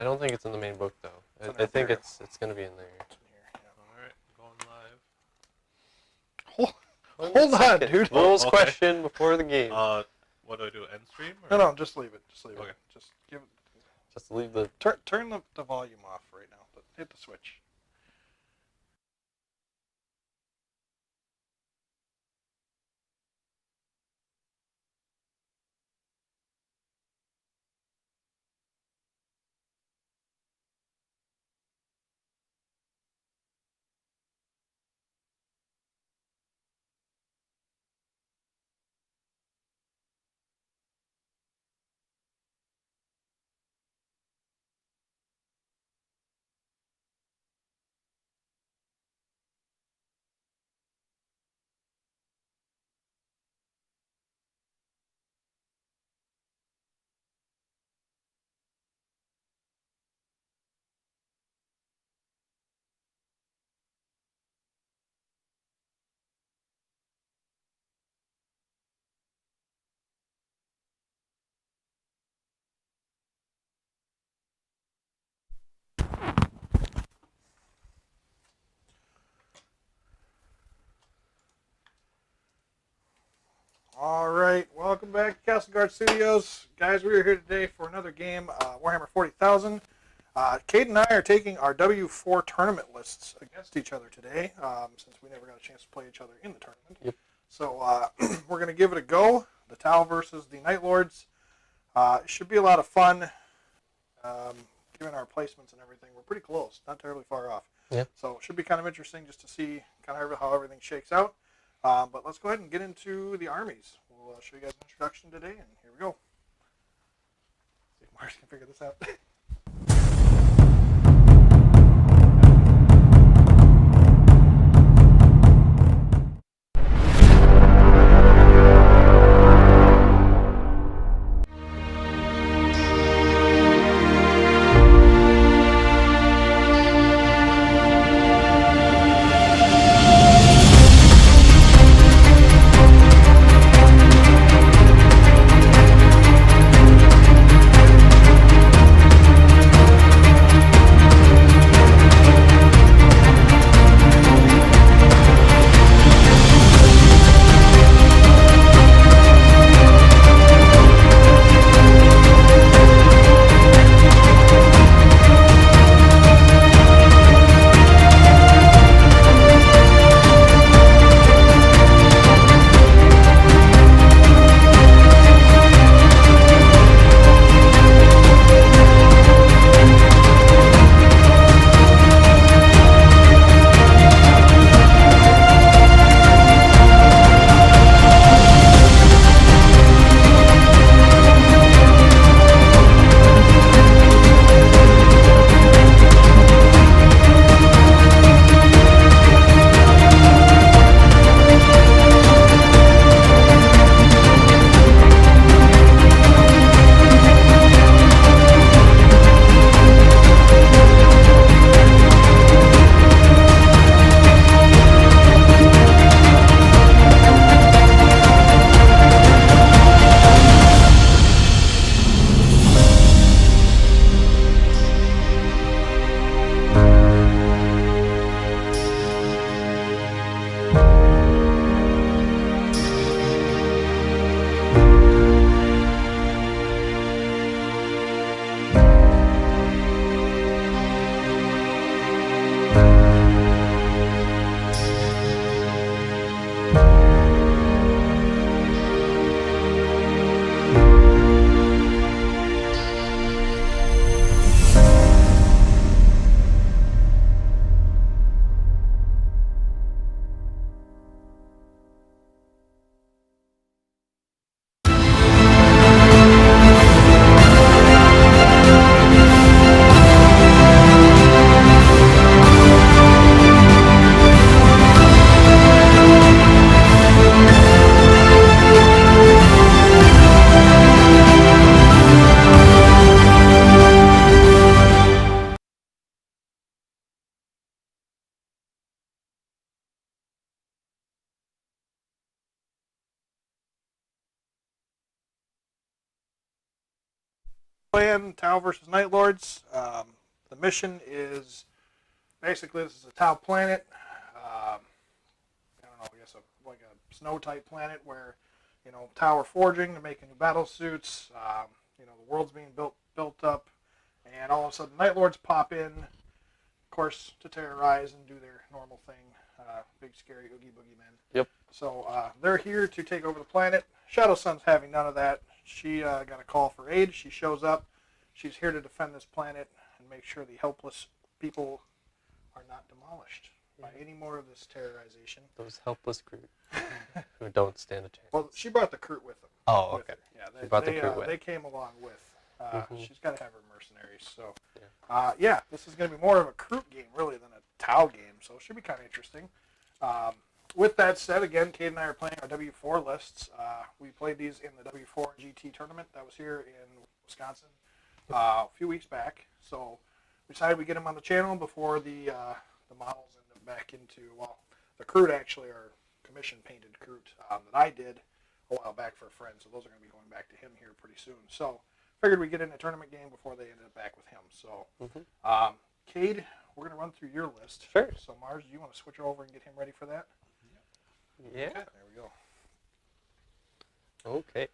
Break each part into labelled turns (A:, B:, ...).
A: I don't think it's in the main book, though. I think it's going to be in there.
B: It's in here, yeah.
C: Alright, going live.
B: Hold on, dude.
A: Rules
C: Okay.
A: question before the game.
C: What do I do? End stream? Or?
B: No, just leave it. Just leave
C: Okay.
B: it. Just give it.
A: Just leave the...
B: Turn the volume off right now. Hit the switch. Alright, welcome back to Castelgard Studios. Guys, we are here today for another game, Warhammer 40,000. Kade and I are taking our W4 tournament lists against each other today, since we never got a chance to play each other in the tournament.
A: Yep.
B: So we're going to give it a go. The Tau versus the Night Lords. It should be a lot of fun, given our placements and everything. We're pretty close, not terribly far off.
A: Yep.
B: So it should be kind of interesting just to see kind of how everything shakes out. But let's go ahead and get into the armies. We'll show you guys an introduction today, and here we go. See if Mars can figure this out. playing Tau versus Night Lords. The mission is basically this is a Tau planet. I don't know, I guess like a snow type planet where Tau are forging to make new battle suits. The world's being built up, and all of a sudden Night Lords pop in, of course, to terrorize and do their normal thing. Big scary oogie boogie men.
A: Yep.
B: So they're here to take over the planet. Shadow Sun's having none of that. She got a call for aid. She shows up. She's here to defend this planet and make sure the helpless people are not demolished by any more of this terrorization.
A: Those helpless Groot who don't stand a chance.
B: Well, she brought the Groot with them.
A: Oh,
B: with
A: okay.
B: her. Yeah,
A: She brought the
B: they,
A: Groot with.
B: They came along with. She's got to have her mercenaries. So, this is going to be more of a Groot game, really, than a Tau game. So it should be kind of interesting. With that said, again, Kade and I are playing our W4 lists. We played these in the W4 GT tournament that was here in Wisconsin a few weeks back. So we decided we'd get them on the channel before the models end up back into, the Groot actually are commission painted Groot that I did a while back for a friend. So those are going to be going back to him here pretty soon. So figured we'd get in a tournament game before they ended up back with him. So, Kade, we're going to run through your list.
A: Sure.
B: So, Mars, do you want to switch over and get him ready for that?
A: Yeah.
B: There we go.
A: Okay.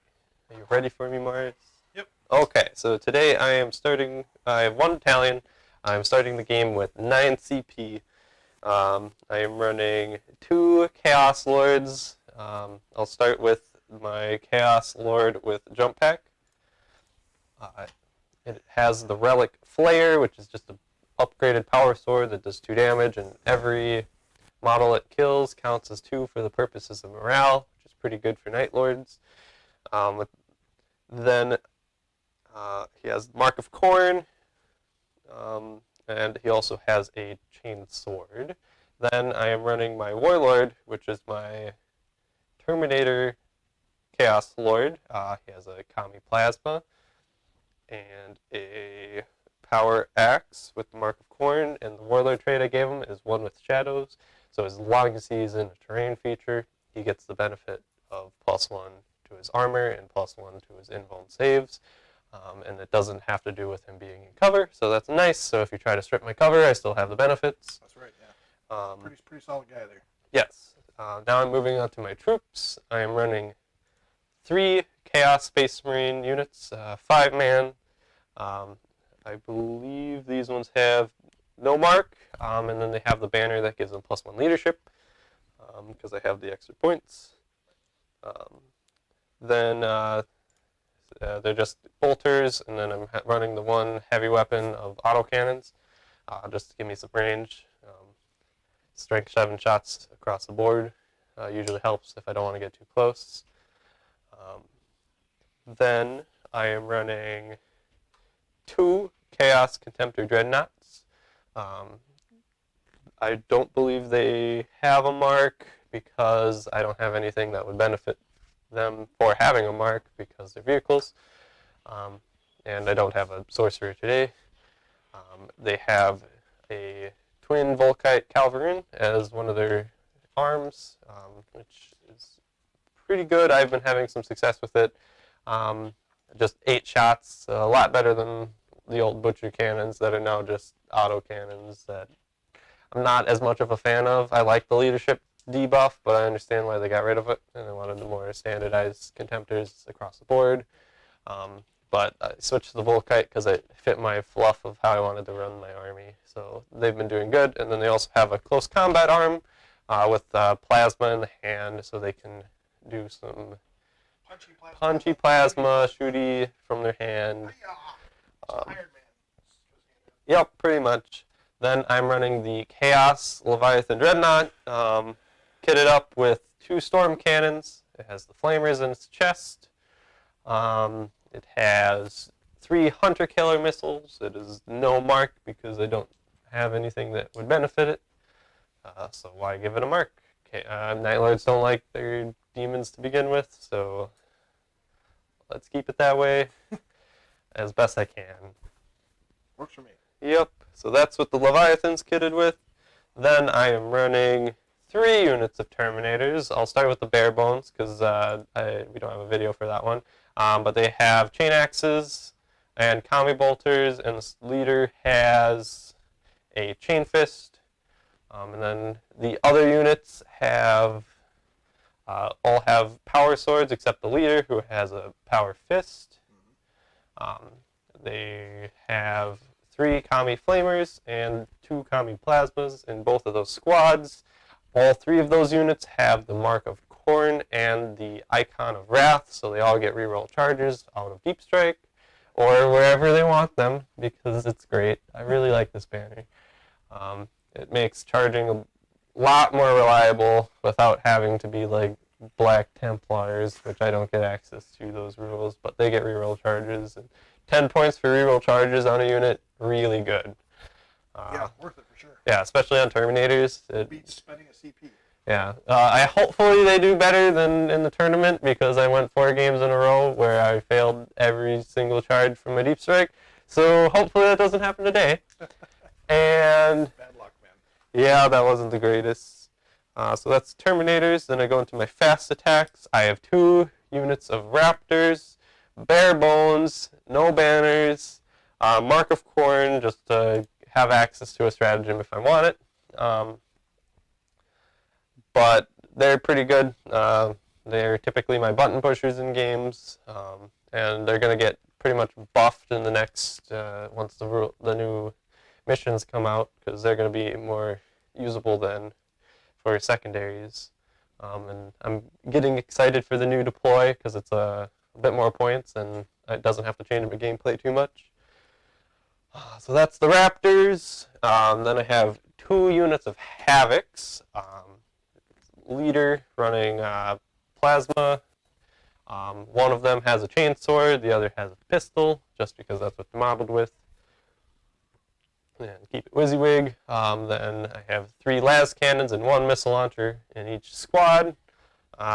A: Are you ready for me, Mars?
C: Yep.
A: Okay, so today I have 1 Italian. I'm starting the game with 9 CP. I am running 2 Chaos Lords. I'll start with my Chaos Lord with Jump Pack. It has the Relic Flare, which is just an upgraded power sword that does 2 damage, and every model it kills counts as 2 for the purposes of morale, which is pretty good for Night Lords. Then he has Mark of Corn, and he also has a chain sword. Then I am running my Warlord, which is my Terminator Chaos Lord. He has a Kami Plasma and a Power Axe with the Mark of Corn, and the Warlord trait I gave him is 1 with Shadows. So as long as he's in a terrain feature, he gets the benefit of +1 to his armor and +1 to his invuln saves. And it doesn't have to do with him being in cover, so that's nice. So if you try to strip my cover, I still have the benefits.
B: That's right, yeah. Pretty solid guy there.
A: Yes. Now I'm moving on to my troops. I am running 3 Chaos Space Marine units, 5-man. I believe these ones have no mark, and then they have the banner that gives them +1 leadership, because I have the extra points. Then they're just bolters, and then I'm running the 1 heavy weapon of autocannons, just to give me some range. Strength 7 shots across the board usually helps if I don't want to get too close. Then I am running 2 Chaos Contemptor Dreadnoughts. I don't believe they have a mark because I don't have anything that would benefit them for having a mark because they're vehicles. And I don't have a sorcerer today. They have a twin Volkite Calvarin as one of their arms, which is pretty good. I've been having some success with it. Just 8 shots, a lot better than the old butcher cannons that are now just auto cannons that I'm not as much of a fan of. I like the leadership debuff, but I understand why they got rid of it, and they wanted the more standardized contemptors across the board. But I switched to the Volkite because it fit my fluff of how I wanted to run my army. So they've been doing good, and then they also have a close combat arm with plasma in the hand, so they can do some punchy plasma, shooty from their hand.
B: Iron Man.
A: Yep, pretty much. Then I'm running the Chaos Leviathan Dreadnought, kitted up with 2 storm cannons. It has the flamers in its chest. It has 3 hunter killer missiles. It is no mark because I don't have anything that would benefit it. So why give it a mark? Night Lords don't like their demons to begin with, so let's keep it that way as best I can.
B: Works for me.
A: Yep, so that's what the Leviathan's kitted with. Then I am running 3 units of Terminators. I'll start with the bare bones because we don't have a video for that one. But they have chain axes, and commie bolters, and this leader has a chain fist. And then the other units have all have power swords except the leader, who has a power fist. They have 3 commie flamers and 2 commie plasmas in both of those squads. All 3 of those units have the Mark of Khorne and the Icon of Wrath, so they all get reroll charges out of Deep Strike, or wherever they want them, because it's great. I really like this banner. It makes charging a lot more reliable without having to be like Black Templars, which I don't get access to those rules, but they get reroll charges. And 10 points for reroll charges on a unit, really good.
B: Yeah, worth it for sure.
A: Yeah, especially on Terminators. It
B: beats spending a CP.
A: Yeah, hopefully they do better than in the tournament, because I went 4 games in a row where I failed every single charge from a Deep Strike. So hopefully that doesn't happen today. And
B: Bad luck, man.
A: yeah, that wasn't the greatest. So that's Terminators. Then I go into my fast attacks. I have 2 units of Raptors, bare bones, no banners, Mark of Khorne, just to have access to a stratagem if I want it. But they're pretty good. They're typically my button pushers in games, and they're going to get pretty much buffed in the next, once the new missions come out, because they're going to be more usable than for secondaries. And I'm getting excited for the new deploy, because it's a bit more points, and it doesn't have to change my gameplay too much. So that's the Raptors. Then I have 2 units of Havocs. Leader running plasma. One of them has a chainsword, the other has a pistol, just because that's what they're modeled with. And keep it WYSIWYG. Then I have 3 las cannons and 1 missile launcher in each squad.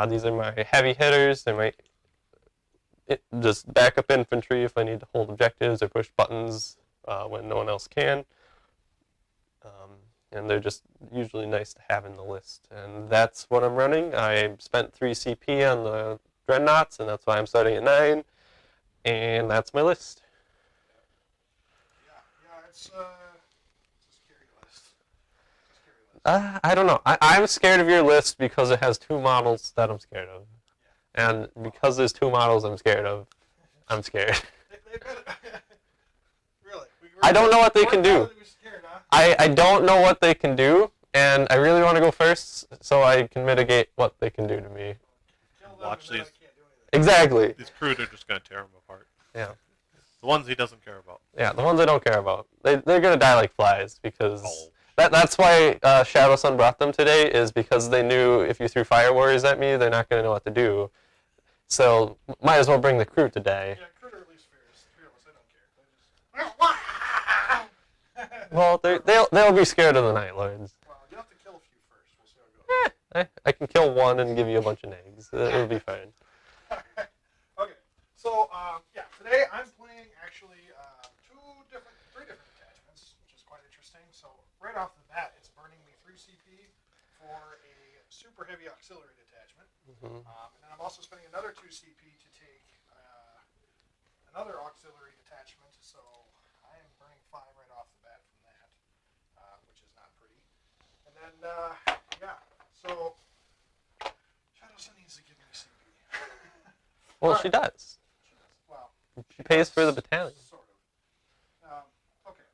A: These are my heavy hitters. They might just backup infantry if I need to hold objectives or push buttons when no one else can. And they're just usually nice to have in the list. And that's what I'm running. I spent 3 CP on the Dreadnoughts, and that's why I'm starting at 9. And that's my list.
B: Yeah, it's a scary list. It's a scary list.
A: I don't know. I'm scared of your list because it has 2 models that I'm scared of. And because there's 2 models I'm scared of, I'm scared.
B: They better. Really?
A: I don't know what they can do. I don't know what they can do, and I really want to go first so I can mitigate what they can do to me.
C: Watch these.
A: Exactly.
C: These crude are just going to tear him apart.
A: Yeah.
C: The ones he doesn't care about.
A: Yeah, the ones I don't care about. They're going to die like flies, because that's why Shadow Sun brought them today, is because they knew if you threw Fire Warriors at me, they're not going to know what to do. So might as well bring the crew to die.
B: Yeah, crew are at least fearless. They don't care.
A: Well, they'll be scared of the Night Lords.
B: Well, you have to kill a few first. We'll see how it goes.
A: I can kill 1 and give you a bunch of eggs. It'll be fine.
B: Okay, so yeah, today I'm playing actually 3 different attachments, which is quite interesting. So right off the bat, it's burning me 3 CP for a super heavy auxiliary detachment, and then I'm also spending another 2 CP to take another auxiliary detachment. So I am burning 5 right off the bat from that, which is not pretty. And then yeah, so Shadow Sun needs to give me CP.
A: Well, she does.
B: Well,
A: She pays for the battalion.
B: sort of. Okay.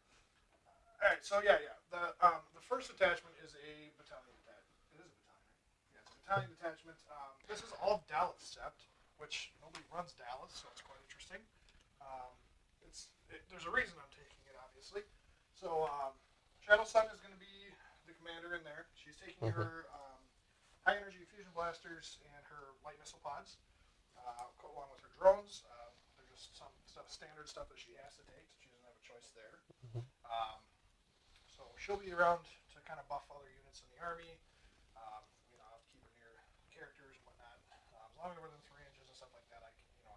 B: All right. So yeah. The first attachment is a battalion detachment. It is a battalion. Yeah, it's a battalion detachment. This is all Dallas Sept, which nobody runs Dallas, so it's quite interesting. There's a reason I'm taking it, obviously. So Shadow Sun is going to be the commander in there. She's taking her high energy fusion blasters and her light missile pods, along with her drones. There's just some standard stuff that she has to take, so she doesn't have a choice there. So she'll be around to kind of buff other units in the army. I'll keep her near characters and whatnot. As long as they're within 3 inches and stuff like that, I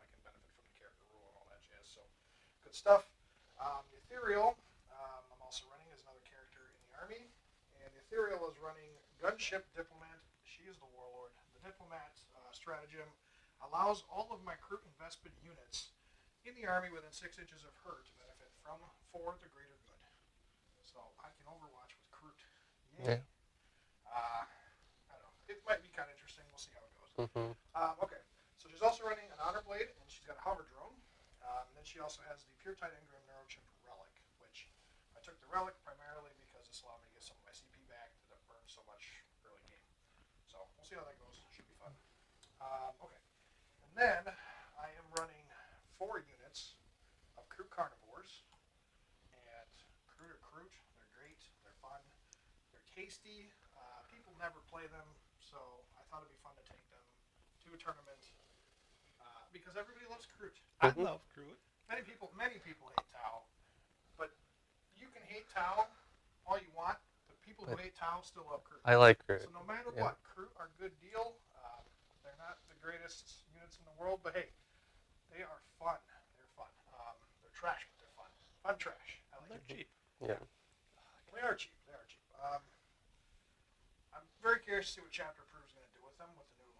B: can benefit from the character rule and all that jazz. So good stuff. The Ethereal, I'm also running as another character in the army, and the Ethereal is running Gunship Diplomat. She is the warlord. The Diplomat stratagem allows all of my crew investment units in the army within 6 inches of her to benefit from for the greater good. So I can overwatch with Kroot. Yay.
A: Yeah.
B: I don't know. It might be kind of interesting. We'll see how it goes.
A: Mm-hmm.
B: Okay. So she's also running an Honor Blade, and she's got a Hover Drone. And then she also has the Pure Tide Engram Neurochip Relic, which I took the Relic primarily because this allowed me to get some of my CP back that I've burned so much early game. So we'll see how that goes. Should be fun. Okay. And then I am running 4 units of Kroot Carnivores. And Kroot are Kroot. They're great. They're fun. They're tasty. People never play them, so I thought it'd be fun to take them to a tournament because everybody loves Kroot.
C: I love Kroot.
B: Many people hate Tau, but you can hate Tau all you want, but people who hate Tau still love Kroot.
A: I like Kroot.
B: So no matter what, Kroot are a good deal. They're not the greatest units in the world, but hey, they are fun. They're fun. They're trash, but they're fun. Fun trash. I like
C: They're
B: it.
C: cheap.
A: Yeah.
B: They are cheap. They are cheap. I'm very curious to see what Chapter Approved is going to do with them, with the new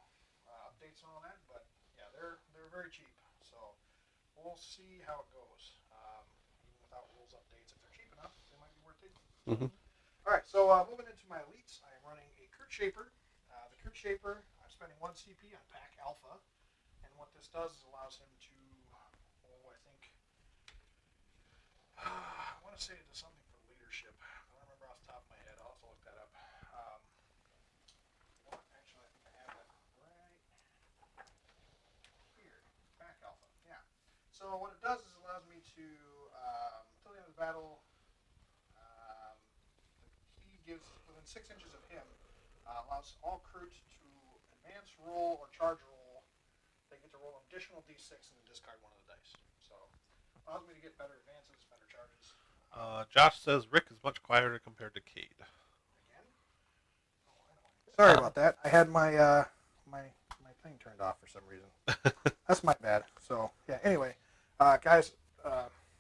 B: updates and all that. But yeah, they're very cheap. So we'll see how it goes. Even without rules updates, if they're cheap enough, they might be worth taking.
A: Mm-hmm.
B: All right. So moving into my elites, I am running a Kroot Shaper. The Kroot Shaper, I'm spending 1 CP on Pack Alpha, and what this does is allows him to, I think, I want to say it does something for leadership. I don't remember off the top of my head. I'll have to look that up. Actually, I think I have that right here. Pack Alpha. Yeah. So what it does is it allows me to, until the end of the battle, he gives within 6 inches of him. Allows all Kroot to advance, roll, or charge roll. They get to roll an additional d6 and then discard one of the dice. So allows me to get better advances, better charges.
C: Josh says Rick is much quieter compared to Kade.
B: Again? Oh, I know. Sorry about that. I had my my thing turned off for some reason. That's my bad. So yeah. Anyway, guys,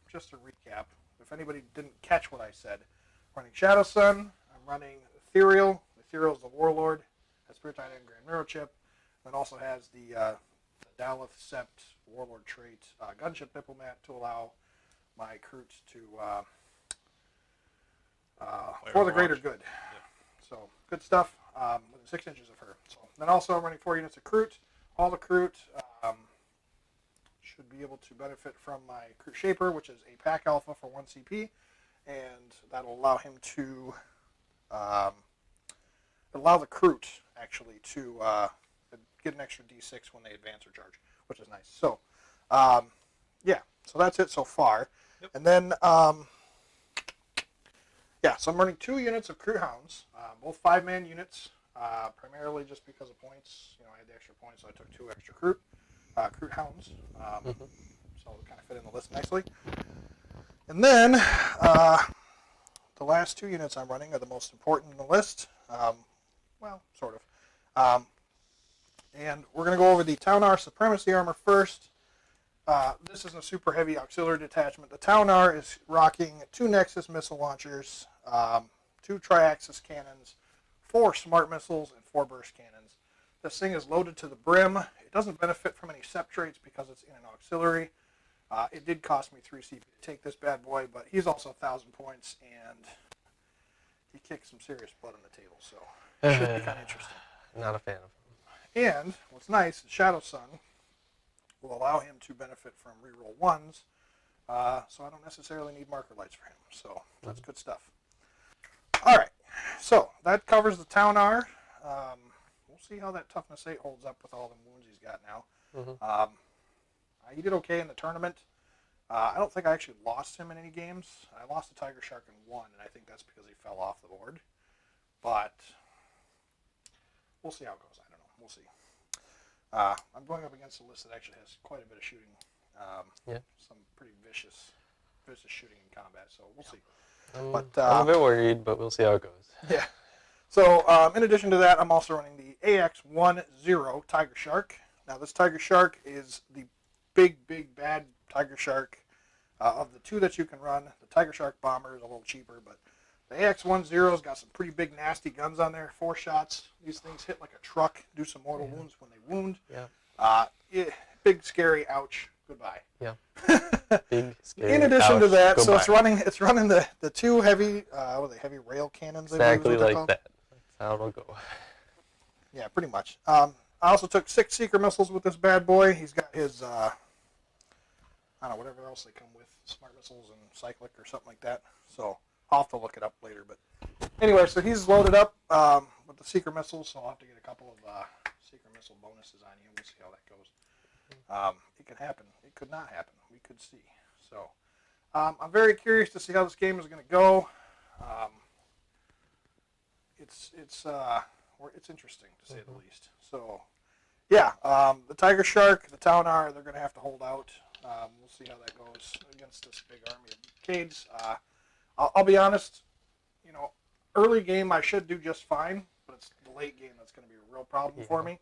B: just to recap, if anybody didn't catch what I said, running Shadow Sun. I'm running Ethereal. Ethereal is the Warlord. Has Spirit Tide and Grand Neurochip. Then also has the Daleth Sept Warlord trait, Gunship Diplomat, to allow my Kroot to for the greater good.
C: Yeah.
B: So good stuff. Within 6 inches of her. So then also I'm running 4 units of Kroot. All the Kroot should be able to benefit from my Kroot Shaper, which is a Pack Alpha for 1 CP, and that'll allow him to allow the Kroot actually to get an extra d6 when they advance or charge, which is nice. So yeah, so that's it so far.
C: Yep.
B: And then yeah, so I'm running 2 units of Kroot Hounds, both 5-man units, primarily just because of points. You know, I had the extra points, so I took 2 extra Kroot Hounds. So it kind of fit in the list nicely. And then the last 2 units I'm running are the most important in the list. Well, sort of. And we're going to go over the Taunar Supremacy Armor first. This is a super heavy auxiliary detachment. The Taunar is rocking 2 Nexus missile launchers, 2 Triaxis cannons, 4 smart missiles, and 4 burst cannons. This thing is loaded to the brim. It doesn't benefit from any Sept traits because it's in an auxiliary. It did cost me 3 CP to take this bad boy, but he's also 1,000 points, and he kicked some serious blood on the table, so it should be kind of interesting.
A: Not a fan of him.
B: And what's nice, Shadow Sun will allow him to benefit from reroll 1s, so I don't necessarily need marker lights for him, so that's good stuff. All right, so that covers the Taunar. We'll see how that toughness 8 holds up with all the wounds he's got now.
A: Mm-hmm.
B: He did okay in the tournament. I don't think I actually lost him in any games. I lost to Tiger Shark in 1, and I think that's because he fell off the board. But we'll see how it goes. I don't know. We'll see. I'm going up against a list that actually has quite a bit of shooting. Some pretty vicious shooting in combat, so we'll see.
A: I'm a bit worried, but we'll see how it goes.
B: Yeah. So in addition to that, I'm also running the AX-10 Tiger Shark. Now this Tiger Shark is the big bad Tiger Shark of the 2 that you can run. The Tiger Shark Bomber is a little cheaper, but the AX-10's got some pretty big nasty guns on there. 4 shots. These things hit like a truck, do some mortal wounds when they wound.
A: Yeah.
B: Big scary ouch goodbye.
A: Yeah. Big, scary
B: In addition to
A: couch,
B: that, so
A: goodbye.
B: it's running the two heavy what are they, heavy rail cannons. I believe is
A: Exactly
B: what they're
A: like
B: called.
A: that. That's how it'll go.
B: Yeah, pretty much. I also took 6 seeker missiles with this bad boy. He's got his I don't know, whatever else they come with, smart missiles and cyclic or something like that. So I'll have to look it up later. But anyway, so he's loaded up with the seeker missiles. So I'll have to get a couple of seeker missile bonuses on him. We'll see how that goes. It could happen. It could not happen. We could see. So I'm very curious to see how this game is going to go. It's interesting to say the least. So yeah, the Tiger Shark, the Taunar, they're going to have to hold out. We'll see how that goes against this big army of Cades. I'll be honest, early game I should do just fine, but it's the late game that's going to be a real problem for me.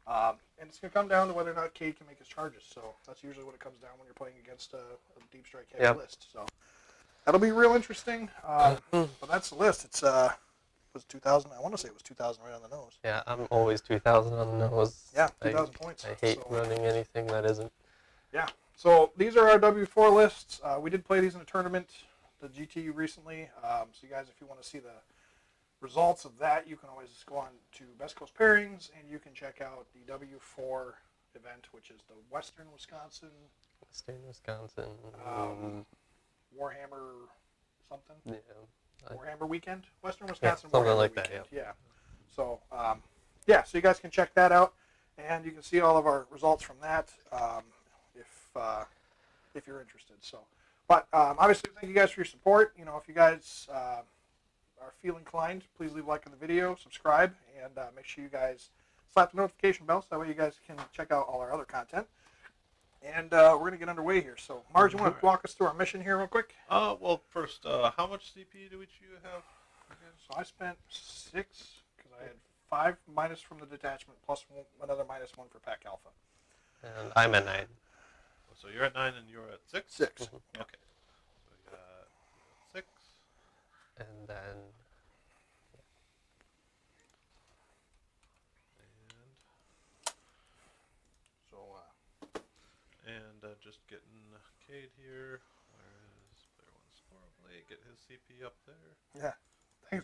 B: And it's going to come down to whether or not Cade can make his charges. So that's usually what it comes down when you're playing against a deep strike heavy list. So that'll be real interesting. But that's the list. It's was 2,000. I want to say it was 2,000 right on the nose.
A: Yeah, I'm always 2,000 on the nose.
B: Yeah, 2,000 points.
A: I hate running anything that isn't.
B: Yeah. So these are our W4 lists. We did play these in a tournament, the GT recently. So you guys, if you want to see the results of that, you can always go on to Best Coast Pairings, and you can check out the W4 event, which is the Western Wisconsin Warhammer something.
A: Yeah.
B: Warhammer weekend, Western Wisconsin
A: something
B: Warhammer
A: like
B: weekend.
A: that. Yeah.
B: So so you guys can check that out, and you can see all of our results from that if you're interested. So, but obviously, thank you guys for your support. If you guys are feel inclined, please leave a like on the video, subscribe, and make sure you guys slap the notification bell so that way you guys can check out all our other content. And we're going to get underway here. So, Marge, you want to walk us through our mission here real quick?
C: Well, first, how much CP do you have?
B: So I spent 6 because I had 5 minus from the detachment plus another -1 for Pack Alpha.
A: And I'm at 9.
C: So you're at 9 and you're at 6?
B: 6.
C: Okay. So we got 6.
A: And then
C: And just getting Cade here. Where is player 1 scorably? Get his CP up there.
B: Yeah.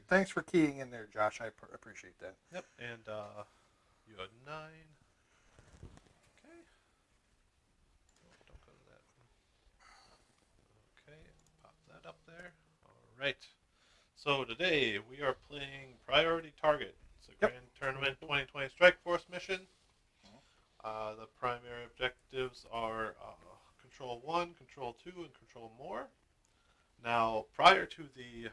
B: Thanks for keying in there, Josh. I appreciate that.
C: Yep. And you had 9. Okay. Oh, don't go to that. Okay. Pop that up there. All right. So today we are playing Priority Target. It's a Grand Tournament 2020 Strike Force mission. The primary objectives are Control 1, Control 2, and Control More. Now, prior to the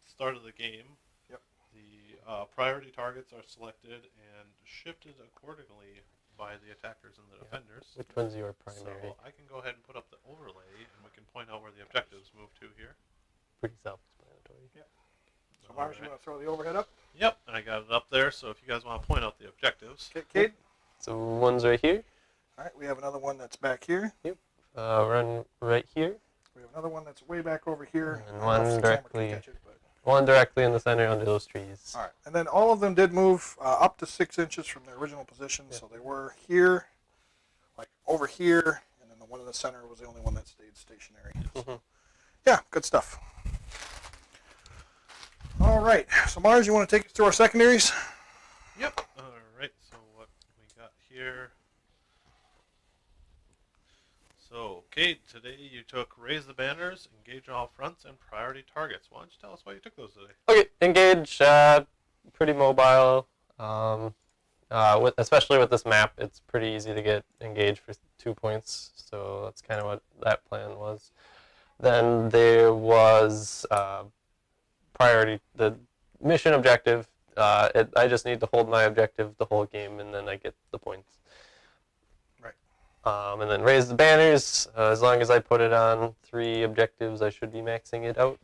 C: start of the game, the priority targets are selected and shifted accordingly by the attackers and the defenders.
A: which one's your primary?
C: So I can go ahead and put up the overlay, and we can point out where the objectives move to here.
A: Pretty self-explanatory.
B: Yep. So, Marge, you want to throw the overhead up?
C: Yep, and I got it up there, so if you guys want to point out the objectives.
B: Okay, Cade?
A: So one's right here.
B: All right, we have another one that's back here.
A: Yep. Run right here.
B: We have another one that's way back over here.
A: And
B: I don't know if
A: one
B: the camera can
A: directly.
B: catch it, but...
A: One directly in the center under those trees.
B: All right, and then all of them did move up to 6 inches from their original position, so they were here, like over here, and then the one in the center was the only one that stayed stationary. So, yeah, good stuff. All right, so Mars, you want to take us through our secondaries?
C: Yep. All right, so what we got here. So, Kate, today you took Raise the Banners, Engage All Fronts, and Priority Targets. Why don't you tell us why you took those today?
A: Okay, engage. Pretty mobile. Especially with this map, it's pretty easy to get engaged for 2 points. So that's kind of what that plan was. Then there was priority. The mission objective. I just need to hold my objective the whole game, and then I get the points. And then raise the banners. As long as I put it on 3 objectives, I should be maxing it out.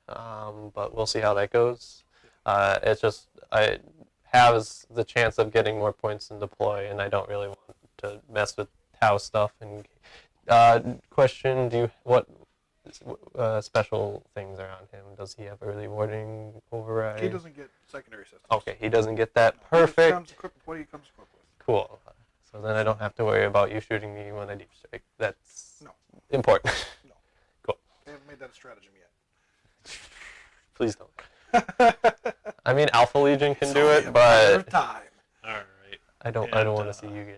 A: But we'll see how that goes. It's just I have the chance of getting more points in deploy, and I don't really want to mess with Tau stuff. And question: what special things are on him? Does he have early warning override?
B: He doesn't get secondary systems.
A: Okay, he doesn't get that.
B: He just
A: Perfect.
B: comes equipped with what he comes equipped with.
A: Cool. So then I don't have to worry about you shooting me when I deep strike. That's
B: No.
A: important.
B: No.
A: Cool.
B: They haven't made that a stratagem
A: Please don't.
B: yet.
A: I mean, Alpha Legion can
B: It's
A: do
B: only
A: it,
B: a matter of
A: but
B: time.
C: All right.
A: I don't
C: And,
A: want to see you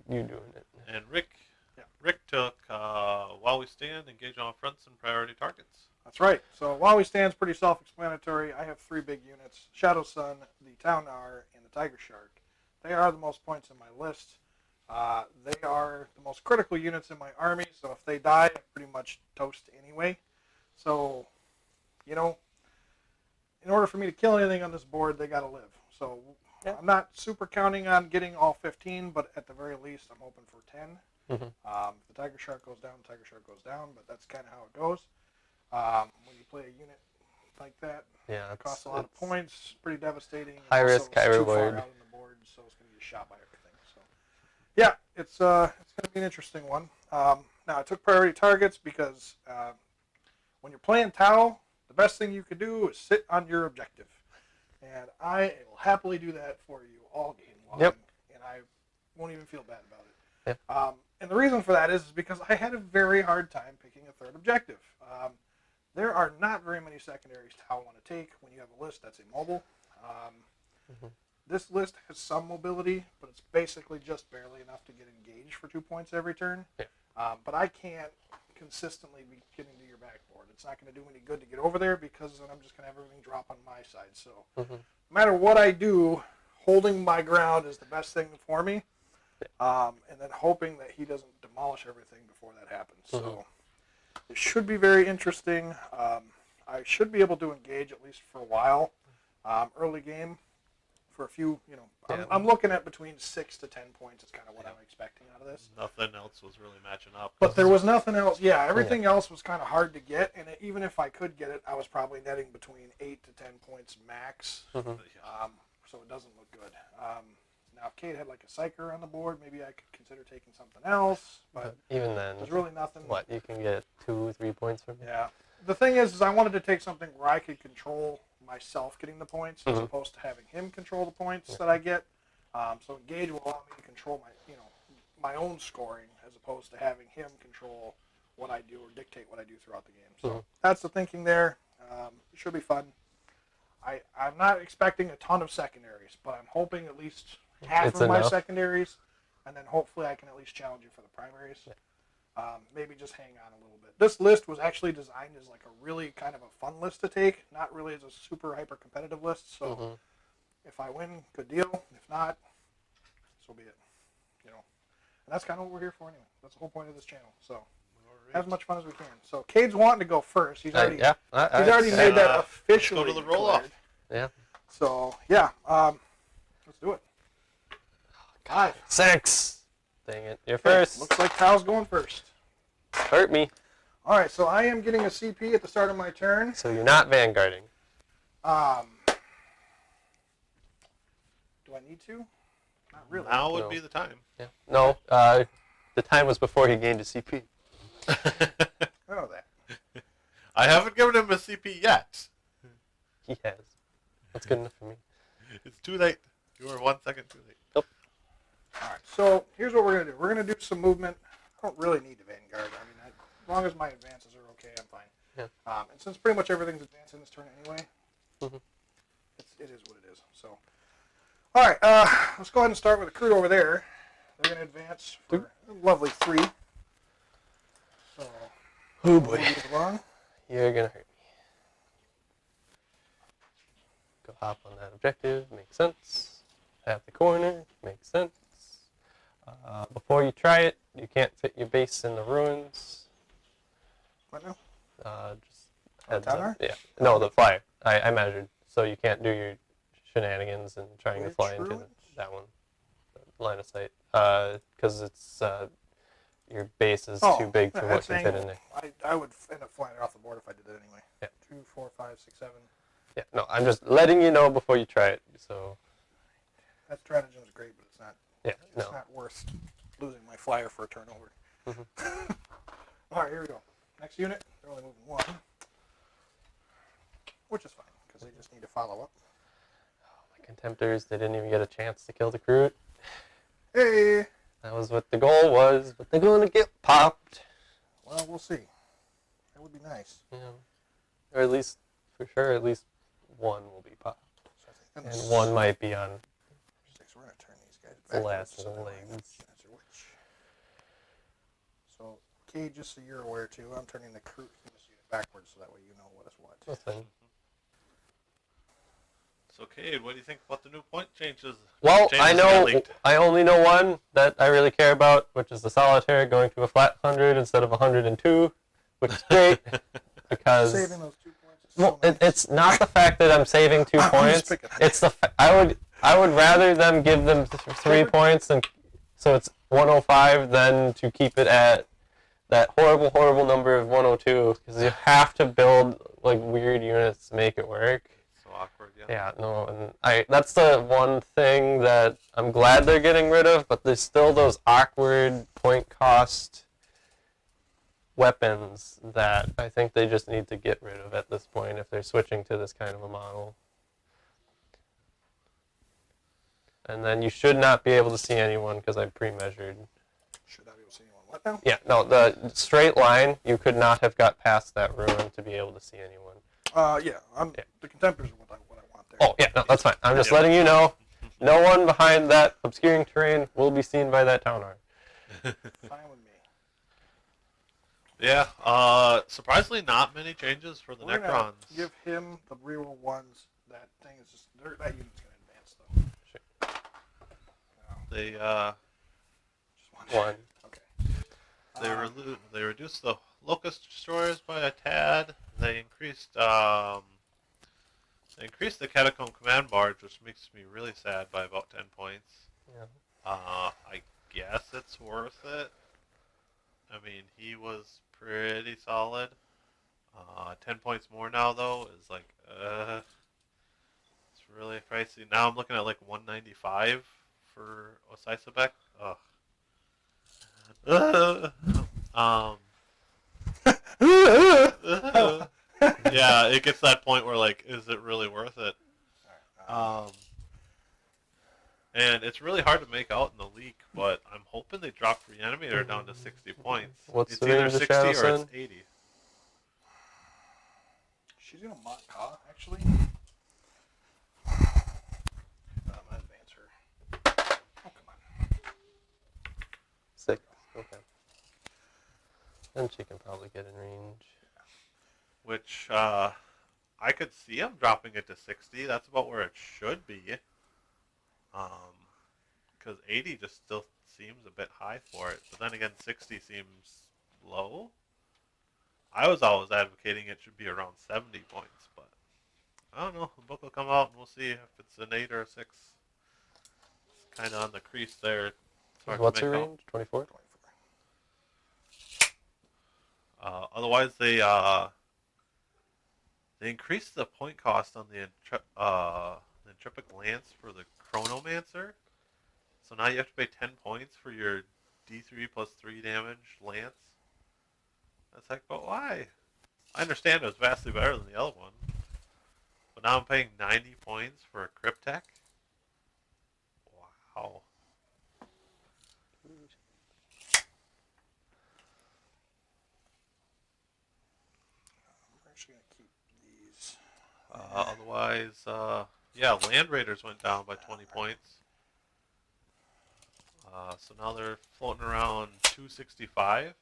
A: doing it.
C: And Rick.
B: Yeah.
C: Rick took while we stand, engage on fronts and priority targets.
B: That's right. So while we stand's pretty self-explanatory. I have 3 big units: Shadow Sun, the Town Nar, and the Tiger Shark. They are the most points in my list. They are the most critical units in my army, so if they die, I'm pretty much toast anyway. So, you know, in order for me to kill anything on this board, they got to live. So
A: Yeah.
B: I'm not super counting on getting all 15, but at the very least, I'm hoping for 10.
A: Mm-hmm.
B: If the Tiger Shark goes down, the Tiger Shark goes down, but that's kind of how it goes. When you play a unit like that,
A: Yeah,
B: it costs a lot of points, pretty devastating.
A: High
B: Also,
A: risk, high
B: it's too far
A: reward.
B: out on the board, so it's going to get shot by everything. So, yeah, it's going to be an interesting one. Now, I took priority targets because when you're playing Tau, the best thing you could do is sit on your objective. And I will happily do that for you all game long.
A: Yep.
B: And I won't even feel bad about it.
A: Yep.
B: And the reason for that is because I had a very hard time picking a third objective. There are not very many secondaries Tau want to take when you have a list that's immobile. This list has some mobility, but it's basically just barely enough to get engaged for 2 points every turn.
A: Yeah.
B: But I can't consistently be getting to your backboard. It's not going to do any good to get over there because then I'm just going to have everything drop on my side. So no matter what I do, holding my ground is the best thing for me. And then hoping that he doesn't demolish everything before that happens. So it should be very interesting. I should be able to engage at least for a while, early game, for a few. I'm looking at between 6 to 10 points. Is kind of what I'm expecting out of this.
C: Nothing else was really matching up.
B: But there was nothing else. Yeah, everything else was kind of hard to get, and even if I could get it, I was probably netting between 8 to 10 points max. So it doesn't look good. Now, if Kate had like a Psyker on the board, maybe I could consider taking something else. But
A: even then,
B: there's really nothing.
A: What, you can get 2, 3 points from it?
B: Yeah. The thing is I wanted to take something where I could control myself getting the points as opposed to having him control the points that I get. So Engage will allow me to control my own scoring as opposed to having him control what I do or dictate what I do throughout the game. So that's the thinking there. It should be fun. I'm not expecting a ton of secondaries, but I'm hoping at least half
A: It's
B: of my
A: enough.
B: secondaries, and then hopefully I can at least challenge you for the primaries. Maybe just hang on a little bit. This list was actually designed as like a really kind of a fun list to take, not really as a super hyper competitive list. So if I win, good deal. If not, so be it. And that's kind of what we're here for anyway. That's the whole point of this channel. So have as much fun as we can. So Cade's wanting to go first. He's already he's already made that officially.
C: Let's go to the roll-off.
B: declared.
A: Yeah.
B: So yeah, let's do it. 5.
A: 6. Dang it. You're
B: Okay,
A: first.
B: looks like Tao's going first.
A: Hurt me.
B: All right, so I am getting a CP at the start of my turn.
A: So you're not vanguarding.
B: Do I need to? Not really.
C: Now would
A: No.
C: be the time.
A: Yeah. No, the time was before he gained a CP.
B: I know that.
C: I haven't given him a CP yet.
A: He has. That's good enough for me.
C: It's too late. You were 1 second too late.
B: All right, so here's what we're going to do. We're going to do some movement. I don't really need to vanguard. I mean, as long as my advances are okay, I'm fine.
A: Yeah.
B: And since pretty much everything's advancing this turn anyway,
A: Mhm.
B: it is what it is. So, all right, let's go ahead and start with the crew over there. They're going to advance for a lovely 3. So,
A: Oh boy.
B: move these along.
A: You're gonna hurt me. Go hop on that objective. Makes sense. Have the corner. Makes sense. Before you try it, you can't fit your base in the ruins.
B: What now?
A: Just heads
B: Tower?
A: up. Yeah. No, the flyer. I measured, so you can't do your shenanigans and trying to
B: Which
A: fly into
B: ruins?
A: that one. Line of sight. Because it's your base is too big for what
B: that's
A: can fit in
B: angle.
A: there.
B: I would end up flying it off the board if I did that anyway.
A: Yeah.
B: 2, 4, 5, 6, 7.
A: Yeah. No, I'm just letting you know before you try it. So.
B: That stratagem is great, but it's not.
A: Yeah.
B: It's
A: No.
B: not worth losing my flyer for a turnover. All right, here we go. Next unit, they're only moving 1, which is fine because they just need to follow up.
A: My contemptors, they didn't even get a chance to kill the crew.
B: Hey,
A: That was what the goal was, but they're going to get popped.
B: Well, we'll see. That would be nice.
A: Yeah. Or at least, for sure, at least one will be popped.
B: So I think
A: And one might be on
B: 6. We're going to turn these guys
A: the
B: back.
A: last of the legs.
B: So, Kate, just so you're aware too, I'm turning the crew unit backwards so that way you know what is what.
A: That's fine.
C: So, Cade, what do you think about the new point changes?
A: Well,
C: Changes
A: I
C: that got
A: know,
C: leaked?
A: I only know one that I really care about, which is the solitaire going to a flat 100 instead of 102, which is great because
B: Saving those 2 points is
A: well,
B: so nice.
A: it's not the fact that I'm saving 2 points. It's the I would rather them give them 3 points than so it's 105 than to keep it at that horrible number of 102 because you have to build like weird units to make it work.
C: So awkward, yeah.
A: Yeah, no, and that's the one thing that I'm glad they're getting rid of, but there's still those awkward point cost weapons that I think they just need to get rid of at this point if they're switching to this kind of a model. And then you should not be able to see anyone because I pre-measured.
B: Should I be able to see anyone? What now?
A: Yeah, no, the straight line, you could not have got past that ruin to be able to see anyone.
B: Yeah. The contemporaries are what I want there.
A: Oh, yeah, no, that's fine. I'm just letting you know, no one behind that obscuring terrain will be seen by that town art.
B: Fine with me.
C: Yeah, surprisingly not many changes for the
B: We're gonna
C: Necrons.
B: give him the reroll ones. That thing is just that unit's gonna advance though.
A: Sure.
B: No,
C: They
B: just one. Okay.
C: they reduced the Locust Destroyers by a tad. They increased the Catacomb Command Barge, which makes me really sad, by about 10 points.
A: Yeah.
C: I guess it's worth it. I mean, he was pretty solid. 10 points more now, though, is like, it's really pricey. Now I'm looking at like 195 for Osisabek. Ugh. Yeah, it gets to that point where, like, is it really worth it? And it's really hard to make out in the leak, but I'm hoping they drop Reanimator down to 60 points.
A: What's
C: It's
A: the
C: either
A: range of
C: 60
A: Shadow
C: or
A: Sun?
C: it's 80.
B: She's gonna mock Ka, actually. I'm gonna advance her. Oh, come on.
A: 6. Okay. Then she can probably get in range.
C: Which, I could see them dropping it to 60. That's about where it should be. Because 80 just still seems a bit high for it. But then again, 60 seems low. I was always advocating it should be around 70 points, but I don't know. The book will come out and we'll see if it's an 8 or a 6. It's kind of on the crease there. It's hard to
A: What's
C: make
A: her
C: out.
A: range? 24?
B: 24.
C: Otherwise, they increased the point cost on the Intrepic Lance for the Chronomancer. So now you have to pay 10 points for your D3 plus 3 damage Lance. That's like, but why? I understand it was vastly better than the other one. But now I'm paying 90 points for a Cryptek? Wow.
B: I'm actually gonna keep these.
C: Otherwise, yeah, Land Raiders went down by 20 points. So now they're floating around 265,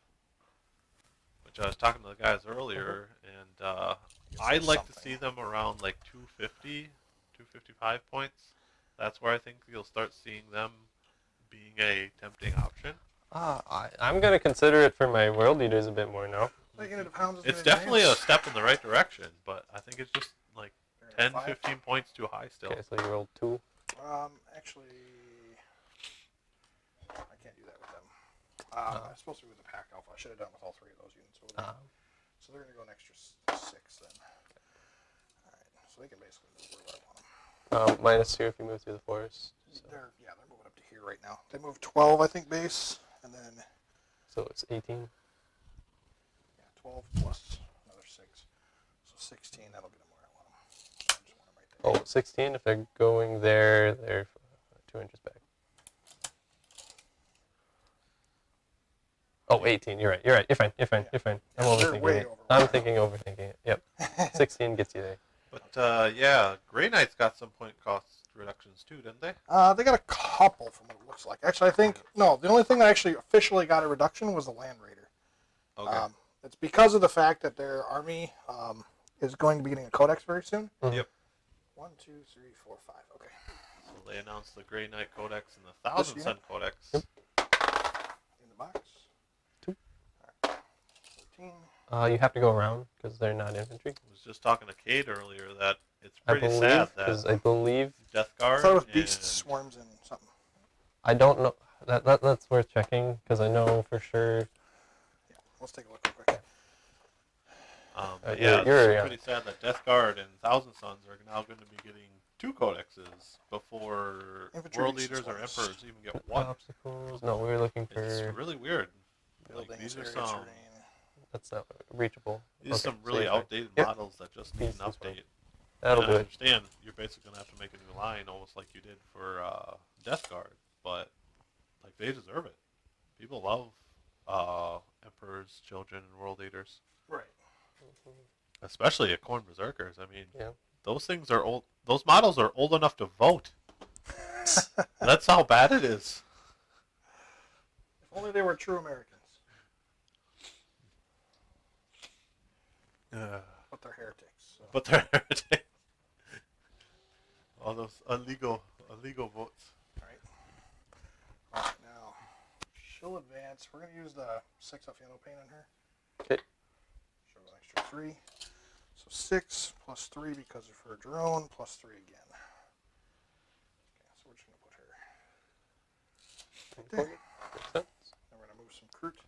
C: which I was talking to the guys earlier, and I'd like to see them around like 250, 255 points. That's where I think you'll start seeing them being a tempting option.
A: I'm going to consider it for my World Eaters a bit more now.
C: It's definitely a step in the right direction, but I think it's just like 10, 15 points too high still.
A: Okay, so you rolled 2.
B: Actually, I can't do that with them. I'm supposed to be with the Pack Alpha. I should have done with all 3 of those units over there. So they're going to go an extra 6 then. Alright, so they can basically move where I want them.
A: -2 if you move through the forest. So,
B: They're moving up to here right now. They moved 12, I think, base, and then
A: so it's 18.
B: 12 plus another 6. So 16, that'll get them where I want them. So I just want them right there.
A: Oh, 16. If they're going there, they're 2 inches back. Oh, 18. You're right. You're right. You're fine. You're fine. You're fine. I'm
B: They're
A: overthinking
B: way
A: it.
B: over.
A: I'm overthinking it. Yep. 16 gets you there.
C: But yeah, Grey Knights got some point cost reductions too, didn't they?
B: They got a couple from what it looks like. Actually, I think no. The only thing that actually officially got a reduction was the Land Raider.
C: Okay.
B: It's because of the fact that their army is going to be getting a codex very soon.
A: Mhm.
C: Yep.
B: 1, 2, 3, 4, 5. Okay.
C: So they announced the Grey Knight Codex and the 1,000 Sun Codex.
A: Yep.
B: In the box.
A: 2.
B: All right. 14.
A: You have to go around because they're not infantry.
C: I was just talking to Kade earlier that it's
A: I
C: pretty
A: believe,
C: sad
A: because
C: that
A: I believe
C: Death
B: I
C: Guard
B: thought it was
C: and
B: beasts, swarms, and something.
A: I don't know. That's worth checking because I know for sure.
B: Yeah. Let's take a look real quick.
C: but
A: you're-
C: yeah,
A: you're-
C: it's pretty sad that Death Guard and 1,000 Suns are now going to be getting 2 codexes before
B: Infantry
C: World
B: beasts
C: Leaders or
B: swarms.
C: Emperors even get 1.
A: Obstacles. No, we were looking for.
C: It's really weird. Like,
B: Buildings,
C: these are
B: area,
C: some
B: terrain.
A: That's not reachable.
C: these are
A: Okay,
C: some
A: so
C: really
A: you're fine.
C: outdated
A: Yep.
C: models that just need an
A: Beast is fine.
C: update.
A: That'll
C: And
A: do
C: I
A: it.
C: understand you're basically going to have to make a new line almost like you did for Death Guard, but like they deserve it. People love Emperors, Children, and World Leaders.
B: Right.
C: Especially at Corn Berserkers. I mean,
A: Yeah.
C: those things are old. Those models are old enough to vote. That's how bad it is.
B: If only they were true Americans. But they're heretics. So.
C: But they're all those illegal votes.
B: Alright. Alright, now she'll advance. We're gonna use the 6 Alfiano paint on her.
A: Okay.
B: Show an extra 3. So 6 plus 3 because of her drone, plus 3 again. Okay, so we're just gonna put her right there.
A: Makes sense.
B: Then we're gonna move some Kroot.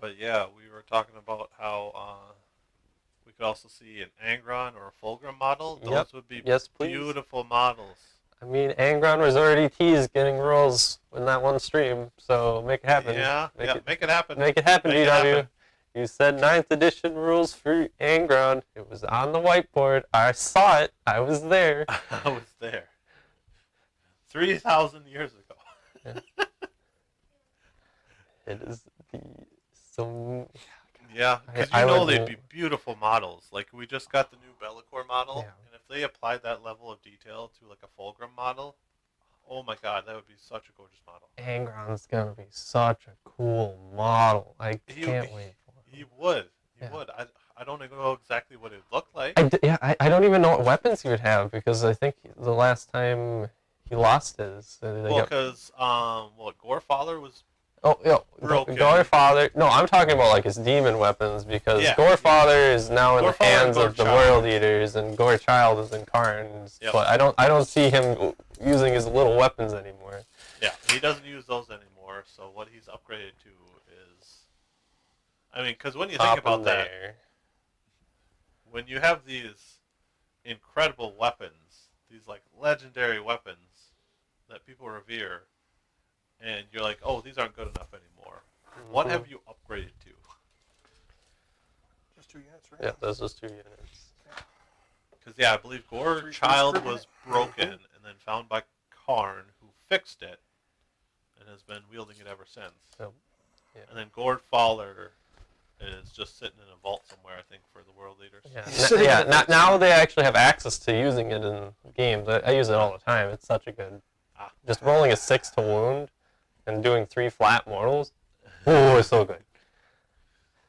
C: But yeah, we were talking about how we could also see an Angron or a Fulgrim model. Those
A: Yep.
C: would be
A: Yes, please.
C: beautiful models.
A: I mean, Angron was already teased getting rules in that one stream, so make it happen.
C: Yeah, make it happen.
A: Make it happen,
C: Make it
A: GW.
C: happen.
A: You said 9th edition rules for Angron. It was on the whiteboard. I saw it. I was there.
C: I was there. 3,000 years ago.
A: It is the so.
C: Yeah, because
A: I
C: you know
A: would
C: they'd
A: wa-
C: be beautiful models. Like, we just got the new Bellicor model,
A: Yeah.
C: and if they applied that level of detail to, like, a Fulgrim model, oh my god, that would be such a gorgeous model.
A: Angron's gonna be such a cool model. I
C: He-
A: can't wait for it.
C: He would. He
A: Yeah.
C: would. I don't even know exactly what it looked like.
A: I don't even know what weapons he would have because I think the last time he lost his. They
C: Well,
A: got-
C: because, Gorefather was...
A: Oh, yeah,
C: Broken.
A: Gorefather. No, I'm talking about like his demon weapons because
C: Yeah.
A: Gorefather is now in the
C: Gorefather and
A: hands of the
C: Gorechild.
A: World Eaters, and Gorechild is in Karn's.
C: Yep.
A: But I don't see him using his little weapons anymore.
C: Yeah, he doesn't use those anymore, so what he's upgraded to is... I mean, because when you think about that,
A: there.
C: when you have these incredible weapons, these like legendary weapons that people revere, and you're like, oh, these aren't good enough anymore. What have you upgraded to?
B: Just 2 units, right?
A: Yeah, those are 2 units.
C: Because yeah, I believe Gore Child was broken and then found by Karn, who fixed it and has been wielding it ever since.
A: So, yeah.
C: And then Gord Fowler is just sitting in a vault somewhere, I think, for the World Leaders.
A: Yeah, now they actually have access to using it in games. I use it all the time. It's such a good. Just rolling a 6 to wound and doing 3 flat mortals. Oh, it's so good.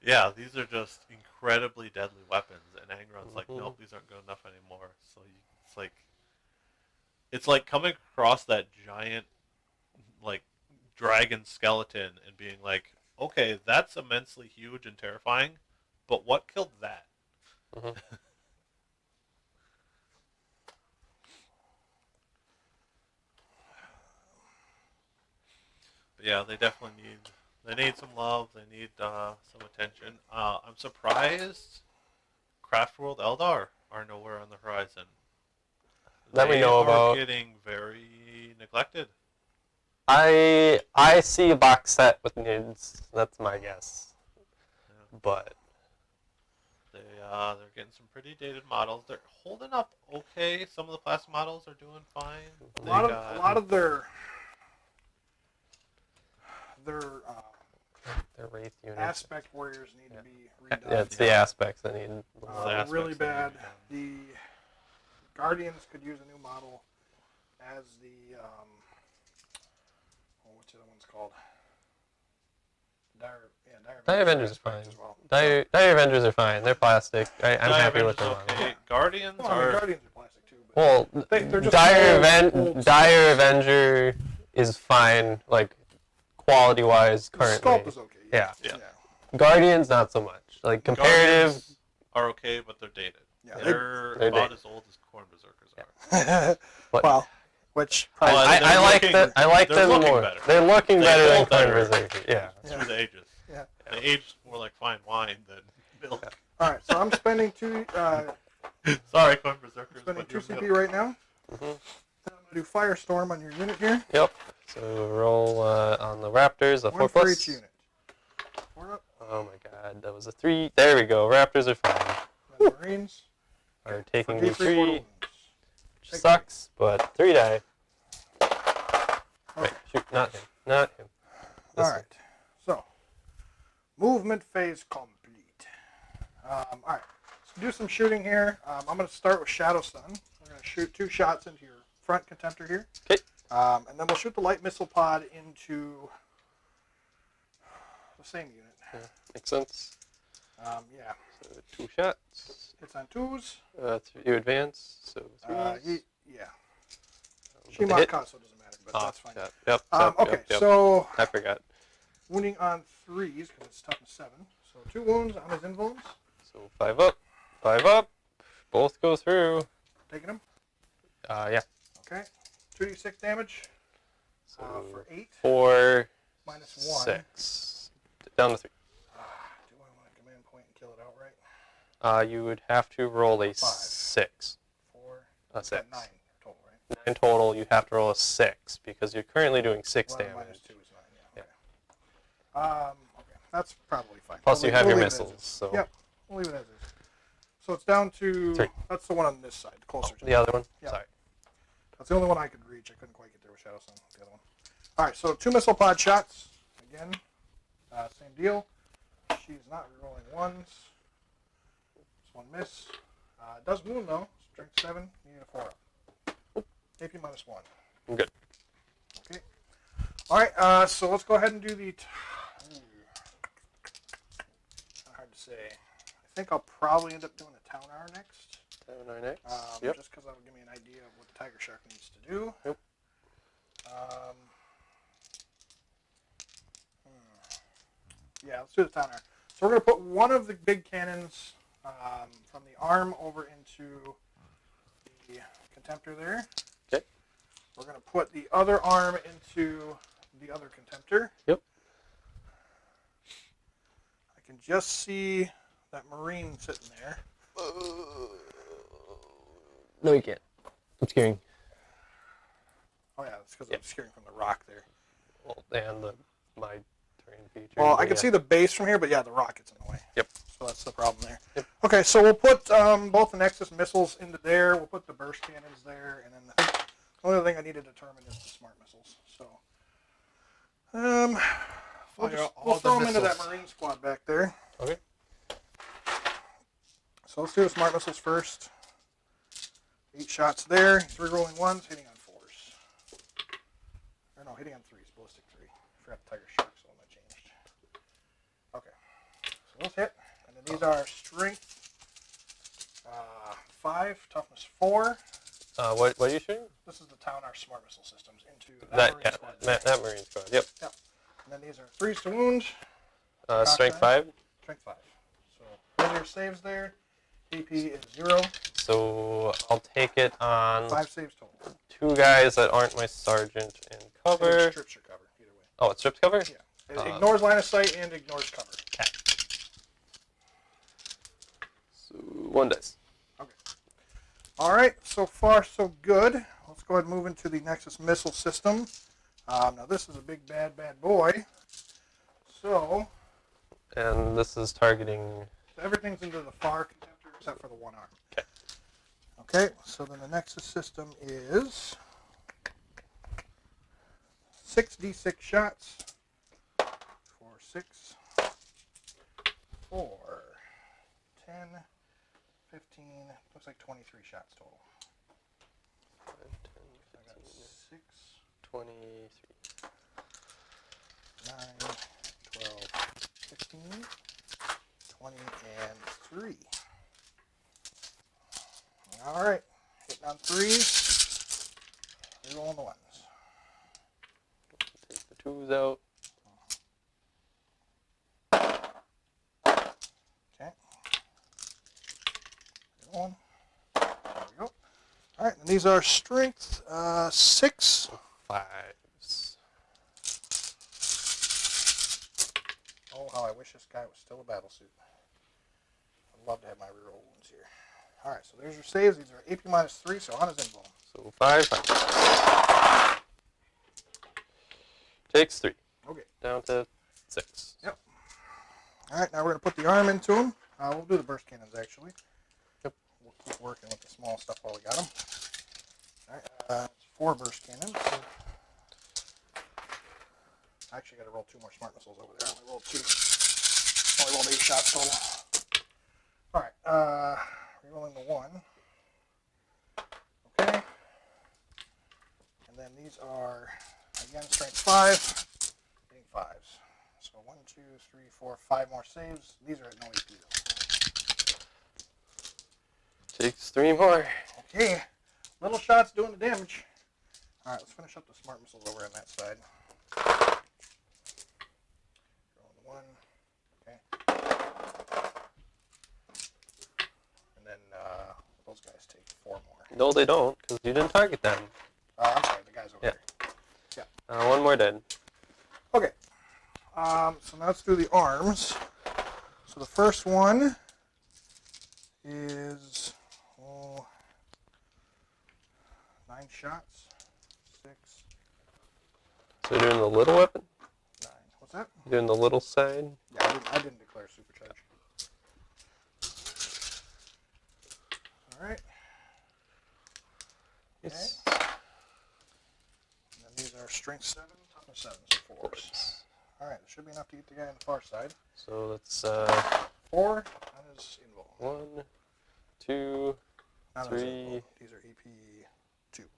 C: Yeah, these are just incredibly deadly weapons, and Angron's like, nope, these aren't good enough anymore. So it's like coming across that giant, like, dragon skeleton and being like, okay, that's immensely huge and terrifying, but what killed that?
A: Mhm.
C: But yeah, they definitely need some love. They need some attention. I'm surprised Craftworld Eldar are nowhere on the horizon.
A: That we know
C: They
A: about.
C: are getting very neglected.
A: I see a box set with NIDS. That's my guess.
C: Yeah.
A: But
C: They're getting some pretty dated models. They're holding up okay. Some of the plastic models are doing fine.
B: A lot of their
A: Their Wraith units.
B: aspect warriors need to be redone.
A: Yeah, it's the aspects that need.
C: aspects
B: Really
C: that need
B: bad.
C: to be done.
B: The Guardians could use a new model, as the what's the other one's called?
A: Dire Avengers are fine.
B: as well.
A: Dire Avengers are fine. They're plastic. I'm
C: Dire
A: happy with
C: Avengers
A: them.
C: okay. Guardians
B: Well, I mean,
C: are.
B: Guardians are plastic too. But
A: Well,
B: they're just old
A: Dire Avenger is fine, like quality wise
B: the
A: currently.
B: sculpt is okay.
A: Yeah.
C: Yeah.
A: Guardians not so much. Like comparative.
C: Guardians are okay, but they're dated.
B: Yeah,
C: They're
A: they're
C: about
A: dated.
C: as old as Corn Berserkers are.
B: yeah.
A: But
B: Well, which
C: Well,
A: I
C: they're
A: like
C: looking-
A: that. I like
C: they're
A: them
C: looking
A: more.
C: better.
A: They're looking
C: They
A: better than
C: feel
A: Corn
C: better.
A: Berserker. Yeah.
C: through the ages.
B: Yeah.
C: They aged more like fine wine than milk.
B: all right, so I'm spending
C: Sorry, Corn Berserkers.
B: spending
C: but
B: 2
C: you're
B: CP
C: milk.
B: right now.
A: Mhm.
B: And I'm gonna do Firestorm on your unit here.
A: Yep. So roll on the Raptors a 4
B: One for
A: plus.
B: each unit. 4 up.
A: Oh my God, that was a 3. There we go. Raptors are fine.
B: Then Marines.
A: Are
B: For
A: taking
B: D3
A: D3,
B: mortal wounds.
A: which
B: Take
A: sucks, but 3 die. Wait, shoot, not him. Not him. This
B: All right. So, movement phase complete. All right. Let's do some shooting here. I'm going to start with Shadow Sun. We're going to shoot 2 shots into your front contemptor here.
A: Okay.
B: And then we'll shoot the light missile pod into the same unit.
A: Yeah, makes sense.
B: Yeah.
A: So 2 shots.
B: It's on 2s.
A: You advance, so 3s.
B: Yeah.
A: But
B: She
A: the
B: might
A: hit-
B: cause, so it doesn't matter, but
A: Oh,
B: that's fine.
A: Yep. Yep.
B: Okay,
A: yep.
B: so
A: I forgot.
B: wounding on 3s because it's toughness 7. So 2 wounds on his invulns.
A: So 5 up. 5 up. Both go through.
B: Taking him.
A: Yeah.
B: Okay. 2d6 damage
A: So
B: for 8.
A: 4,
B: Minus 1.
A: 6. Down to 3.
B: Do I want to command point and kill it outright?
A: You would have to roll a
B: 5.
A: 6.
B: 4.
A: A 6.
B: 9 total, right?
A: 9 total, you have to roll a 6 because you're currently doing 6
B: 11
A: damage.
B: minus 2 is 9, yeah. Okay. Okay. That's probably fine.
A: Plus,
B: We'll
A: you have
B: leave-
A: your
B: we'll leave it as
A: missiles.
B: is.
A: So
B: Yep. We'll leave it as is. So it's down to...
A: 3.
B: That's the one on this side, closer to
A: the other one.
B: Yeah.
A: Sorry.
B: That's the only one I could reach. I couldn't quite get there with Shadow Sun. The other one. All right, so 2 missile pod shots. Again, same deal. She's not rerolling 1s. Just 1 miss. It does wound though. Strength 7. You need a 4 up. AP minus 1.
A: I'm good.
B: Okay. All right. So let's go ahead and do the. Not hard to say. I think I'll probably end up doing the Town Hour next.
A: 7, 9, 8. Yep.
B: Just because that'll give me an idea of what the Tiger Shark needs to do.
A: Yep.
B: Yeah, let's do the Town Hour. So we're going to put one of the big cannons from the arm over into the Contemptor there.
A: Okay.
B: We're going to put the other arm into the other Contemptor.
A: Yep.
B: I can just see that Marine sitting there.
A: No, you can't. I'm scaring.
B: Oh yeah, that's because I'm scaring from the rock there.
A: Well, and my terrain feature.
B: Well, I can see the base from here, but yeah, the rocket's in the way.
A: Yep.
B: So that's the problem there.
A: Yep.
B: Okay, so we'll put both the Nexus missiles into there. We'll put the burst cannons there, and then I think the only other thing I need to determine is the smart missiles. So, we'll throw them into that Marine squad back there.
A: Okay.
B: So let's do the smart missiles first. 8 shots there. He's rerolling 1s, hitting on 4s. Or no, hitting on 3s, ballistic 3. I forgot the Tiger Shark, so that changed. Okay. So those hit. And then these are strength 5, toughness 4.
A: What are you shooting?
B: This is the Town Hour smart missile systems into that Marine squad.
A: That Marine squad. Yep.
B: Yep. And then these are 3s to wound.
A: Strength 5.
B: Strength 5. So those are your saves there. AP is 0.
A: So I'll take it on
B: 5 saves total.
A: 2 guys that aren't my sergeant in
B: And it
A: cover.
B: strips your cover, either way.
A: Oh, it strips cover?
B: Yeah. It ignores line of sight and ignores cover.
A: Okay. So 1 dice.
B: Okay. All right. So far, so good. Let's go ahead and move into the Nexus missile system. Now, this is a big, bad boy. So,
A: And this is targeting
B: So everything's into the far contemptor except for the one arm.
A: Okay.
B: Okay, so then the Nexus system is 6d6 shots for 6, 4, 10, 15, looks like 23 shots total.
A: 5, 10,
B: I got 6,
A: 23.
B: 9, 12, 15, 20, and 3. All right, hitting on 3s, rerolling the 1s.
A: Take the 2s out.
B: Okay. One. There we go. All right, and these are strength 6.
A: 5s.
B: Oh, how I wish this guy was still a battle suit. I'd love to have my reroll ones here. All right, so there's your saves. These are AP -3, so on his invuln.
A: So 5, 5. Takes 3.
B: Okay.
A: Down to 6.
B: Yep. All right, now we're going to put the arm into him. We'll do the burst cannons, actually.
A: Yep.
B: We'll keep working with the small stuff while we got them. All right, it's 4 burst cannons. I actually got to roll 2 more smart missiles over there. I only rolled 2. Only rolled 8 shots total. All right, rerolling the 1. Okay. And then these are, again, strength 5, hitting 5s. So 1, 2, 3, 4, 5 more saves. These are at no AP though.
A: Takes 3 more.
B: Okay, little shots doing the damage. All right, let's finish up the smart missiles over on that side. Roll the 1. Okay. And then those guys take 4 more.
A: No, they don't, because you didn't target them.
B: I'm sorry, the guys over
A: Yeah.
B: there.
A: One more dead.
B: Okay. So now let's do the arms. So the first one is 9 shots. 6,
A: So you're doing the little weapon?
B: 9. What's that?
A: You're doing the little side?
B: Yeah, I didn't declare supercharge. All right.
A: Yes.
B: And then these are strength 7, toughness 7, so 4s. All right, it should be enough to get the guy on the far side.
A: So let's
B: 4 on his invul.
A: 1, 2,
B: Not on his
A: 3.
B: invul. These are EP 2.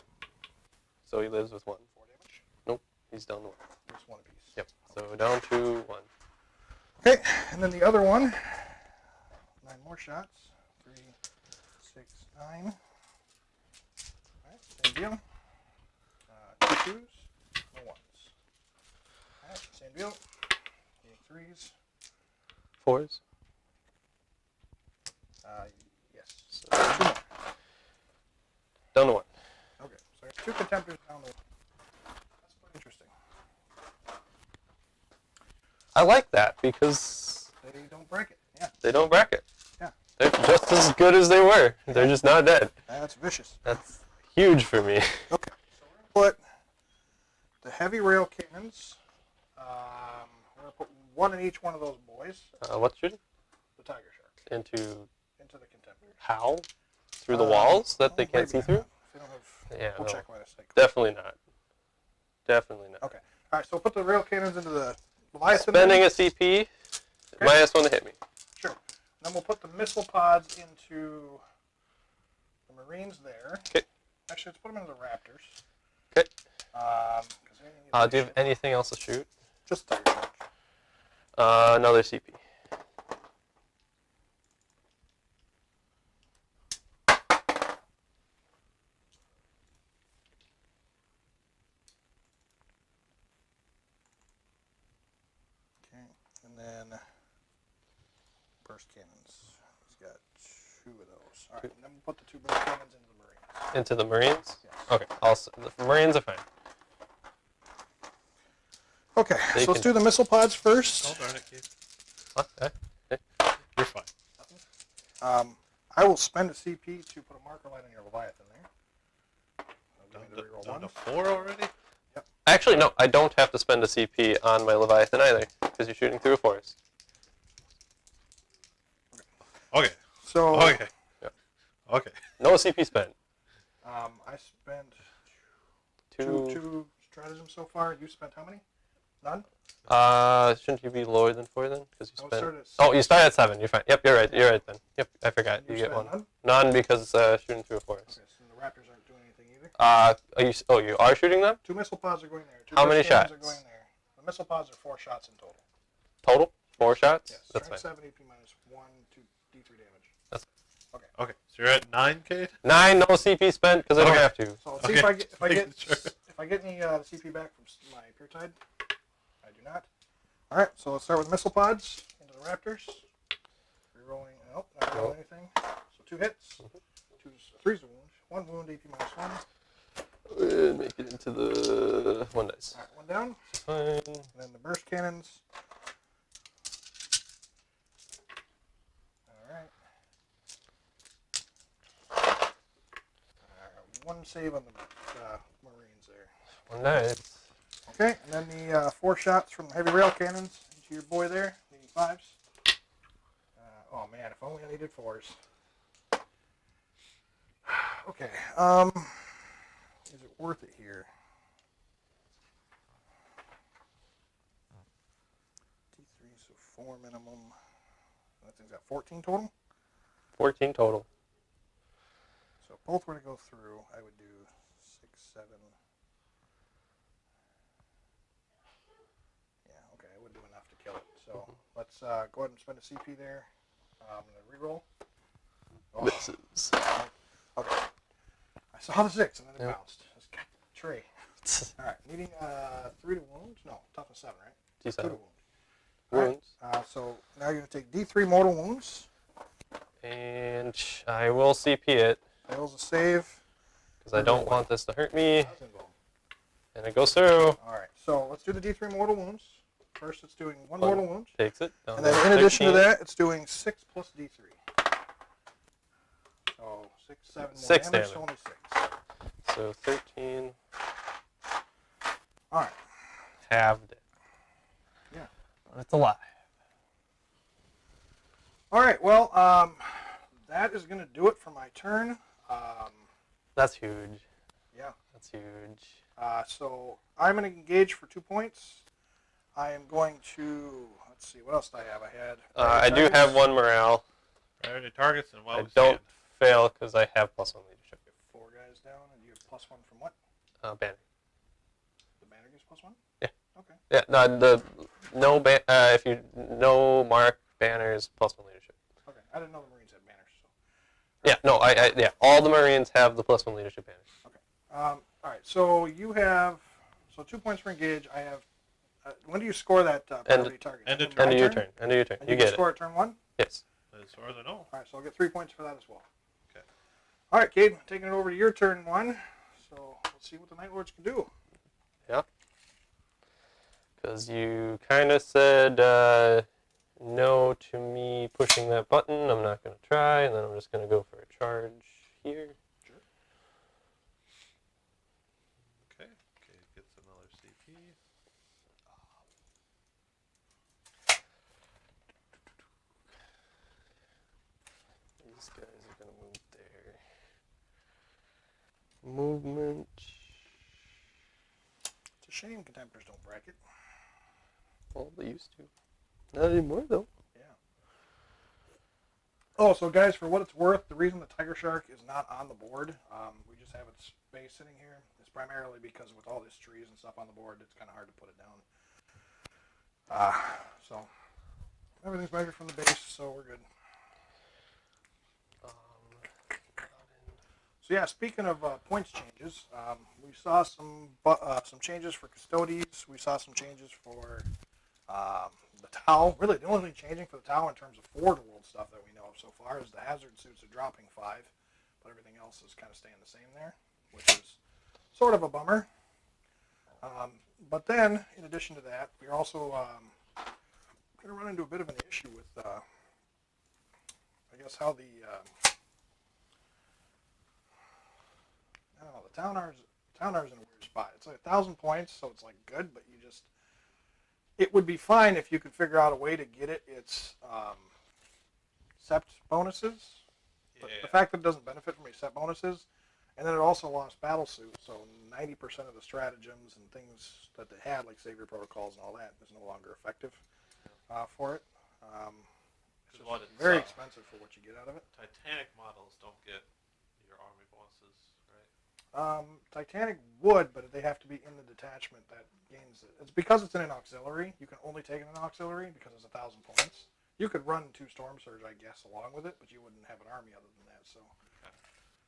A: So he lives with 1.
B: 4 damage.
A: Nope, he's down to 1.
B: Just 1 apiece.
A: Yep. So down to 1.
B: Okay, and then the other one, 9 more shots. 3, 6, 9. All right, same deal. 2 2s, no 1s. All right, same deal. 8 3s.
A: 4s.
B: Yes.
A: So
B: 2 more.
A: down to 1.
B: Okay, so I got 2 contemptors down the 1. That's quite interesting.
A: I like that because
B: They don't break it. Yeah,
A: they don't bracket.
B: Yeah.
A: They're just as good as they were. They're just not dead.
B: that's vicious.
A: That's huge for me.
B: Okay, so we're going to put the heavy rail cannons. We're going to put 1 in each one of those boys.
A: What's shooting?
B: The tiger shark.
A: Into
B: Into the contemptors.
A: how? Through the walls that they can't see
B: Maybe.
A: through?
B: If they don't have,
A: Yeah,
B: we'll
A: no.
B: check when it's like.
A: Definitely not. Definitely not.
B: Okay. All right. So we'll put the rail cannons into the Leviathan.
A: Spending
B: then.
A: a CP,
B: Okay.
A: -1 to hit me.
B: Sure. And then we'll put the missile pods into the Marines there.
A: Okay.
B: Actually, let's put them into the Raptors.
A: Okay.
B: Do
A: Do you have anything else to shoot?
B: Just tiger shark.
A: Another CP.
B: Okay. And then burst cannons. He's got 2 of those. All right. And then we'll put the 2 burst cannons into the Marines.
A: Into the Marines?
B: Yes.
A: Okay. The Marines are fine.
B: Okay.
A: They
B: So let's
A: can-
B: do the missile pods first.
C: Oh, darn it, Keith.
A: What?
C: You're fine.
B: I will spend a CP to put a marker light on your Leviathan there. Give me the reroll
C: Down to
B: ones.
C: 4 already?
A: Actually, no. I don't have to spend a CP on my Leviathan either, because you're shooting through a forest.
C: Okay.
B: So
C: Okay.
A: Yeah.
C: Okay.
A: No CP spent.
B: I spent
A: Two.
B: two stratagems so far. You spent how many? None?
A: Shouldn't you be lower than 4 then? Because you
B: I
A: spent.
B: started at
A: Oh,
B: 6.
A: you start at 7. You're fine. Yep, you're right. You're right then. Yep, I forgot.
B: You
A: You get
B: spent
A: one.
B: none?
A: None because shooting through a forest.
B: Okay, so the Raptors aren't doing anything either.
A: Are you? Oh, you are shooting them?
B: 2 missile pods are going there. 2
A: How many
B: burst cannons
A: shots?
B: are going there. The missile pods are 4 shots in total.
A: Total? 4 shots?
B: Yes.
A: That's
B: Strength
A: fine.
B: 7, AP minus 1, 2, D3 damage.
C: Okay. So you're at 9, Kate?
A: 9, no CP spent because I don't
C: Okay.
A: have to.
B: So let's see
C: Okay,
B: if I get
C: sure.
B: if I get any CP back from my Pure Tide. I do not. All right, so let's start with missile pods into the Raptors. Rerolling. Nope, not rolling anything. So 2 hits. 3's a wound. 1 wound. AP minus 1.
A: Make it into the 1 dice.
B: All right, 1 down.
A: Fine.
B: And then the burst cannons. All right. 1 save on the Marines there.
A: 1 dice.
B: Okay, and then the 4 shots from heavy rail cannons into your boy there, needing 5s. Oh man, if only I needed 4s. Okay, is it worth it here? D3, so 4 minimum. That thing's got 14 total.
A: 14 total.
B: So if both were to go through, I would do 6, 7. Yeah, okay, I wouldn't do enough to kill it. So let's go ahead and spend a CP there. I'm going to reroll. Oh,
A: Misses.
B: okay. I saw the 6 and then it
A: Yep.
B: bounced. It's got the tree. All right, needing 3 to wound. No, toughness 7, right? 2 to
A: D7.
B: wound. All right,
A: Wounds.
B: so now you're going to take D3 mortal wounds.
A: And I will CP it
B: Fails a save.
A: because I don't want this to hurt me.
B: That's involved.
A: And it goes through.
B: All right, so let's do the D3 mortal wounds. First, it's doing 1
A: One.
B: mortal wound.
A: Takes it. Down
B: And then
A: to
B: in addition to
A: 16.
B: that, it's doing 6 plus D3. So 6, 7 more
A: 6
B: damage,
A: damage.
B: so only 6.
A: So 13.
B: All right.
A: Halved it.
B: Yeah.
A: But it's alive.
B: All right, well, that is going to do it for my turn.
A: That's huge.
B: Yeah.
A: That's huge.
B: So I'm going to engage for 2 points. I am going to, let's see, what else do I have? I had...
A: I do have 1 morale.
C: Priority targets and while
A: I
C: we
A: don't
C: stand.
A: fail because I have +1 leadership.
B: 4 guys down, and you have +1 from what?
A: Banner.
B: The banner gives +1?
A: Yeah.
B: Okay.
A: Yeah. No. If you no mark banners +1 leadership.
B: Okay. I didn't know the Marines had banners. So.
A: Yeah. No. Yeah. All the Marines have the +1 leadership banners.
B: Okay. All right. So you have 2 points for engage. I have. When do you score that priority target?
C: end of
B: my
A: End of your turn. End of your turn.
B: And
A: You
B: you can
A: get it.
B: score at turn 1.
A: Yes.
C: As far as I know.
B: All right. So I'll get 3 points for that as well.
C: Okay.
B: All right, Cade. Taking it over to your turn 1. So let's see what the Night Lords can do.
A: Yeah. Because you kind of said no to me pushing that button. I'm not going to try, and then I'm just going to go for a charge here.
B: Sure.
C: Okay. Okay, gets another CP.
A: These guys are going to move there. Movement.
B: It's a shame contemporaries don't bracket.
A: Well, they used to. Not anymore, though.
B: Yeah. Oh, so guys, for what it's worth, the reason the Tiger Shark is not on the board, we just have its base sitting here, is primarily because with all these trees and stuff on the board, it's kind of hard to put it down. So everything's measured from the base, so we're good. So yeah, speaking of points changes, we saw some changes for Custodies. We saw some changes for the Tau. Really, the only thing changing for the Tau in terms of Forge World stuff that we know of so far is the hazard suits are dropping 5, but everything else is kind of staying the same there, which is sort of a bummer. But then, in addition to that, we're also going to run into a bit of an issue with, I guess, how the I don't know, the Townar's in a weird spot. It's like 1,000 points, so it's like good, but it would be fine if you could figure out a way to get it its sept bonuses.
C: Yeah.
B: The fact that it doesn't benefit from any set bonuses, and then it also lost battle suit, so 90% of the stratagems and things that they had, like savior protocols and all that, is no longer effective for it. It's just very expensive for what you get out of it.
C: Titanic models don't get your army bonuses, right?
B: Titanic would, but they have to be in the detachment that gains it. It's because it's in an auxiliary. You can only take it in an auxiliary because it's 1,000 points. You could run 2 Storm Surge, I guess, along with it, but you wouldn't have an army other than that. So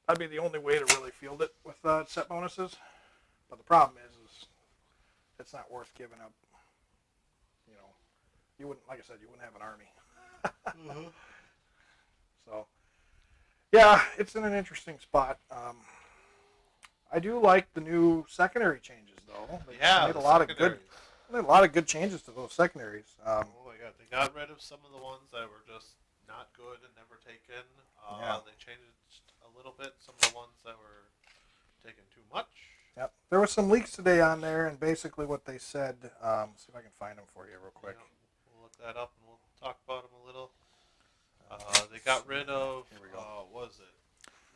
B: that'd be the only way to really field it with set bonuses. But the problem is it's not worth giving up. You know, you wouldn't, like I said, you wouldn't have an army.
C: Mm-hmm.
B: So, yeah, it's in an interesting spot. I do like the new secondary changes, though. They made a lot of good changes to those secondaries.
C: Oh my god, they got rid of some of the ones that were just not good and never taken. They changed a little bit some of the ones that were taken too much.
B: Yep. There were some leaks today on there, and basically what they said. See if I can find them for you real quick.
C: Yeah, we'll look that up and we'll talk about them a little. They got rid of.
B: Here we go.
C: What was it?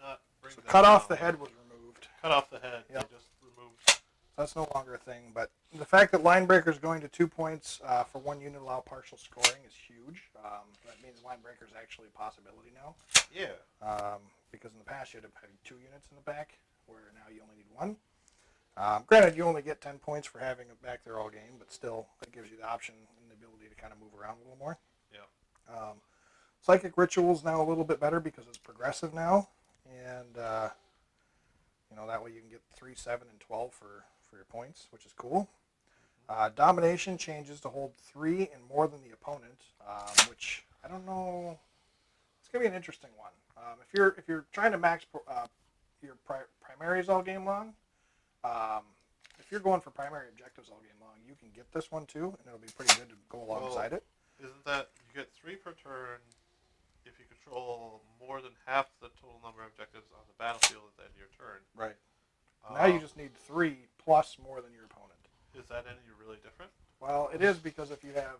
C: Not bring
B: So
C: them
B: cut off
C: down.
B: the head was removed.
C: Cut off the head.
B: Yep.
C: They just removed.
B: That's no longer a thing. But the fact that line breakers going to 2 points for 1 unit allow partial scoring is huge. That means line breaker is actually a possibility now.
C: Yeah.
B: Because in the past you had to have 2 units in the back, where now you only need 1. Granted, you only get 10 points for having it back there all game, but still, it gives you the option and the ability to kind of move around a little more.
C: Yeah.
B: Psychic Ritual's now a little bit better because it's progressive now, and that way you can get 3, 7, and 12 for your points, which is cool. Domination changes to hold 3 and more than the opponent, which I don't know. It's gonna be an interesting one. If you're trying to max your primaries all game long, if you're going for primary objectives all game long, you can get this one too, and it'll be pretty good to go alongside it.
C: Isn't that you get 3 per turn if you control more than half the total number of objectives on the battlefield at the end of your turn?
B: Right. Now you just need 3 plus more than your opponent.
C: Is that any really different?
B: Well, it is because if you have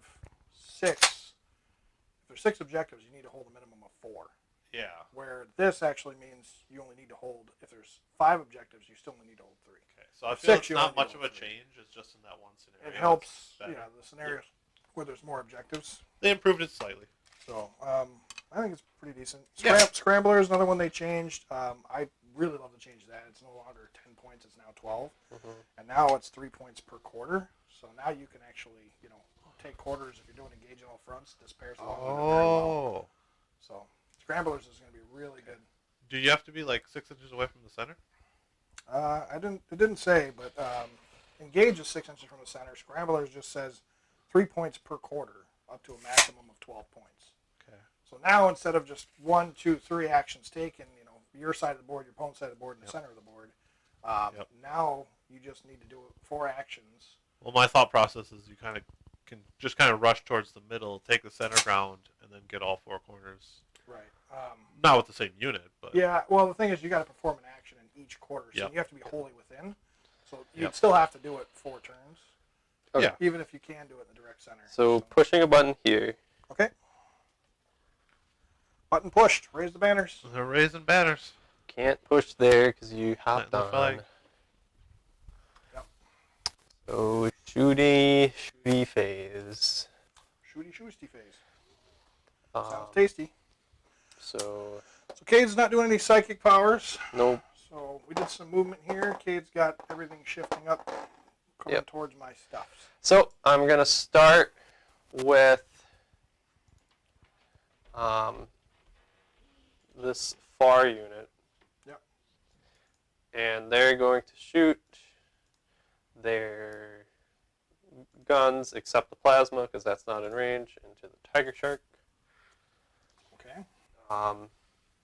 B: 6, if there's 6 objectives, you need to hold a minimum of 4.
C: Yeah.
B: Where this actually means you only need to hold, if there's 5 objectives, you still only need to hold 3.
C: Okay, so I
B: With
C: feel
B: 6,
C: it's
B: you
C: not
B: only
C: much
B: need
C: of
B: to
C: a
B: hold 3.
C: change. It's just in that one scenario.
B: It helps,
C: It's better.
B: the scenarios where there's more objectives.
C: They improved it slightly.
B: So, I think it's pretty decent.
C: Yeah.
B: Scrambler is another one they changed. I really love to change that. It's no longer 10 points, it's now 12.
A: Mm-hmm.
B: And now it's 3 points per quarter. So now you can actually, take quarters if you're doing engage on all fronts, disperse along with it very well. So, Scramblers is going to be really good.
C: Do you have to be like 6 inches away from the center?
B: It didn't say, but engage is 6 inches from the center. Scramblers just says 3 points per quarter, up to a maximum of 12 points.
C: Okay.
B: So now instead of just 1, 2, 3 actions taken, your side of the board, your opponent's side of the board, and the center of the board, now you just need to do 4 actions.
C: Well, my thought process is you can just rush towards the middle, take the center ground, and then get all 4 corners.
B: Right.
C: Not with the same unit, but
B: Yeah, well, the thing is you got to perform an action in each quarter, so
C: Yep.
B: you have to be wholly within. So you'd
C: Yep.
B: still have to do it 4 turns.
A: Okay.
C: Yeah.
B: Even if you can do it in the direct center.
A: So pushing a button here.
B: Okay. Button pushed. Raise the banners.
C: they're raising banners.
A: Can't push there because you hopped
C: the
A: on.
C: flag.
B: Yep.
A: So shooty phase.
B: Shooty phase.
A: Um,
B: Sounds tasty.
A: So
B: So Cade's not doing any psychic powers.
A: nope.
B: So we did some movement here. Cade's got everything shifting up, coming
A: Yep.
B: towards my stuff.
A: So I'm gonna start with this far unit.
B: Yep.
A: And they're going to shoot their guns, except the plasma, because that's not in range, into the tiger shark.
B: Okay.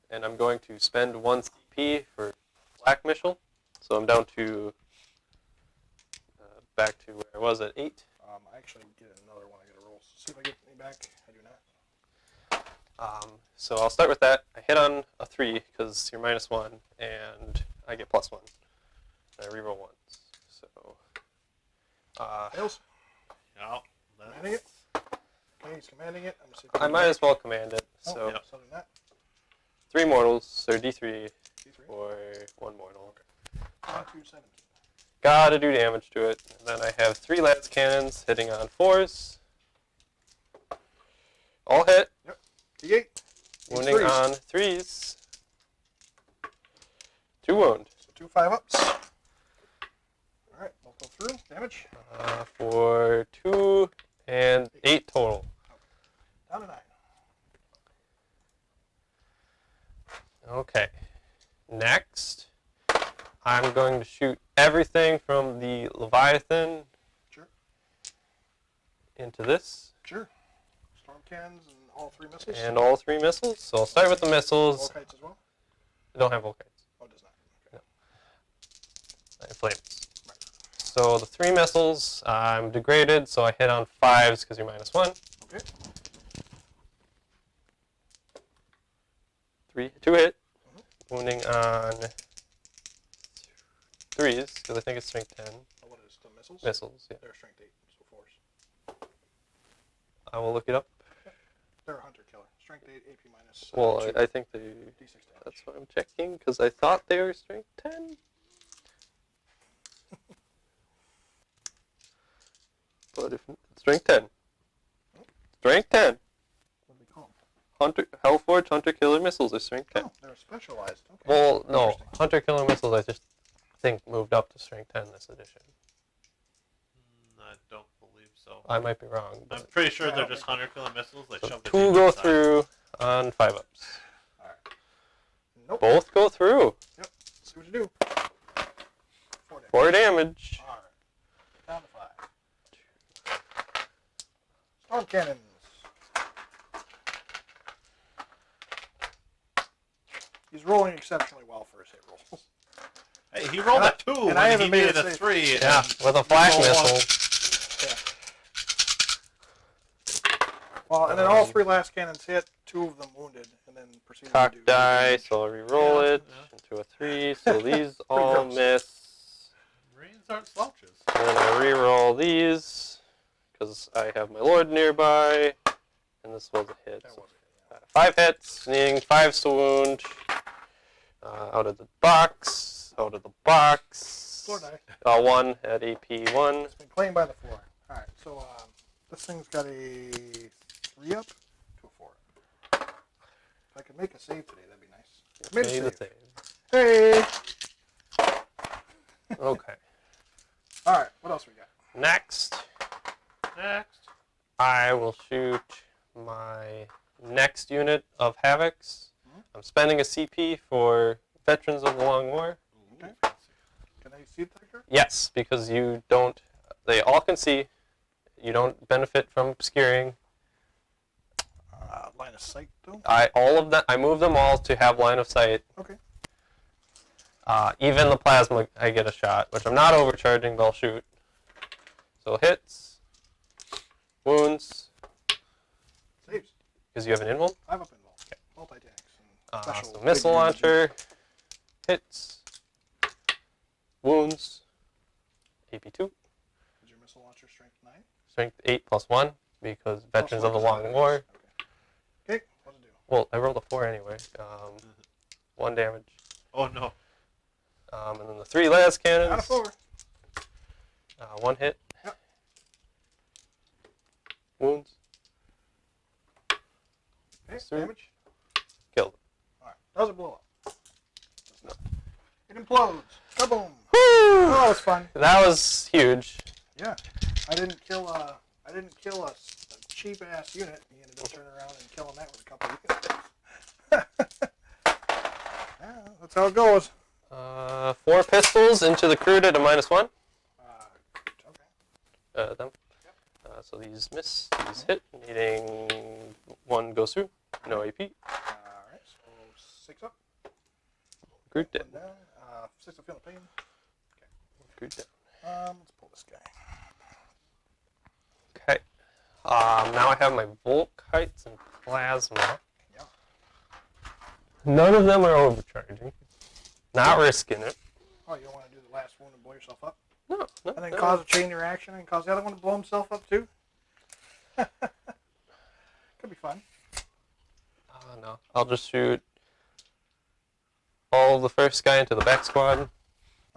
A: And I'm going to spend 1 CP for Black Missile. So I'm down to back to where I was at 8.
B: I actually get another one. I got to roll. See if I get any back. I do not.
A: So I'll start with that. I hit on a 3 because you're -1, and I get +1. I reroll once. So
B: Fails.
C: Yeah.
B: Manning it. He's commanding it. I'm gonna see
A: I might as well command it. So
C: Yep.
B: So do that.
A: 3 mortals, or D3
B: D3.
A: for 1 mortal.
B: 1, 2, 17.
A: Gotta do damage to it. And then I have 3 lance cannons hitting on 4s. All hit.
B: D8.
A: Wounding
B: threes.
A: on 3s. 2 wound.
B: So 2 5-ups. Alright, we'll go through. Damage.
A: For 2 and 8 total.
B: Down to 9.
A: Okay. Next, I'm going to shoot everything from the Leviathan
B: Sure.
A: into this.
B: Sure. Storm cannons and all 3 missiles.
A: And all 3 missiles. So I'll start with the missiles.
B: Volkites as well?
A: I don't have Volkites.
B: Oh, it does not. Okay.
A: I have flames. So the 3 missiles, I'm degraded, so I hit on 5s because you're -1.
B: Okay.
A: 2 hit. Wounding on 3s because I think it's strength 10.
B: Oh, what is the missiles?
A: Missiles, yeah.
B: They're strength 8, so 4s.
A: I will look it up.
B: They're a hunter killer. Strength 8, AP minus.
A: Well,
B: 2.
A: I think they.
B: D6 damage.
A: That's why I'm checking because I thought they were strength 10. But if strength 10. Strength 10.
B: What do we call them?
A: Hunter Hellforge Hunter Killer missiles are strength 10.
B: Oh, they're specialized. Okay.
A: Well, no,
B: Interesting.
A: Hunter Killer missiles I just think moved up to strength 10 this edition.
C: I don't believe so.
A: I might be wrong.
C: I'm
A: But
C: pretty sure
B: I
C: they're
B: don't
C: just
B: think-
C: hunter killer missiles. They
A: so
C: shoved it
A: 2
C: deep
A: go
C: inside.
A: through on 5-ups.
B: Alright. Nope.
A: Both go through.
B: Let's see what you do. 4 damage.
A: 4 damage.
B: Alright. Down to 5. Storm cannons. He's rolling exceptionally well for his hit rolls.
C: Hey, he rolled
B: And
C: a 2
B: and I
C: when
B: haven't
C: he
B: made
C: needed
B: it
C: a
B: safe.
C: 3.
A: Yeah,
C: and
A: with a flash
C: roll one.
A: missile.
B: Well, and then all 3 last cannons hit, 2 of them wounded, and then proceeded
A: Cock
B: to do
A: die, so I'll re-roll
C: Yeah,
A: it
C: yeah.
A: into a 3. So these all
B: gross.
A: miss.
C: Marines aren't slouches.
A: And then I re-roll these because I have my lord nearby, and this was a hit.
B: That
A: So
B: was it, yeah.
A: 5 hits, needing 5 to wound. Out of the box. Out of the box.
B: Floor die.
A: 1 at AP 1.
B: It's been playing by the floor. Alright, so this thing's got a 3 up to a 4 up. If I could make a save today, that'd be nice. Made a
A: Made
B: save.
A: the save.
B: Hey!
A: Okay.
B: Alright, what else we got?
A: Next,
C: Next.
A: I will shoot my next unit of Havocs. I'm spending a CP for Veterans of the Long War.
B: Okay. Can I see the picture?
A: Yes, because you don't. They all can see. You don't benefit from obscuring.
B: Line of sight, though?
A: All of them. I move them all to have line of sight.
B: Okay.
A: Even the plasma, I get a shot, which I'm not overcharging, but I'll shoot. So hits, wounds,
B: Saves.
A: because you have an invuln.
B: 5 up involved. Multi-tanks. And special
A: So
B: big
A: missile
B: units.
A: launcher, hits, wounds, AP2,
B: Is your missile launcher strength 9?
A: strength 8 plus 1, because Veterans of the Long War.
B: Okay, what's it do?
A: Well, I rolled a 4 anyway. 1 damage.
C: Oh no.
A: And then the 3 las cannons.
B: Out of 4.
A: 1 hit.
B: Yep.
A: Wounds.
B: Okay,
A: Sir.
B: damage.
A: Killed.
B: Alright, does it blow up? Does not. It implodes. Kaboom!
A: Woo!
B: Oh, that was fun.
A: That was huge.
B: Yeah, I didn't kill a cheap ass unit. He ended up turning around and killing that with a couple of units. Yeah, that's how it goes.
A: 4 pistols into the crude at a -1.
B: Okay.
A: Them. So these miss, these hit, needing 1 goes through. No AP.
B: Alright, so 6 up.
A: Crude dead.
B: 1 down. 6 up feeling pain.
A: Crude dead.
B: Let's pull this guy.
A: Okay. Now I have my Volkites and Plasma.
B: Yeah.
A: None of them are overcharging. Not risking it.
B: Oh, you don't want to do the last one and blow yourself up?
A: No.
B: And then cause a chain reaction and cause the other one to blow himself up too? fine.
A: No, I'll just shoot all of the first guy into the back squad.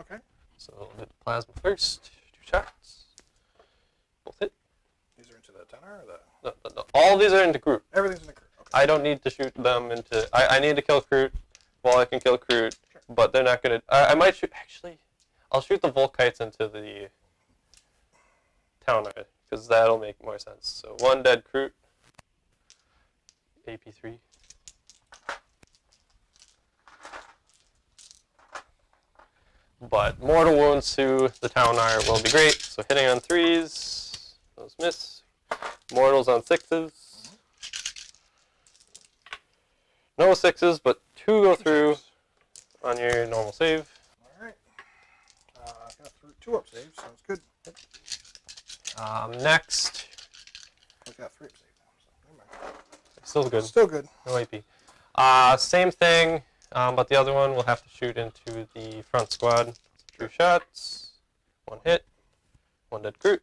B: Okay.
A: So I'll do the plasma first. 2 shots. Both hit.
B: These are into the tenor or the...
A: No. All these are into Groot.
B: Everything's in the crew. Okay.
A: I don't need to shoot them into... I need to kill Groot while I can kill Groot,
B: Sure.
A: but they're not going to... I might shoot... Actually, I'll shoot the Volkites into the town area, because that'll make more sense. So 1 dead Groot. AP3. But mortal wounds to the town ire will be great. So hitting on 3s, those miss. Mortals on 6s. No 6s, but 2 go through on your normal save.
B: All right. Got 2 up saves. Sounds good.
A: Next,
B: I've got 3 up saves now, so never mind.
A: still good.
B: Still good.
A: No AP. Same thing, but the other one will have to shoot into the front squad. 2 shots, 1 hit, 1 dead Groot.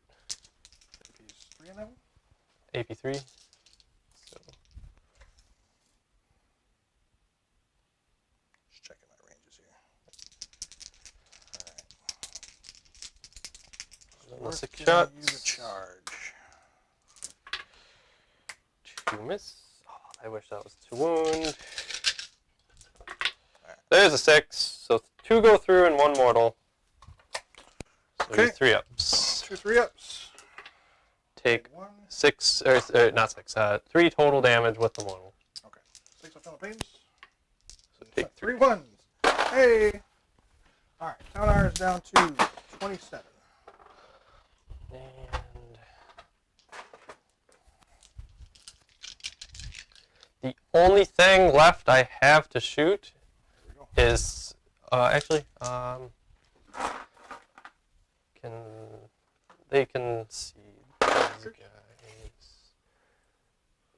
B: AP's 3 in that one?
A: AP3. So
B: Just checking my ranges here. All right.
A: on the 6
B: Use
A: shots.
B: a charge.
A: 2 miss. Oh, I wish that was 2 wound. There's a 6. So 2 go through and 1 mortal. So
B: Okay.
A: 3 ups.
B: 2 3-ups.
A: Take
B: 1.
A: 6, or not 6, 3 total damage with the mortal.
B: Okay. 6 of Philippines.
A: So take
B: 3 ones. Hey. All right. Town R is down to 27.
A: And the only thing left I have to shoot
B: There we go.
A: is they can see these guys.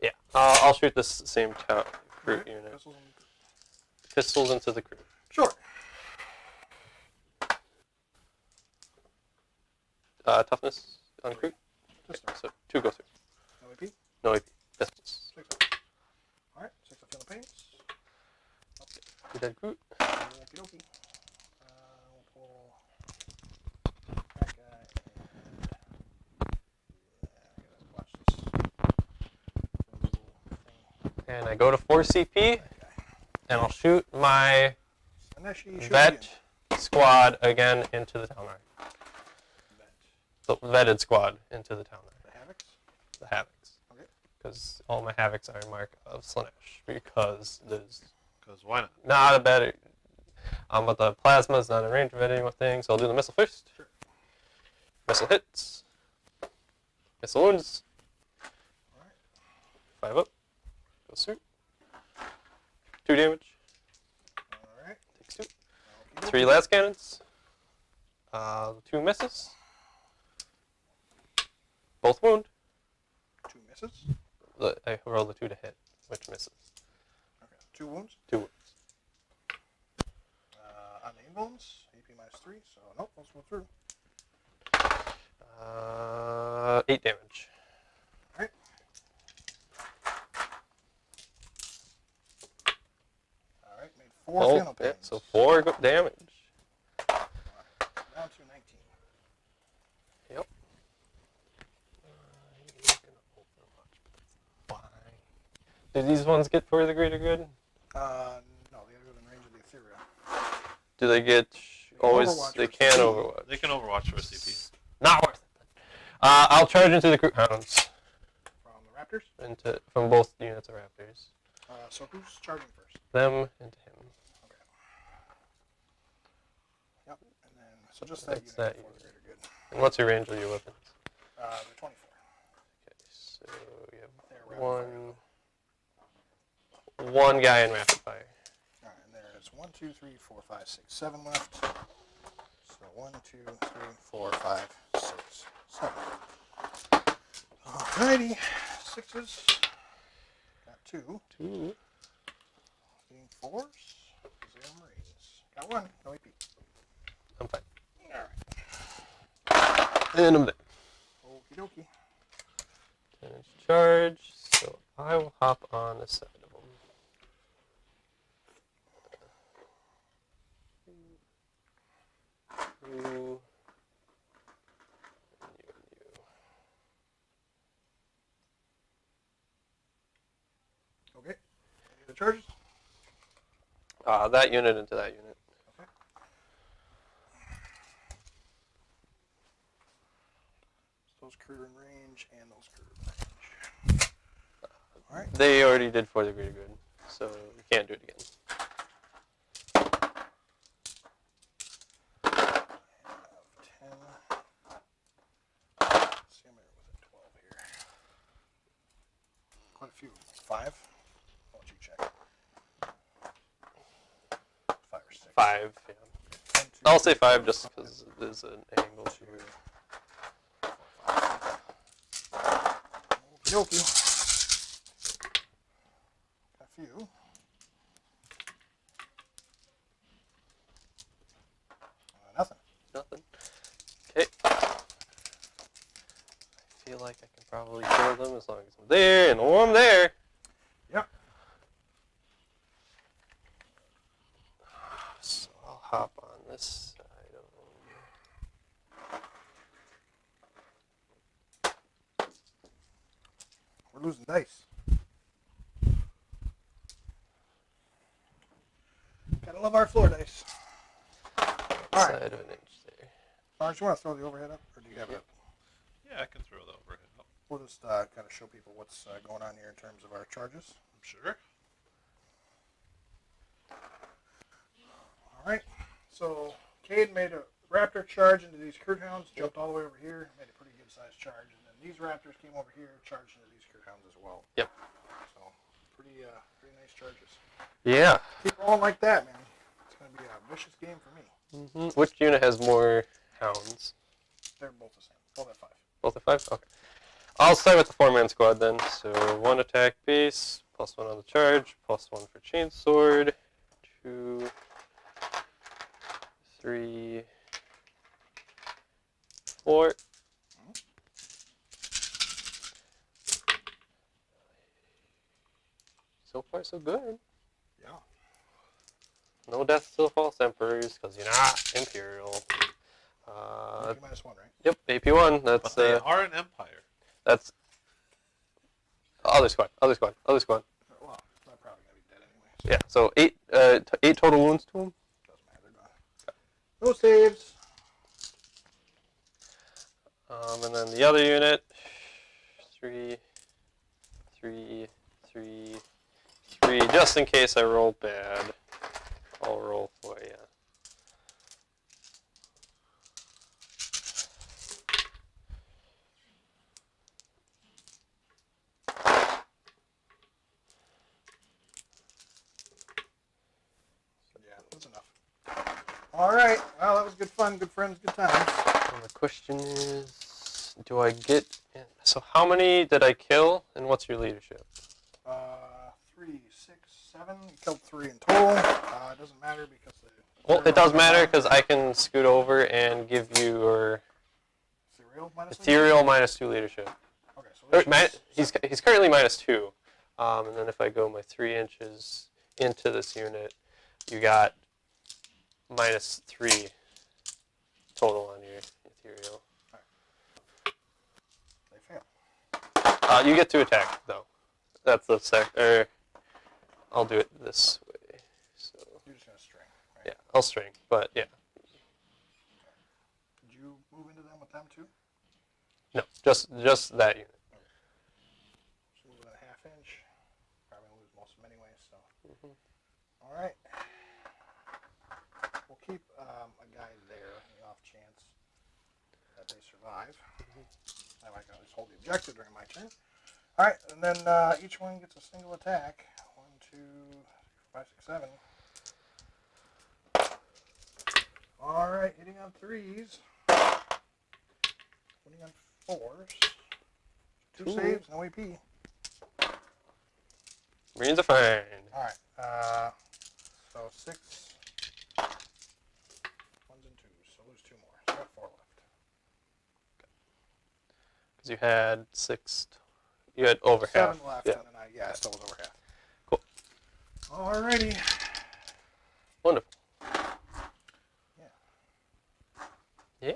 A: Yeah, I'll shoot this same crew
B: Okay.
A: unit.
B: Pistols and-
A: Pistols into the crew.
B: Sure.
A: Toughness on crew.
B: Just
A: Okay, so 2 go through.
B: no AP.
A: No AP. Pistols.
B: 6 up. All right. 6 of Philippines.
A: 2 dead crew.
B: Okie dokie. We'll pull that guy and let's watch this little thing.
A: And I go to 4 CP,
B: That guy.
A: and I'll shoot my
B: Saneshi shoot
A: vet squad again into the town area.
B: again. Vet.
A: The vetted squad into the town area.
B: The Havocs.
A: The Havocs.
B: Okay.
A: Because all my Havocs are a mark of Slanesh. Because there's
C: Because why not?
A: not a better... but the plasma is not in range of anything, so I'll do the missile first.
B: Sure.
A: Missile hits. Missile wounds.
B: All right.
A: 5 up. Goes through. 2 damage.
B: All right.
A: Takes 2.
B: Okie dokie.
A: 3 last cannons. 2 misses. Both wound.
B: 2 misses.
A: I roll the 2 to hit, which misses.
B: Okay. 2 wounds.
A: 2 wounds.
B: On the invulns, AP minus 3, so nope, let's go through.
A: 8 damage.
B: Alright. Alright, made 4 final
A: Yeah,
B: pains.
A: so 4 damage.
B: Alright, down to 19.
A: Yep. Do these ones get for the greater good?
B: No, they gotta go in range of the Ethereal.
A: Do they get always?
B: Overwatch
A: They
B: for
A: can
B: CP.
A: overwatch.
C: They can overwatch for CP.
A: Not worth it. I'll charge into the Groot Hounds
B: From the Raptors.
A: From both units of Raptors.
B: So who's charging first?
A: Them into him.
B: Okay. Yep, and then, so just that
A: That's
B: unit
A: that
B: for the greater good.
A: And what's your range of your weapons?
B: They're 24.
A: Okay, so you
B: They're
A: have
B: rapid fire.
A: one guy in rapid fire.
B: Alright, and there's 1, 2, 3, 4, 5, 6, 7 left. So 1, 2, 3, 4, 5, 6, 7. Alrighty, 6s. Got 2.
A: 2.
B: Getting 4s. Zero Marines. Got 1. No AP.
A: I'm fine.
B: Alright.
A: And I'm dead.
B: Okie dokie.
A: 10 inch charge. So I will hop on the side of them. You, and you.
B: Okay. Any other charges?
A: That unit into that unit.
B: Okay. Those crew in range and those crew in range. All right.
A: They already did for the greater good, so you can't do it again.
B: See, I'm within 12 here. Quite a few. 5. I'll let you check. 5 or 6.
A: 5, yeah.
B: 1, 2,
A: I'll say 5 just because there's an angle to it.
B: Okie dokie. A few. Nothing.
A: Nothing. Okay. I feel like I can probably kill them as long as I'm there, and I'm there.
B: Yep.
A: So I'll hop on this side of them.
B: We're losing dice. Gotta love our floor dice. All right.
A: Side of an inch there.
B: Lawrence, you want to throw the overhead up, or do you have it up?
C: Yeah, I can throw the overhead up.
B: We'll just kind of show people what's going on here in terms of our charges.
C: I'm sure.
B: All right. So Kade made a raptor charge into these crude hounds, jumped all the way over here, made a pretty good sized charge, and then these raptors came over here, charged into these crude hounds as well.
A: Yep.
B: So pretty nice charges.
A: Yeah.
B: Keep rolling like that, man. It's gonna be a vicious game for me.
A: Which unit has more hounds?
B: They're both the same. Both at 5.
A: Both at 5? Okay. I'll start with the 4-man squad then. So 1 attack base, +1 on the charge, +1 for chainsword, 2, 3, 4. So far, so good.
B: Yeah.
A: No deaths to the false emperors because you're not imperial.
B: -1, right?
A: Yep, AP1.
C: But
A: That's
C: they are an empire.
A: that's other squad. Other squad. Other squad.
B: Well, they're probably gonna be dead anyway. So
A: Yeah. So 8 total wounds to him.
B: doesn't matter. They're gone. No saves.
A: And then the other unit, 3, 3, 3, 3. Just in case I roll bad, I'll roll for you.
B: Yeah, that's enough. All right. Well, that was good fun. Good friends. Good times.
A: And the question is, do I get? So how many did I kill, and what's your leadership?
B: 3, 6, 7. You killed 3 in total. It doesn't matter because the.
A: Well, it does matter because I can scoot over and give you your
B: Ethereal minus.
A: ethereal -2 leadership.
B: Okay, so
A: Or,
B: this is-
A: he's currently -2, and then if I go my 3 inches into this unit, you got -3 total on your ethereal.
B: They fail.
A: You get to attack though. That's the I'll do it this way. So
B: You're just gonna string. Right?
A: yeah, I'll string, but yeah,
B: Did you move into them with them too?
A: no, just that unit.
B: So move in a ½ inch. Probably gonna lose most of them anyway. So. All right. We'll keep a guy there on the off chance that they survive. That way I can at least hold the objective during my turn. All right, and then each one gets a single attack. 1, 2, 3, 4, 5, 6, 7. All right, hitting on 3s. Hitting on 4s. 2
A: Ooh.
B: saves, no AP.
A: Marines are fine.
B: All right, so 6. 1s and 2s, so lose 2 more. So I got 4 left.
A: Because you had 6. You had over half.
B: 7 left,
A: Yeah.
B: and then I still was over half.
A: Cool.
B: Alrighty.
A: Wonderful.
B: Yeah.
A: Yeah.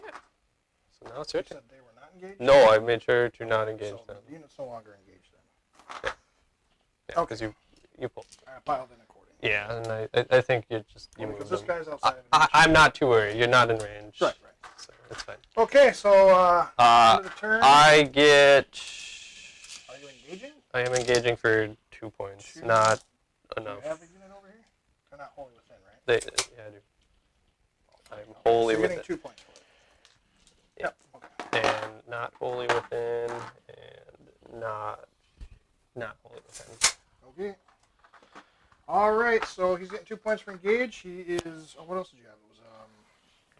A: So now it's your
B: You
A: turn.
B: said they were not engaged?
A: No, I made sure to not engage
B: so
A: them.
B: the unit's no longer engaged then.
A: Yeah,
B: Okay.
A: because you pulled.
B: I piled in accordingly.
A: Yeah, and I think you
B: Because
A: moved
B: this
A: them.
B: guy's outside of
A: I'm not too worried. You're not in range.
B: Right.
A: So it's fine.
B: Okay, so end of the turn.
A: I get.
B: Are you engaging?
A: I am engaging for 2 points.
B: 2.
A: Not
B: Do
A: enough.
B: you have a unit over here? They're not wholly within, right?
A: Yeah, I do. I'm wholly
B: so you're
A: within.
B: getting 2 points for it.
A: Yep.
B: Okay.
A: And not wholly within, and not wholly within.
B: Okay. All right, so he's getting 2 points for engage. He is. Oh, what else did you have? It was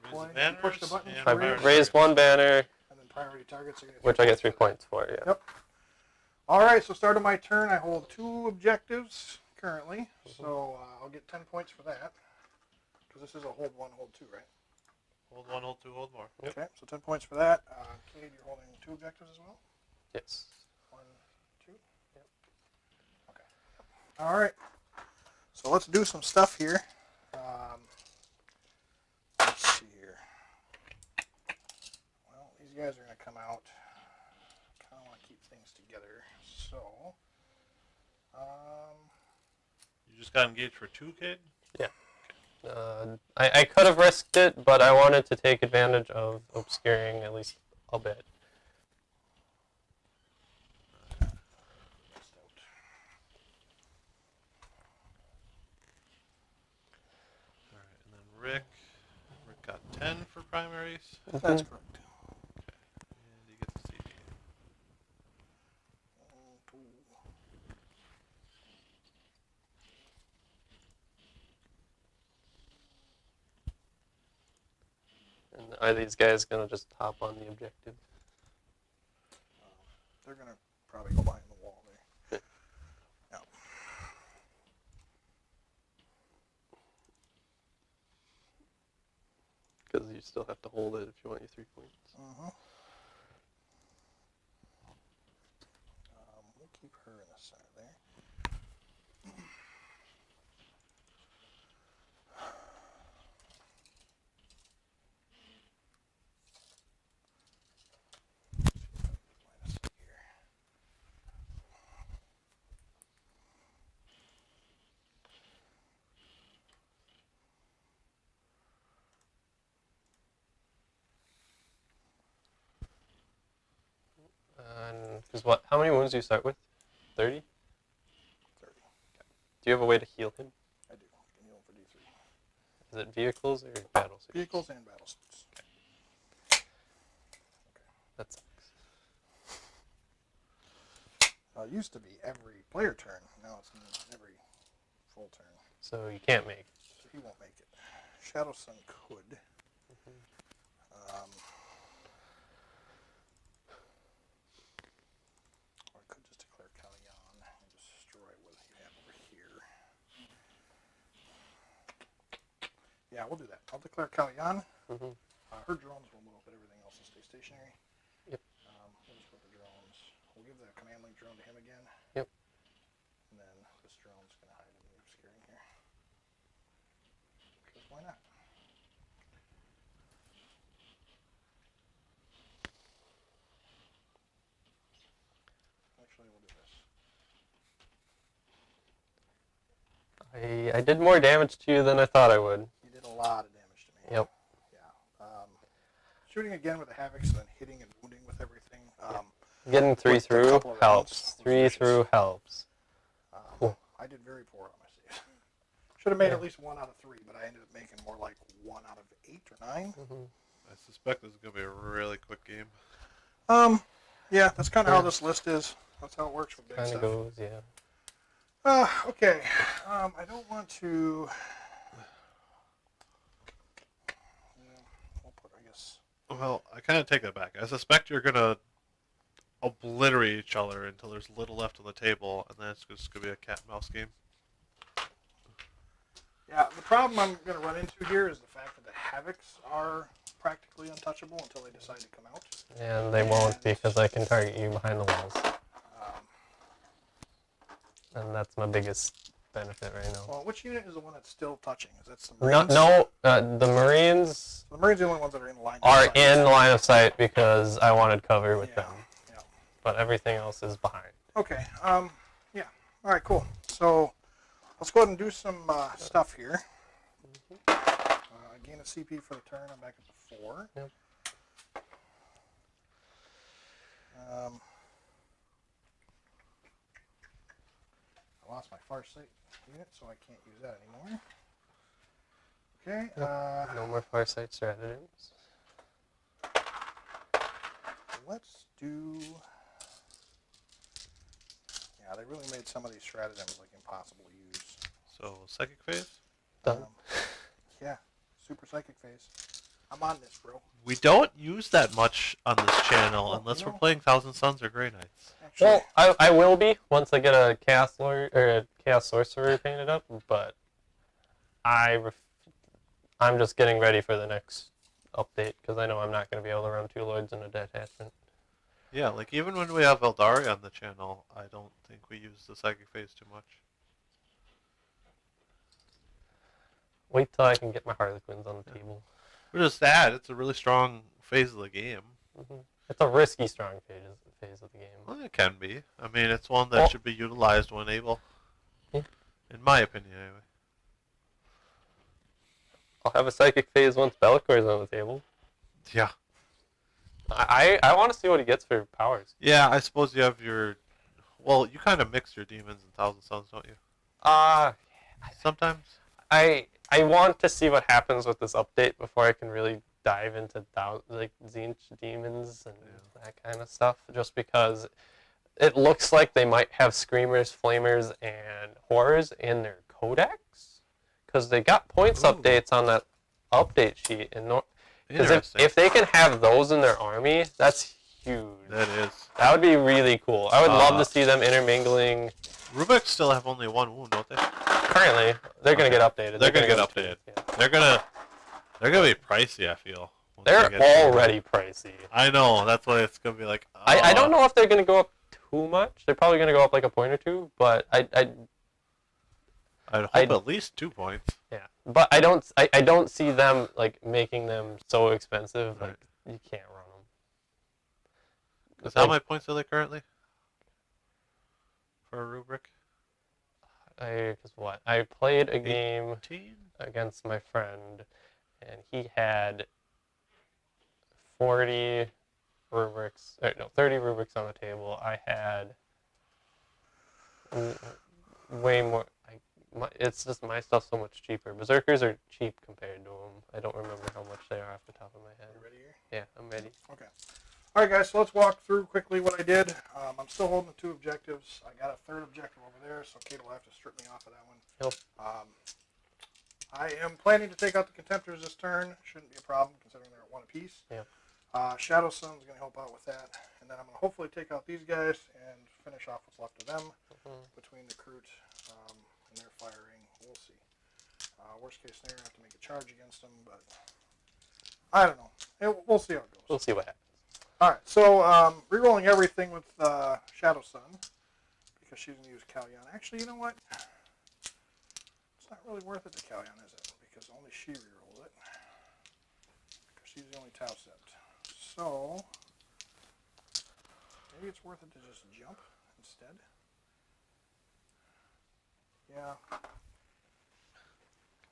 C: Raise
B: boy,
C: the banners
B: push the button.
C: and
A: I
C: priority
A: raised one banner,
B: and then priority targets.
A: which I get 3 points for. Yeah.
B: Yep. All right, so start of my turn. I hold 2 objectives currently, so I'll get 10 points for that. Because this is a hold 1, hold 2, right?
C: Hold 1, hold 2, hold more.
A: Yep.
B: Okay, so 10 points for that. Cade, you're holding 2 objectives as well?
A: Yes.
B: 1, 2? Yep. Okay. All right. So let's do some stuff here. Let's see here. Well, these guys are going to come out. Kind of want to keep things together. So,
C: You just got engaged for 2, kid?
A: I could have risked it, but I wanted to take advantage of obscuring at least a bit.
C: Alright, and then Rick. Rick got 10 for primaries.
B: that's
A: Mhm.
B: correct.
C: And he gets a CD.
A: And are these guys gonna just hop on the objective?
B: They're going to probably go behind the wall there. Yeah.
A: Because you still have to hold it if you want your 3 points.
B: We'll keep her in the center there. Minus here.
A: Because what? How many wounds do you start with? 30?
B: 30.
A: Do you have a way to heal him?
B: I do. I can heal him for D3.
A: Is it vehicles or battle suits?
B: Vehicles and battle suits.
A: That sucks.
B: It used to be every player turn. Now it's every full turn.
A: So you can't make it.
B: So he won't make it. Shadow Sun could. Or I could just declare Kalyan and destroy what you have over here. Yeah, we'll do that. I'll declare Kalyan.
A: Mm-hmm.
B: Her drones will move, but everything else will stay stationary.
A: Yep.
B: We'll just put the drones. We'll give the command link drone to him again.
A: Yep.
B: And then this drone's going to hide in the obscuring here. Because why not? Actually, we'll do this.
A: I did more damage to you than I thought I would.
B: You did a lot of damage to me.
A: Yep.
B: Yeah. Shooting again with the Havocs and then hitting and wounding with everything.
A: Getting 3
B: With a
A: through
B: couple of rounds
A: helps.
B: was
A: 3
B: vicious.
A: through helps. Cool.
B: I did very poor on my saves. Should have made
A: Yeah.
B: at least 1 out of 3, but I ended up making more like 1 out of 8 or 9.
A: Mm-hmm.
C: I suspect this is going to be a really quick game.
B: Yeah, that's kind of
A: Yeah.
B: how this list is. That's how it works with big
A: Kind of
B: stuff.
A: goes, yeah.
B: Okay. I don't want to. Yeah, we'll put, I guess.
C: Well, I kind of take that back. I suspect you're going to obliterate each other until there's little left on the table, and then it's just going to be a cat and mouse game.
B: Yeah, the problem I'm going to run into here is the fact that the Havocs are practically untouchable until they decide to come out.
A: And they won't because I can target you behind the walls. and that's my biggest benefit right now.
B: Well, which unit is the one that's still touching? Is that the
A: No,
B: Marines?
A: the Marines
B: The Marines are the only ones that are in line.
A: are in line of sight because I wanted cover with them,
B: Yeah.
A: but everything else is behind.
B: Okay. Yeah. All right. Cool. So let's go ahead and do some stuff here. Gain a CP for the turn. I'm back up to 4.
A: Yep.
B: I lost my Farsight unit, so I can't use that anymore. Okay.
A: No more Farsight stratagems.
B: Let's do. Yeah, they really made some of these stratagems like impossible to use.
C: So, psychic phase?
A: Done.
B: Yeah, super psychic phase. I'm on this, bro.
C: We don't use that much on this channel
B: Oh,
C: unless
B: no. we're
C: we're playing Thousand Suns or Grey Knights.
B: Actually,
A: Well, I will be once I get a Chaos Lord or a Chaos Sorcerer painted up, but I'm just getting ready for the next update because I know I'm not going to be able to run 2 Lords in a detachment.
C: Yeah, like even when we have Eldari on the channel, I don't think we use the psychic phase too much.
A: Wait till I can get my Harlequins on the table.
C: Which is sad. It's a really strong phase of the game.
A: It's a risky strong phase of the game.
C: Well, it can be. I mean, it's one that
A: Well-
C: should be utilized when able.
A: Yeah.
C: In my opinion, anyway.
A: I'll have a psychic phase once Bellacor's on the table.
C: Yeah.
A: I want to see what he gets for powers.
C: Yeah, I suppose you have your... Well, you kind of mix your demons and Thousand Suns, don't you?
A: I
C: Sometimes.
A: want to see what happens with this update before I can really dive into like Tzeentch demons and that kind of stuff. Just because it looks like they might have Screamers, Flamers, and Horrors in their codex, because they got points
C: Ooh.
A: updates on that update sheet. And because
C: Interesting.
A: if they can have those in their army, that's huge.
C: That is.
A: That would be really cool. I would love to see them intermingling.
C: Rubik still have only 1 wound, don't they?
A: Currently, they're going to get updated.
C: They're gonna get
A: go
C: updated.
A: Yeah.
C: They're gonna be pricey, I feel. once they
A: They're
C: get-
A: already pricey.
C: I know, that's why it's gonna be like...
A: I don't know if they're going to go up too much. They're probably going to go up like a point or two, but
C: I'd hope at least 2 points.
A: yeah. But I don't see them like making them so expensive.
C: Right.
A: Like you can't run them.
C: Because how many points are they currently? For a rubric?
A: I played a game
C: 18?
A: against my friend, and he had 40 rubrics. 30 rubrics on the table. I had way more. It's just my stuff's so much cheaper. Berserkers are cheap compared to them. I don't remember how much they are off the top of my head.
B: you ready here?
A: Yeah, I'm ready.
B: Okay. All right, guys. So let's walk through quickly what I did. I'm still holding the 2 objectives. I got a 3rd objective over there, so Kate will have to strip me off of that one.
A: Yep.
B: I am planning to take out the Contemptors this turn. Shouldn't be a problem considering they're at 1 apiece.
A: Yep.
B: Shadow Sun's going to help out with that, and then I'm going to hopefully take out these guys and finish off what's left of them between the Kroot and their firing. We'll see. Worst case scenario, I have to make a charge against them, but I don't know. We'll see how it goes.
A: We'll see what happens.
B: All right, so rerolling everything with Shadow Sun because she's going to use Kalyan. Actually, you know what? It's not really worth it to Kalyan, is it? Because only she rerolls it. Because she's the only Tau Sept. So maybe it's worth it to just jump instead. Yeah. I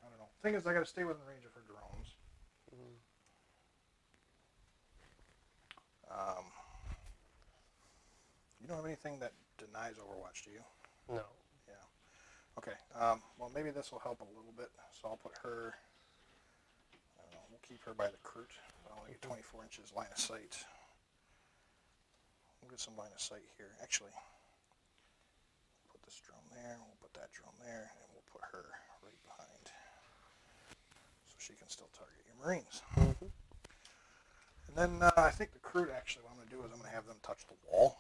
B: don't know. Thing is, I got to stay within range of her drones. You don't have anything that denies Overwatch, do you?
A: No.
B: Yeah. Okay. Well, maybe this will help a little bit. So I'll put her. I don't know. We'll keep her by the Kroot. I'll only get 24 inches line of sight. We'll get some line of sight here. Actually, put this drone there. We'll put that drone there, and we'll put her right behind, so she can still target your Marines. And then I think the Kroot, actually, what I'm going to do is I'm going to have them touch the wall,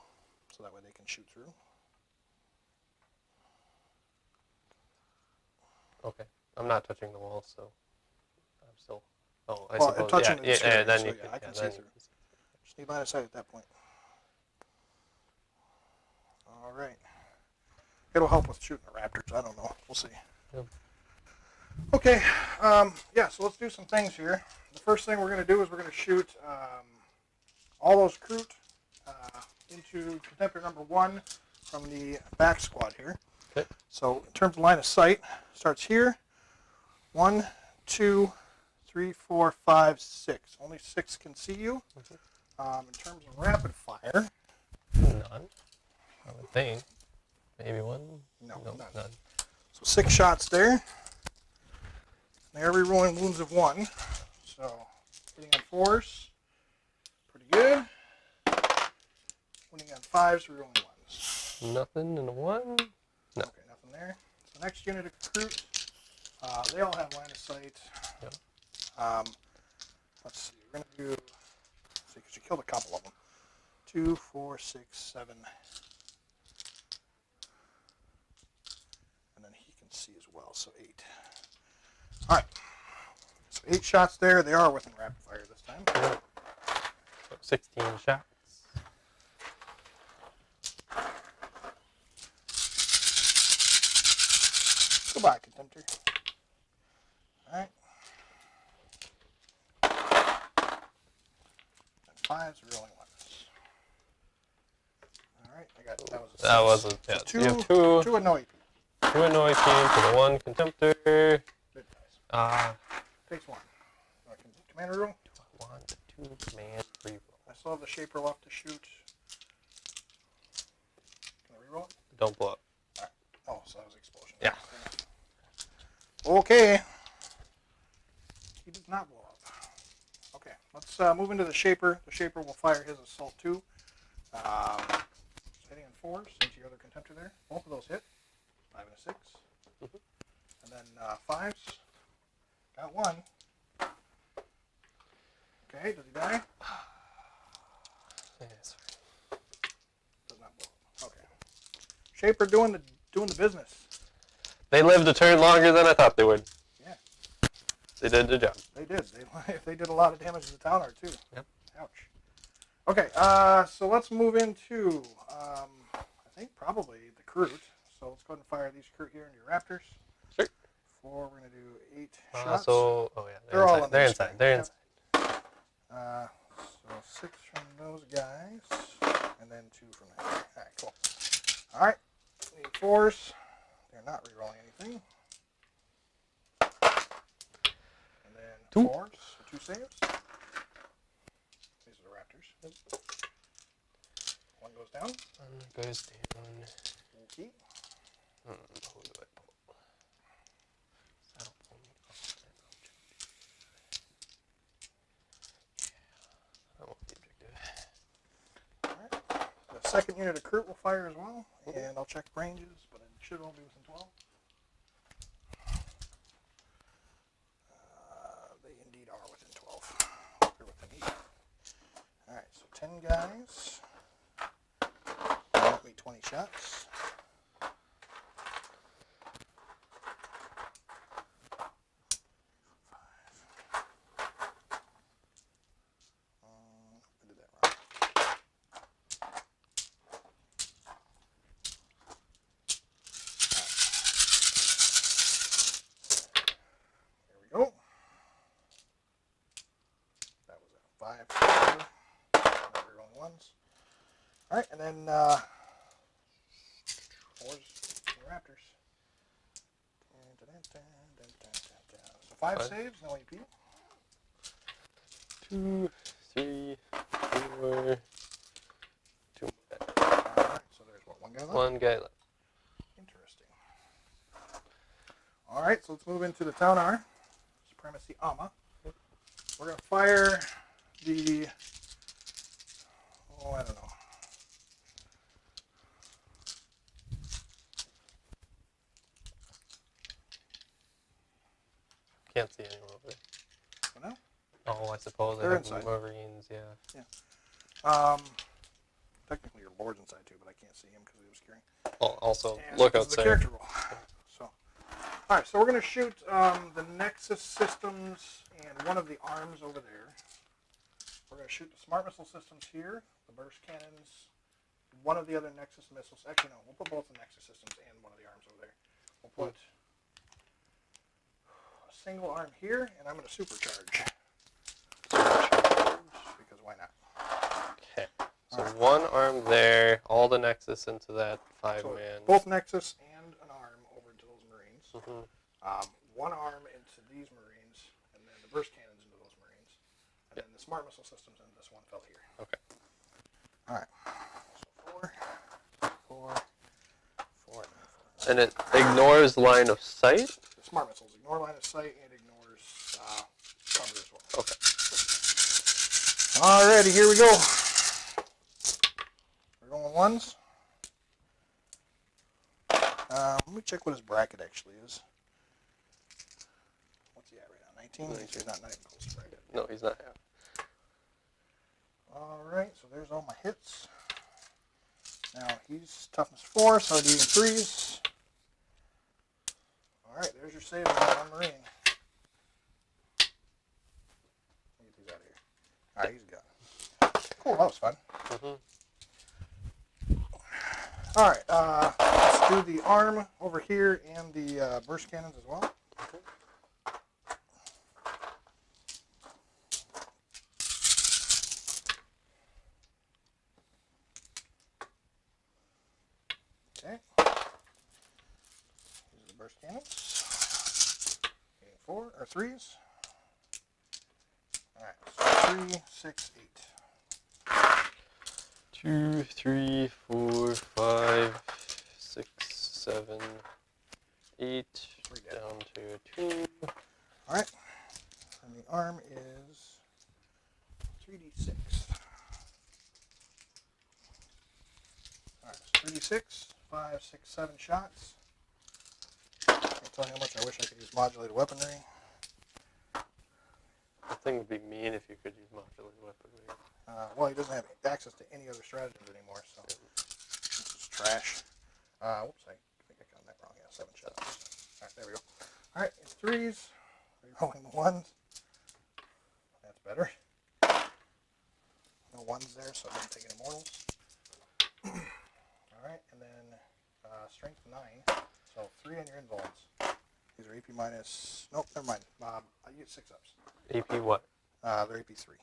B: so that way they can shoot through.
A: Okay. I'm not touching the wall, so I'm still. Oh, I
B: Well,
A: suppose.
B: touching
A: yeah,
B: it's scary,
A: then
B: so
A: you
B: yeah,
A: can.
B: I can
A: yeah,
B: see
A: then
B: through.
A: you can see.
B: Just need line of sight at that point. All right. It'll help with shooting the raptors. I don't know. We'll see.
A: Yep.
B: Okay. Yeah, so let's do some things here. The first thing we're going to do is we're going to shoot all those recruit into contemptor number 1 from the back squad here.
A: Okay.
B: So in terms of line of sight, starts here. 1, 2, 3, 4, 5, 6. Only 6 can see you. In terms of rapid fire,
A: None. I would think. Maybe one?
B: no,
A: No,
B: none.
A: none.
B: So 6 shots there. They're rerolling wounds of 1. So hitting on 4s, pretty good. Winning on 5s, rerolling 1s.
A: Nothing in a 1? No.
B: Okay, nothing there. So next unit of recruit, they all have line of sight.
A: Yep.
B: Let's see, we're going to do, let's see, because you killed a couple of them. 2, 4, 6, 7. And then he can see as well, so 8. All right. So 8 shots there. They are within rapid fire this time.
A: Yep. So 16 shots.
B: Goodbye, Contemptor. All right. And 5s, rolling 1s. All right, I got that was a 6.
A: That was a yeah.
B: So
A: You have
B: 2 annoy people.
A: 2 annoy team to the 1 contemptor.
B: Good dice. Takes 1. Commander roll.
A: 1, 2 command reroll.
B: I still have the shaper left to shoot. Can I reroll it?
A: Don't blow up.
B: Oh, so that was explosion.
A: Yeah.
B: Okay. He does not blow up. Okay, let's move into the shaper. The shaper will fire his assault 2. Hitting on 4s into your other contemptor there. Both of those hit. 5 and a 6. And then 5s. Got 1. Okay, does he die?
A: Yeah, it's fine.
B: Does not blow up. Okay. Shaper doing the business.
A: They lived a turn longer than I thought they would.
B: Yeah.
A: They did the job.
B: They did. They did a lot of damage to the town art too.
A: Yep.
B: Ouch. Okay, so let's move into I think probably the Crute. So let's go ahead and fire these Crute here into your Raptors.
A: Sure.
B: We're gonna do 8 shots.
A: Oh yeah,
B: They're all
A: inside.
B: on
A: They're
B: the
A: inside.
B: screen.
A: They're
B: Yep.
A: inside.
B: So 6 from those guys, and then 2 from that guy. All right, cool. All right, need 4s. They're not rerolling anything. And then
A: 2.
B: 4s for 2 saves. These are the Raptors. One goes down.
A: One goes down.
B: Okay.
A: Who do I pull? I don't pull me off that objective. Yeah, that won't be objective.
B: All right. The second unit of Crute will fire as well, and I'll check ranges, but it should all be within 12. They indeed are within 12. They're within 8. All right, so 10 guys. That'll be 20 shots. I did that wrong. There we go. That was a 5. Now we're rolling 1s. All right, and then 4s for the Raptors. So 5
A: Five.
B: saves, no AP.
A: 2, 3, 4, 2 more.
B: Alright, so there's what, 1 guy left?
A: One guy left.
B: Interesting. Alright, so let's move into the Town R. Supremacy Ama. We're going to fire the... Oh, I don't know.
A: Can't see anyone over there.
B: For now?
A: Oh, I suppose
B: They're
A: I have
B: inside.
A: Marines, yeah.
B: Technically your Lord's inside too, but I can't see him because he was carrying.
A: Also,
B: And
A: look
B: this is the
A: outside.
B: character roll. So, alright, so we're going to shoot the Nexus systems and one of the arms over there. We're going to shoot the smart missile systems here, the burst cannons one of the other Nexus missiles. Actually, no, we'll put both the Nexus systems and one of the arms over there. We'll put a single arm here, and I'm going to supercharge. Because why not?
A: Okay. So one arm there, all the Nexus into that 5-man.
B: Both Nexus and an arm over to those Marines.
A: Mm-hmm.
B: One arm into these Marines, and then the burst cannons into those Marines. And then the smart missile systems into this one fella here.
A: Okay.
B: Alright. So 4, 4,
A: And it ignores line of sight?
B: The smart missiles ignore line of sight and ignores cover as well.
A: Okay.
B: Alrighty, here we go. We're going ones. Let me check what his bracket actually is. What's he at right now? 19? He's not even close to bracket.
A: No, he's not half.
B: Alright, so there's all my hits. Now he's toughness 4, so I do 3s. Alright, there's your save on one Marine. Let me get these out of here. Alright, he's gone. Cool, that was fun.
A: Mm-hmm.
B: Alright, let's do the arm over here and the burst cannons as well. Okay. These are the burst cannons. 4 or 3s. Alright, so 3, 6, 8.
A: 2, 3, 4, 5, 6, 7, 8. Down to 2.
B: Alright. And the arm is 3d6. Alright, so 3d6, 5, 6, 7 shots. Can't tell you how much I wish I could use modulated weaponry.
A: The thing would be mean if you could use modulated weaponry.
B: Well, he doesn't have access to any other stratagems anymore, so this is trash. Whoops, I think I counted that wrong. Yeah, 7 shots. Alright, there we go. Alright, it's 3s. Rerolling the 1s. That's better. No 1s there, so I didn't take any mortals. Alright, and then strength 9. So 3 on your invulns. These are AP minus... Nope, never mind. I get 6 ups.
A: AP what?
B: They're AP 3.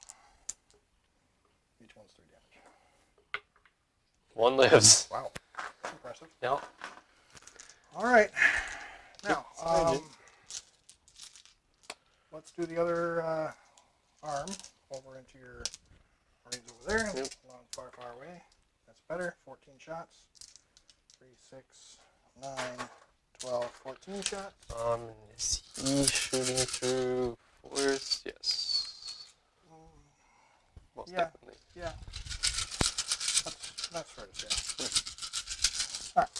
B: Each one's 3 damage.
A: One lives.
B: Wow. That's impressive.
A: Yep.
B: Alright. Now, let's do the other arm over into your Marines over there.
A: Yep.
B: Long, far, far away. That's better. 14 shots. 3, 6, 9, 12, 14 shots.
A: Is he shooting through 4s? Yes. Most
B: Yeah.
A: definitely.
B: Yeah. That's fair to say. Alright.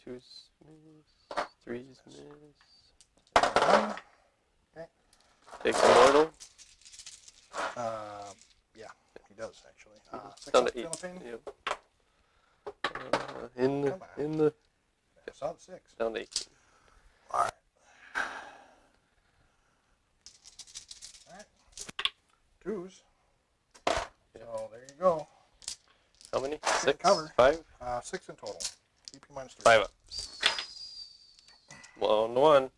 A: 2s miss. 3s miss.
B: 1. Okay.
A: Takes immortal.
B: Yeah, he does actually. 6
A: Down
B: up,
A: to 8.
B: Philippine.
A: Yep. In the
B: I saw the 6.
A: down to 18.
B: Alright. Alright. 2s. So there you go.
A: How many?
B: Get
A: 6?
B: cover.
A: 5?
B: 6 in total. EP minus 3.
A: 5 ups. Well, on 1.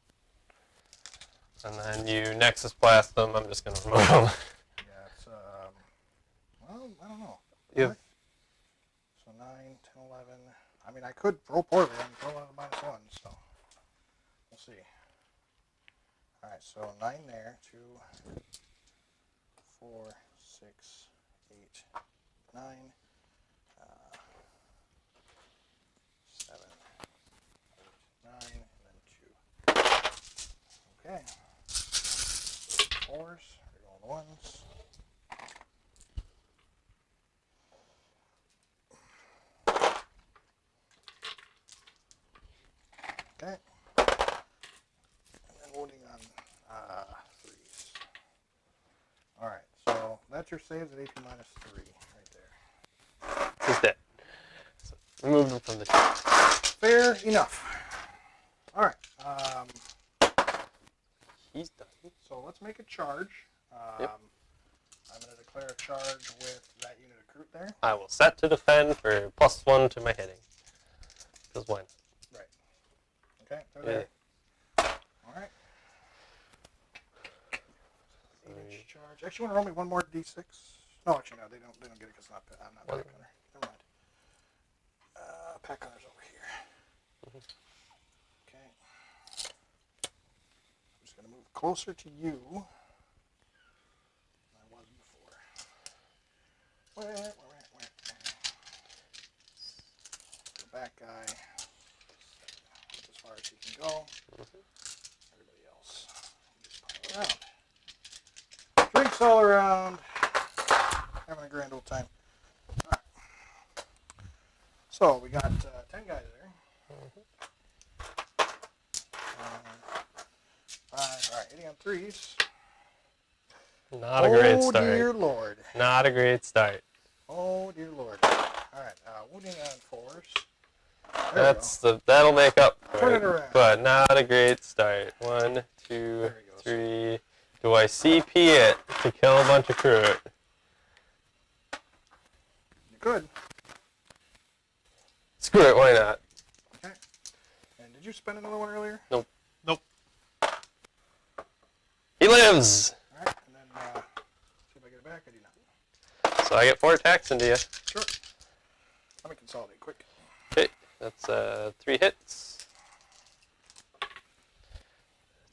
A: And then you Nexus blast them. I'm just going to remove them.
B: Yeah, it's, well, I don't know.
A: You have
B: So 9, 10, 11. I mean, I could roll poorly and throw out a minus 1, so we'll see. Alright, so 9 there. 2, 4, 6, 8, 9, 7, 8, 9, and then 2. Okay. 4s, reroll 1s. Okay. And then loading on 3s. Alright, so that's your saves at AP minus 3 right there.
A: he's dead. So remove him from the team.
B: Fair enough. Alright,
A: He's done.
B: so let's make a charge.
A: Yep.
B: I'm going to declare a charge with that unit of Groot there.
A: I will set to defend for +1 to my hitting. Because why not?
B: Right. Okay, they're there. All right. 8-inch charge. Actually, want to roll me one more d6? No, actually, no. They don't get it because I'm not pack hunter. Never mind. Pack hunter's over here. Okay. I'm just gonna move closer to you than I was before. Where? The back guy. That's as far as he can go. Everybody else, just pile around. Drinks all around. Having a grand old time. All right. So we got 10 guys there. 5. All right, hitting on 3s.
A: Not a great
B: Oh
A: start.
B: dear Lord.
A: Not a great start.
B: Oh dear Lord. All right, wounding on 4s. There
A: That'll make up for
B: Turn
A: it.
B: it around.
A: But not a great start. 1, 2,
B: There he goes.
A: 3. Do I CP it to kill a bunch of Groot?
B: You could.
A: Screw it, why not?
B: Okay. And did you spend another one earlier?
A: Nope.
C: Nope.
A: He lives!
B: All right, and then see if I get it back. I do not.
A: So I get 4 attacks into you.
B: Sure. Let me consolidate quick.
A: Okay, that's 3 hits.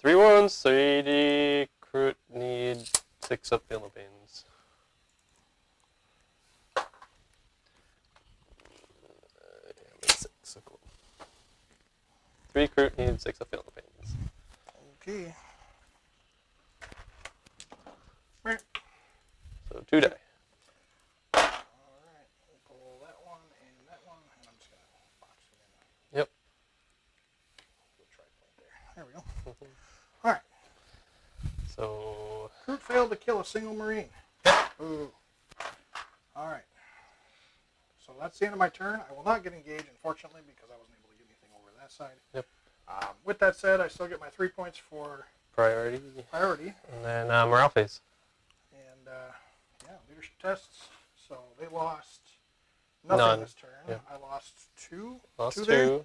A: 3 wounds, 3D. Groot need 6 up Philippines. Yeah, 6, so cool. 3 Groot need 6 up Philippines.
B: Okay.
A: So 2 die.
B: All right. We'll pull that one and that one, and I'm just gonna box it in.
A: Yep.
B: We'll try point there. There we go. All right.
A: So
B: Groot failed to kill a single Marine. Ooh. All right. So that's the end of my turn. I will not get engaged, unfortunately, because I wasn't able to get anything over that side.
A: Yep.
B: With that said, I still get my 3 points for
A: priority.
B: priority.
A: And then morale phase.
B: And, yeah, leadership tests. So they lost nothing
A: None.
B: this turn.
A: Yep.
B: I lost 2.
A: Lost
B: 2
A: 2.
B: there.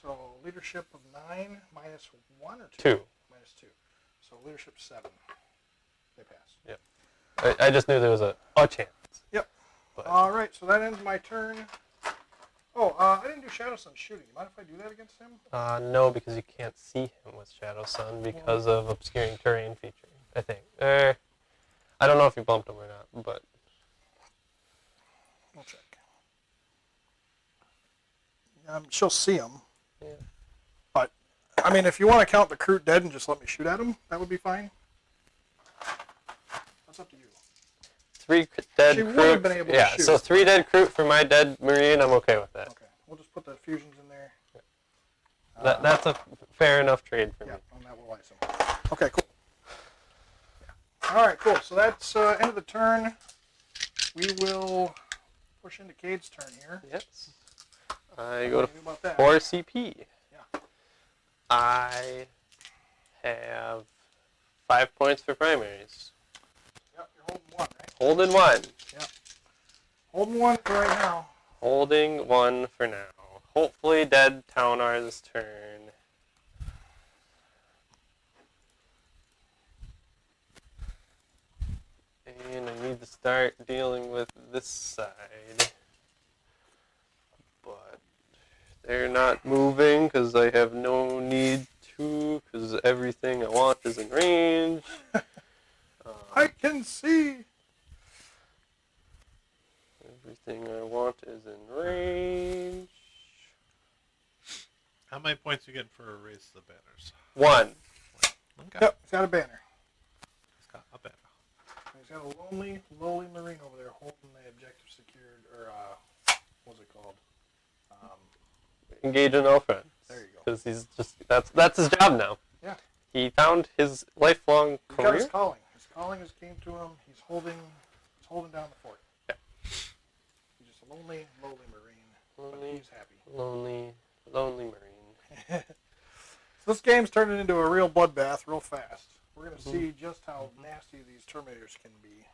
B: So leadership of 9 minus 1 or 2?
A: 2.
B: Minus 2. So leadership 7. They pass.
A: Yep. I just knew there was a chance.
B: Yep.
A: But
B: All right, so that ends my turn. Oh, I didn't do Shadow Sun shooting. You mind if I do that against him?
A: no, because you can't see him with Shadow Sun because of obscuring terrain feature, I think. I don't know if you bumped him or not, but
B: We'll check. She'll see him.
A: yeah.
B: But, I mean, if you want to count the Groot dead and just let me shoot at him, that would be fine. That's up to you.
A: 3 dead
B: She would
A: Groot.
B: have been able to
A: yeah,
B: shoot.
A: so 3 dead Groot for my dead Marine, I'm okay with that.
B: Okay, we'll just put the fusions in there.
A: That's a fair enough trade for
B: Yeah,
A: me.
B: and that will ice him. Okay, cool. Yeah. All right, cool. So that's end of the turn. We will push into Cade's turn here.
A: Yes. I go
B: What
A: to
B: do you do about that?
A: 4 CP.
B: Yeah.
A: I have 5 points for primaries.
B: Yep, you're holding 1, right?
A: Holding 1.
B: Holding 1 for right now.
A: Holding 1 for now. Hopefully dead Taunar this turn. And I need to start dealing with this side. But they're not moving because I have no need to, because everything I want is in range.
B: I can see.
A: Everything I want is in range.
C: How many points are you getting for Erase the Banners?
A: 1.
C: Okay.
B: Yep, he's got a banner.
C: It's got a banner.
B: He's got a lowly Marine over there holding the objective secured, or, what's it called?
A: Engage in all friends.
B: There you go.
A: Because he's just, that's his job now.
B: Yeah.
A: He found his lifelong
B: He's got his
A: career.
B: calling. His calling has came to him. He's holding down the fort.
A: Yeah.
B: He's just a lonely Marine, but
A: Lonely,
B: he's happy.
A: lonely Marine.
B: So this game's turning into a real bloodbath real fast. We're going to see just how nasty these Terminators can be.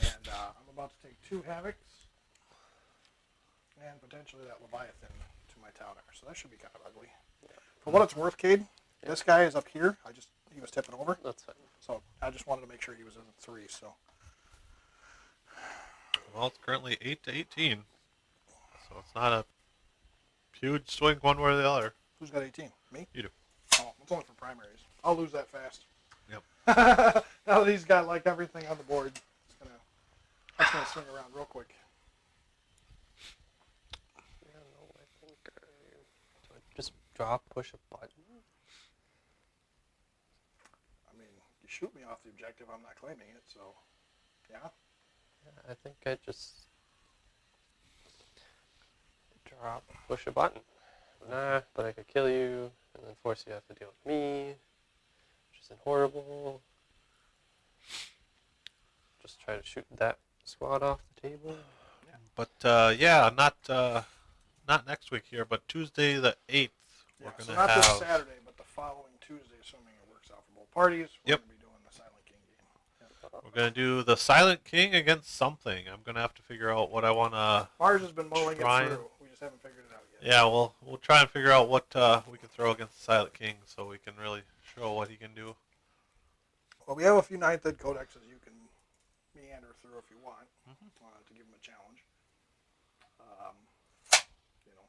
B: And I'm about to take 2 Havocs and potentially that Leviathan to my Towner. So that should be kind of ugly. For what it's worth, Cade, this guy is up here. He was tipping over.
A: That's fine.
B: So I just wanted to make sure he was in 3. So
C: Well, it's currently 8-18, so it's not a huge swing one way or the other.
B: who's got 18? Me?
C: You do.
B: Oh, it's only for primaries. I'll lose that fast.
C: Yep.
B: Now that he's got like everything on the board, that's gonna swing around real quick.
A: Yeah, no, I think do I just drop, push a button.
B: I mean, you shoot me off the objective, I'm not claiming it. So, yeah.
A: Yeah, I think I just drop, push a button. Nah, but I could kill you and then force you to have to deal with me, which isn't horrible. Just try to shoot that squad off the table.
C: But yeah, not next week here, but Tuesday the 8th.
B: Yeah,
C: We're
B: so
C: gonna
B: not this
C: have
B: Saturday, but the following Tuesday, assuming it works out for both parties. We're
C: Yep.
B: gonna be doing the Silent King game.
C: we're gonna do the Silent King against something. I'm gonna have to figure out what I wanna.
B: Mars has been mulling it
C: Trying.
B: through. We just haven't figured it out yet.
C: Yeah, we'll try and figure out what we can throw against the Silent King, so we can really show what he can do.
B: Well, we have a few Ninth Ed codexes you can meander through if you want to give them a challenge. You know,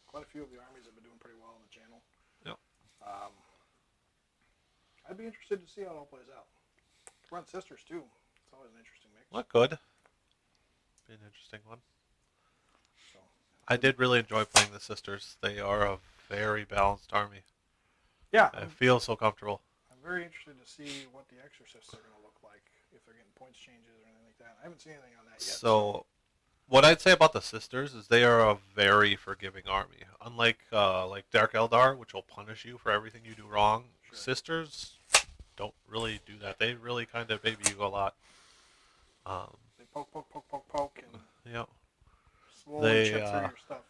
B: quite a few of the armies have been doing pretty well on the channel.
C: Yep.
B: I'd be interested to see how it all plays out. Run Sisters too. It's always an interesting mix.
C: What good? Be an interesting one.
B: So,
C: I did really enjoy playing the Sisters. They are a very balanced army.
B: yeah,
C: I feel so comfortable.
B: I'm very interested to see what the Exorcists are going to look like, if they're getting points changes or anything like that. I haven't seen anything on that yet.
C: So, what I'd say about the Sisters is they are a very forgiving army. Unlike like Dark Eldar, which will punish you for everything you do wrong,
B: Sure.
C: Sisters don't really do that. They really kind of baby you a lot.
B: They poke, and
C: Yeah.
B: slowly
C: They,
B: chip through your stuff.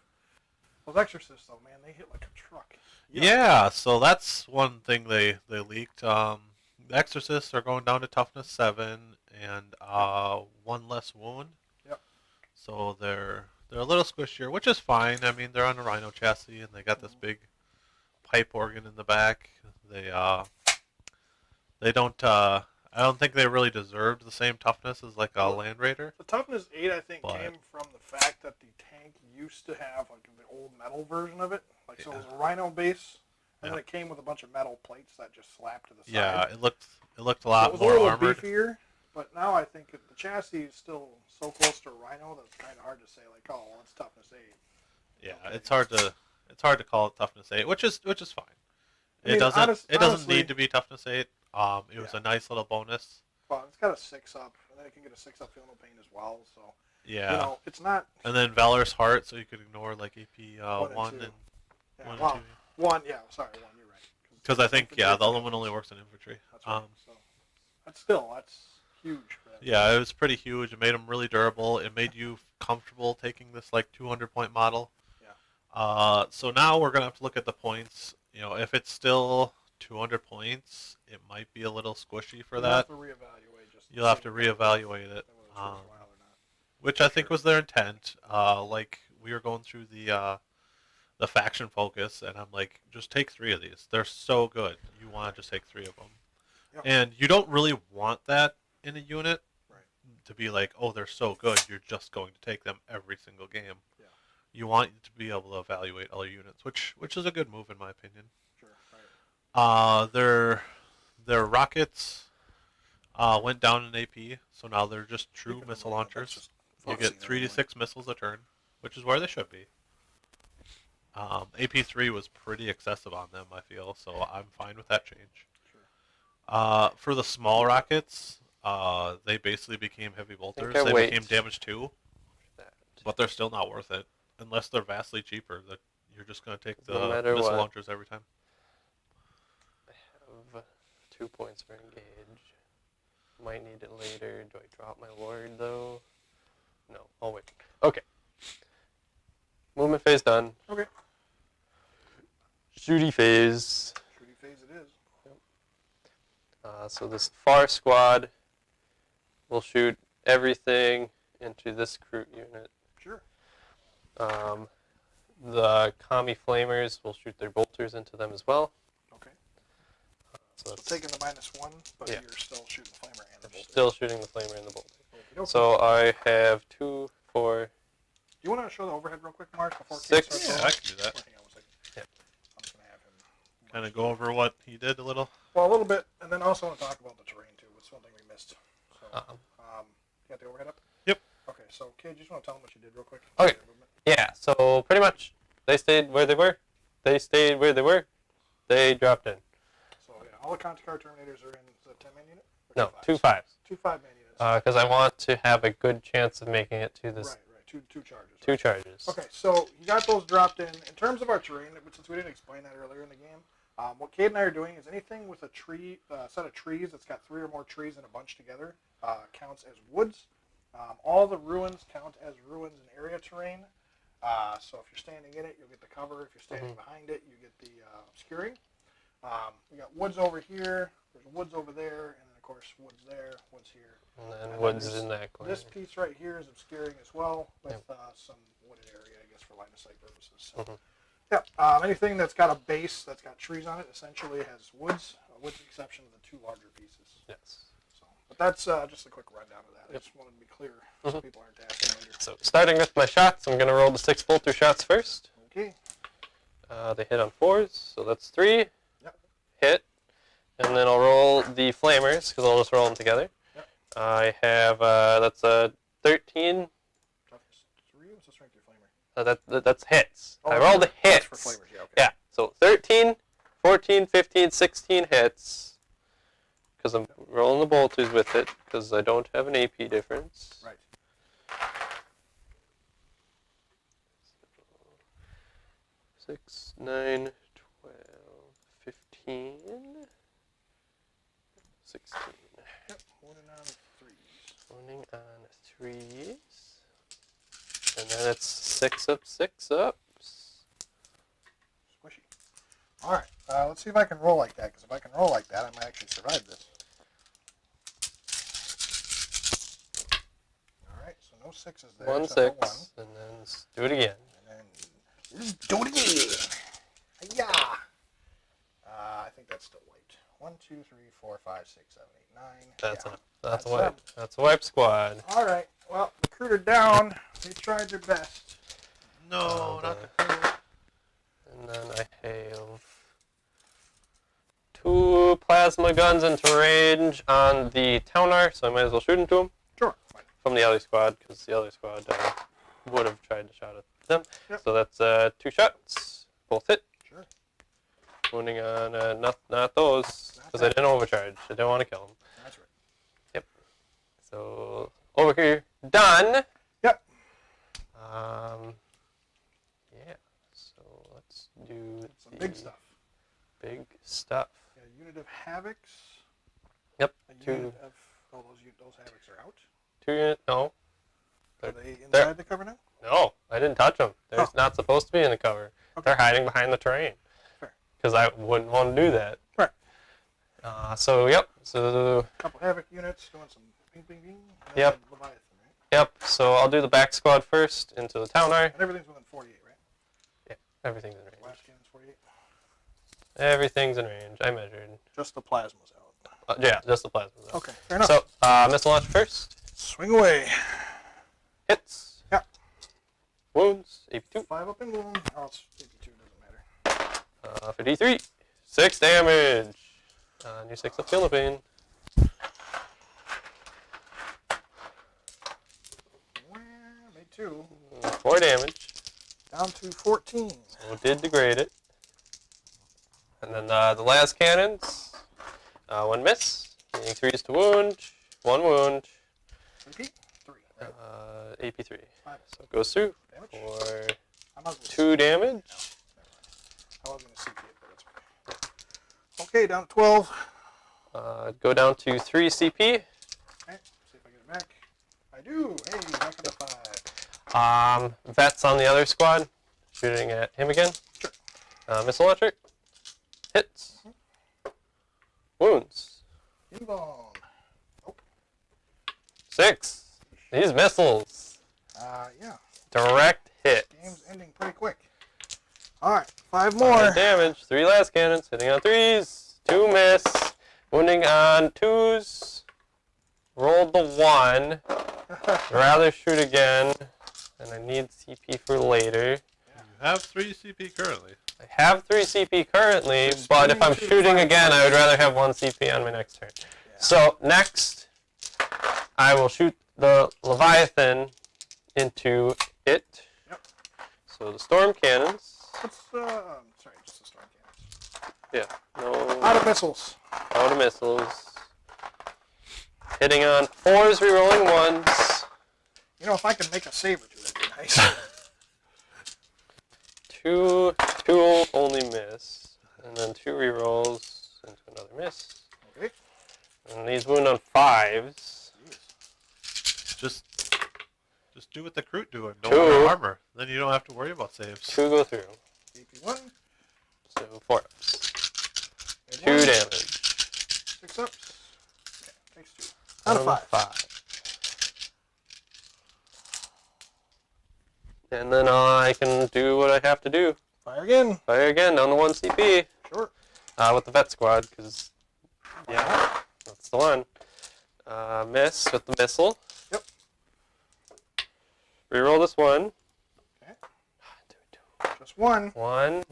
B: Those Exorcists, though, man, they hit like a truck.
C: Yeah, so that's one thing they leaked. The Exorcists are going down to toughness 7 and 1 less wound.
B: Yep.
C: So they're a little squishier, which is fine. I mean, they're on a Rhino chassis and they got this big pipe organ in the back. They don't. I don't think they really deserved the same toughness as like a Land Raider.
B: The toughness 8, I think,
C: But-
B: came from the fact that the tank used to have like the old metal version of it. Like, so it
C: Yeah.
B: was a Rhino base, and
C: Yeah.
B: then it came with a bunch of metal plates that just slapped to the side.
C: Yeah, it looked a
B: So
C: lot
B: it was
C: more
B: a little
C: armored.
B: beefier, but now I think the chassis is still so close to a Rhino that it's kind of hard to say, like, oh, well, it's toughness 8.
C: Yeah,
B: Okay.
C: it's hard to call it toughness 8, which is fine.
B: I mean,
C: It doesn't
B: honestly,
C: need to be toughness 8. It was
B: Yeah.
C: a nice little bonus.
B: Well, it's got a 6-up, and then it can get a 6-up feel no pain as well. So
C: Yeah.
B: you know, it's not
C: And then Valor's Heart, so you could ignore like AP 1
B: and
C: and
B: 2. Yeah,
C: 1
B: well,
C: and 2.
B: 1. Yeah, sorry, 1. You're right.
C: Because I think
B: infantry
C: the other
B: can-
C: one only works in infantry.
B: That's right. So that's huge for that.
C: Yeah, it was pretty huge. It made them really durable. It made you comfortable taking this like 200-point model.
B: Yeah.
C: So now we're gonna have to look at the points. You know, if it's still 200 points, it might be a little squishy for
B: You'll
C: that.
B: have to reevaluate.
C: You'll have to reevaluate it,
B: whether it's worthwhile or not.
C: which I think was their intent. Like we were going through the faction focus, and I'm like, just take 3 of these. They're so good. You want to just take 3 of them,
B: Yep.
C: and you don't really want that in a unit.
B: Right.
C: To be like, oh, they're so good, you're just going to take them every single game.
B: Yeah.
C: You want to be able to evaluate all your units, which is a good move in my opinion.
B: Sure. Right.
C: Their rockets went down in AP, so now they're just true
B: Speaking of
C: missile
B: that,
C: launchers.
B: that's just
C: You
B: fun
C: get
B: seeing
C: 3 to
B: everyone.
C: 6 missiles a turn, which is where they should be. AP3 was pretty excessive on them, I feel, so I'm fine with that change.
B: Sure.
C: For the small rockets, they basically became heavy bolters.
A: I
C: They
A: wait.
C: became damage 2,
A: That.
C: but they're still not worth it unless they're vastly cheaper. That you're just going to take the
A: No matter
C: missile
A: what.
C: launchers every time.
A: I have 2 points for engage. Might need it later. Do I drop my ward though? No. I'll wait. Okay. Movement phase done.
B: Okay.
A: Shooty phase.
B: Shooting phase it is.
A: So this far squad will shoot everything into this crew unit.
B: Sure.
A: The commie flamers will shoot their bolters into them as well.
B: Okay.
A: So that's
B: Taking the -1, but
A: Yeah.
B: you're still shooting the flamer and the bolter.
A: still shooting the flamer and the bolter.
B: Okey-dokey.
A: So I have 2, 4,
B: Do you want to show the overhead real quick, Mark, before Kate
A: 6.
B: starts
C: Yeah,
B: rolling?
C: I can do that.
B: Hang on one second.
A: Yeah.
B: I'm just going to have him.
C: Kind of go over what he did a little.
B: Well, a little bit, and then also want to talk about the terrain, too. It's one thing we missed. So, you got the overhead up?
C: Yep.
B: Okay, so, Kate, just want to tell them what you did real quick.
A: Okay. Yeah, so pretty much they stayed where they were. They stayed where they were. They dropped in.
B: So, yeah, all the Castelgard Terminators are in the 10-man unit? Or
A: No,
B: 5s?
A: 2 5s.
B: 2 5-man units.
A: Because I want to have a good chance of making it to this
B: right. Two charges.
A: 2 charges.
B: Okay, so you got those dropped in. In terms of our terrain, since we didn't explain that earlier in the game, what Kade and I are doing is anything with a tree, set of trees that's got 3 or more trees in a bunch together counts as woods. All the ruins count as ruins and area terrain. So if you're standing in it, you'll get the cover. If you're standing behind it, you get the obscuring. We got woods over here. There's woods over there, and then of course woods there, woods here.
A: And then
B: And
A: woods
B: then
A: in that corner.
B: This piece right here is obscuring as well, with some wooded area, I guess, for line of sight purposes. So, yeah, anything that's got a base that's got trees on it essentially has woods, with the exception of the 2 larger pieces.
A: Yes.
B: So, but that's just a quick rundown of that. I just wanted to be clear so people aren't asking later.
A: So starting with my shots, I'm going to roll the 6 bolter shots first.
B: Okay.
A: They hit on 4s, so that's 3.
B: Yep.
A: Hit. And then I'll roll the flamers, because I'll just roll them together.
B: Yep.
A: I have, that's a 13.
B: Toughness 3. What's the strength of your flamer?
A: That's hits.
B: Oh,
A: I rolled the hits.
B: That's for flavors, yeah, okay.
A: Yeah, so 13, 14, 15, 16 hits. Because I'm rolling the bolters with it, because I don't have an AP difference.
B: Right.
A: 6, 9, 12, 15, 16.
B: Yep. Holding on 3s.
A: Running on 3s. And then it's 6 up, 6 ups.
B: Squishy. All right. Let's see if I can roll like that, because if I can roll like that, I might actually survive this. All right. So no 6s there.
A: 1
B: except for
A: 6. And then let's do it again.
B: And then let's do it again. Yeah. I think that's still wiped. 1, 2, 3, 4, 5, 6, 7, 8, 9.
A: That's
B: yeah.
A: enough. That's a
B: That's
A: wipe. That's a wipe squad.
B: All right. Well, the crew are down. They tried their best.
C: No, not the crew.
A: And then I have 2 plasma guns into range on the Townar, so I might as well shoot into them
B: Sure. Fine.
A: from the other squad, because the other squad would have tried to shot at them.
B: Yep.
A: So that's 2 shots, both hit.
B: Sure.
A: Wounding on not those, because I didn't overcharge. I didn't want to kill them.
B: That's right.
A: So over here, done.
B: Yep.
A: Yeah. So let's do
B: Some
A: the
B: big stuff.
A: Big stuff.
B: Yeah, a unit of Havocs.
A: Yep.
B: A
A: 2
B: unit of those Havocs are out.
A: 2 unit. No.
B: Are they inside the cover now?
A: No, I didn't touch them. They're not supposed to be in the cover.
B: Okay.
A: They're hiding behind the terrain.
B: Fair.
A: Because I wouldn't want to do that.
B: Right.
A: So yep. So
B: A couple Havoc units doing some ping, ping, ping. And
A: Yep.
B: then Leviathan, right?
A: yep. So I'll do the back squad first into the Townar.
B: And everything's within 48, right?
A: Yeah. Everything's in range.
B: Blast cannon's 48.
A: Everything's in range. I measured.
B: Just the plasma's out.
A: Yeah, just the plasma.
B: Okay, fair enough.
A: So missile launch first.
B: Swing away.
A: Hits.
B: Yep.
A: Wounds. AP2.
B: 5 up in wound. Oh, it's 82, doesn't matter.
A: For D3. 6 damage. And your 6 up kill pain.
B: Made 2.
A: 4 damage.
B: Down to 14.
A: So it did degrade it. And then the last cannons. 1 miss. Meaning 3s to wound. 1 wound.
B: Repeat. 3. Right.
A: AP3.
B: 5.
A: So it goes through
B: Damage.
A: for
B: I'm not gonna
A: 2 damage.
B: I was going to CP it, but that's okay. Okay, down to 12.
A: Go down to 3 CP.
B: Okay, see if I get it back. I do. Hey, back up to 5.
A: Vets on the other squad. Shooting at him again.
B: Sure.
A: Missile launcher. Hits. Wounds.
B: Inbound. Nope.
A: 6. These missiles.
B: Yeah.
A: Direct hit.
B: Game's ending pretty quick. Alright, 5 more.
A: 5 damage. 3 last cannons. Hitting on 3s. 2 miss. Wounding on 2s. Rolled the 1. Rather shoot again. And I need CP for later.
C: You have 3 CP currently.
A: I have 3 CP currently, but if I'm shooting again, I would rather have 1 CP on my next turn.
B: Yeah.
A: So next, I will shoot the Leviathan into it.
B: Yep.
A: So the storm cannons.
B: What's, sorry, just the storm cannons.
A: Yeah. No.
B: Out of missiles.
A: Out of missiles. Hitting on 4s, rerolling 1s.
B: You know, if I could make a save or two, that'd be nice.
A: 2 only miss. And then 2 rerolls into another miss.
B: Okay.
A: And these wound on 5s.
B: Jeez.
C: Just do what the Kroot do and don't
A: 2.
C: wear armor. Then you don't have to worry about saves.
A: 2 go through.
B: AP1.
A: So 4 ups.
B: Hit
A: 2
B: 1,
A: damage.
B: 6 ups. Okay, takes 2. Out of 5.
A: And then I can do what I have to do.
B: Fire again.
A: Fire again down to 1 CP.
B: Sure.
A: With the vet squad, because, yeah, that's the one. Miss with the missile.
B: Yep.
A: Reroll this one.
B: Okay. Just 1.
A: 1.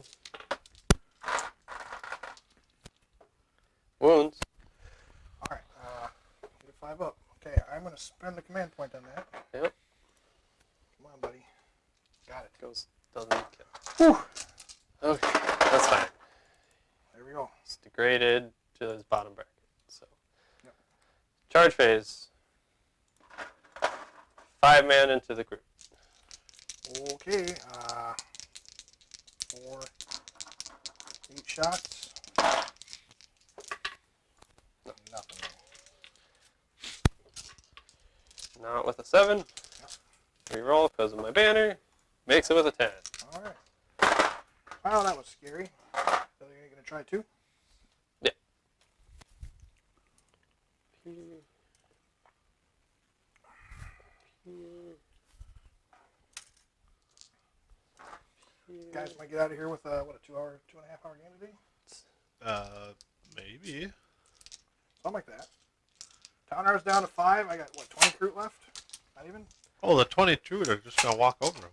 A: Wounds.
B: Alright, get a 5 up. Okay, I'm going to spend the command point on that.
A: Yep.
B: Come on, buddy. Got it.
A: Doesn't kill.
B: Whew.
A: Okay, that's fine.
B: There we go.
A: It's degraded to his bottom bracket. So,
B: Yep.
A: Charge phase. 5 man into the group.
B: Okay, 4, 8 shots. Nothing.
A: Not with a 7. Reroll because of my banner. Makes it with a 10.
B: Alright. Wow, that was scary. So you're going to try 2?
A: Yeah.
B: Guys might get out of here with a 2.5 hour game today?
C: Maybe.
B: Something like that. Town hour's down to 5. I got, 20 Kroot left? Not even?
C: Oh, the 20 Kroot are just gonna walk over him.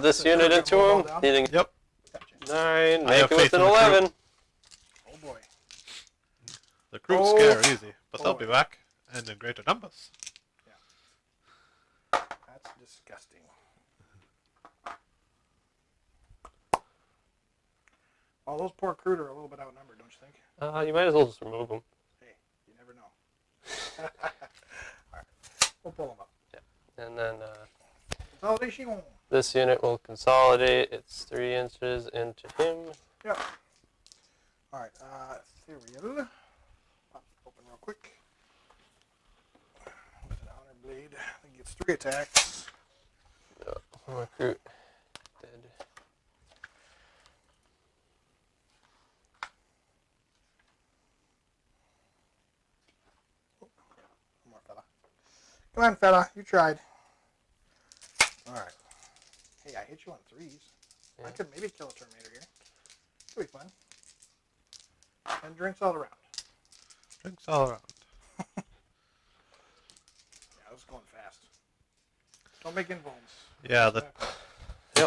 A: This unit into him. Needing
C: Yep.
B: Gotcha.
A: 9.
C: I
A: Make
C: have
A: it with
C: faith
A: an
C: in the
A: 11.
B: Oh boy.
C: The Kroot scare easy, but they'll be back and in greater numbers.
B: That's disgusting. Oh, those poor Kroot are a little bit outnumbered, don't you think?
A: You might as well just remove them.
B: Hey, you never know. Alright, we'll pull them up.
A: And then
B: Consolidation.
A: this unit will consolidate its 3 inches into him.
B: Yep. Alright, ethereal. Pop open real quick. With an honor blade. I think it's 3 attacks.
A: Recruit. Dead.
B: Come on, fella. Come on, fella. You tried. Alright. Hey, I hit you on 3s.
A: Yeah.
B: I could maybe kill a Terminator here. Could be fun. And drinks all around.
C: Drinks all around.
B: Yeah, I was going fast. Don't make involves.
C: Yeah, the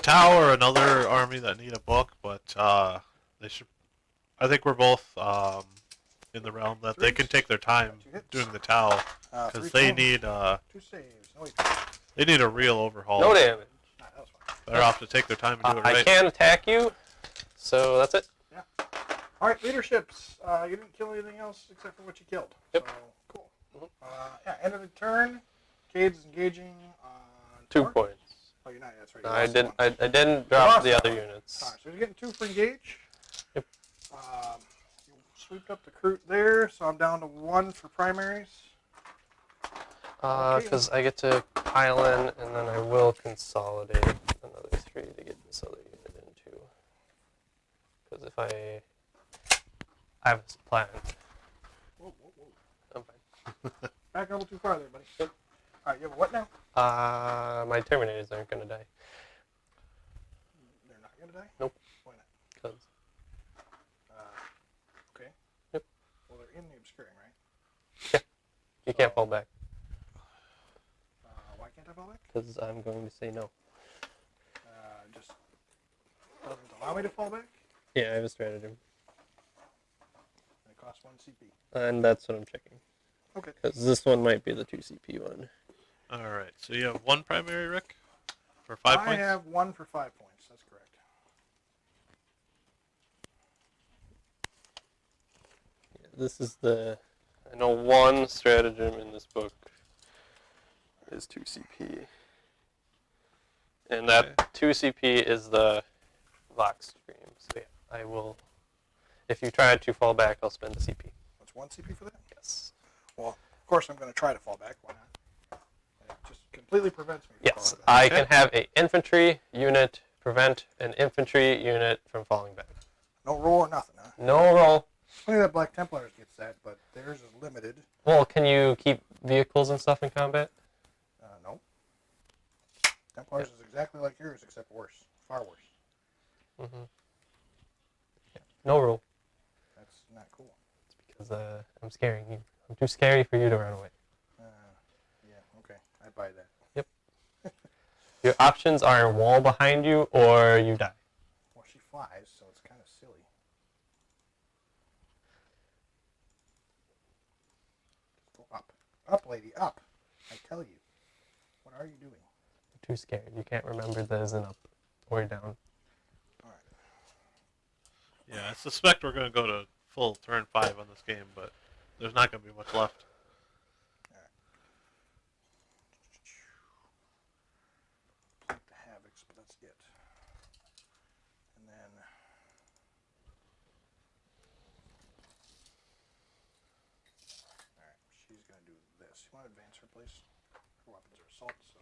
C: Tau are another army that need a book, but they should. I think we're both in the realm that they can take their time doing the Tau because they need
B: 2 saves. No,
C: they need a real overhaul.
A: No damage.
B: that was fine.
C: Better off to take their time and do it
A: I
C: right.
A: can attack you, so that's it.
B: Yeah. Alright, leaderships. You didn't kill anything else except for what you killed.
A: Yep.
B: So, cool. Yeah, end of the turn. Cade's engaging on
A: 2
B: Tark.
A: points.
B: Oh, you're not. That's right.
A: No,
B: you
A: I
B: lost
A: didn't.
B: one.
A: I didn't drop
B: lost
A: the
B: that
A: other
B: one.
A: units.
B: Alright, so you're getting 2 for engage.
A: Yep.
B: You sweeped up the Kroot there, so I'm down to 1 for primaries.
A: Because I get to pile in, and then I will consolidate another 3 to get this other unit into. Because if I have a plan,
B: Whoa, whoa, whoa.
A: I'm fine.
B: Back a little too far there, buddy.
A: Yep.
B: Alright, you have a what now?
A: My Terminators aren't gonna die.
B: They're not gonna die?
A: Nope.
B: Why not?
A: Cause
B: Okay.
A: Yep.
B: Well, they're in the obscuring, right?
A: you can't fall back.
B: Why can't I fall back?
A: Because I'm going to say no.
B: Just doesn't allow me to fall back?
A: Yeah, I have a stratagem.
B: It costs 1 CP.
A: And that's what I'm checking.
B: Okay.
A: Because this one might be the 2 CP one.
C: All right. So you have 1 primary, Rick, for 5 points.
B: I have 1 for 5 points. That's correct.
A: Yeah, this is the... I know one stratagem in this book is 2 CP. And that 2 CP is the Vox stream. So yeah, I will... If you try to fall back, I'll spend a CP.
B: What's 1 CP for that?
A: Yes.
B: Well, of course I'm going to try to fall back. Why not? It just completely prevents me from
A: Yes,
B: falling back.
A: I can have a infantry unit prevent an infantry unit from falling back.
B: No roll or nothing, huh?
A: No roll.
B: Funny that Black Templars gets that, but theirs is limited.
A: Well, can you keep vehicles and stuff in combat?
B: No. Templars is exactly like yours, except worse. Far worse.
A: Mm-hmm. Yeah. No roll.
B: That's not cool.
A: It's because I'm scaring you. I'm too scary for you to run away.
B: Yeah, okay. I buy that.
A: Your options are wall behind you or you die.
B: Well, she flies, so it's kind of silly. Go up. Up, lady, up. I tell you. What are you doing?
A: You're too scared. You can't remember there's an up or down.
B: All right.
C: Yeah, I suspect we're going to go to full turn 5 on this game, but there's not going to be much left.
B: Like the Havocs, but that's it. And then... Alright, she's going to do this. You want to advance her, please? Her weapons are assault, so...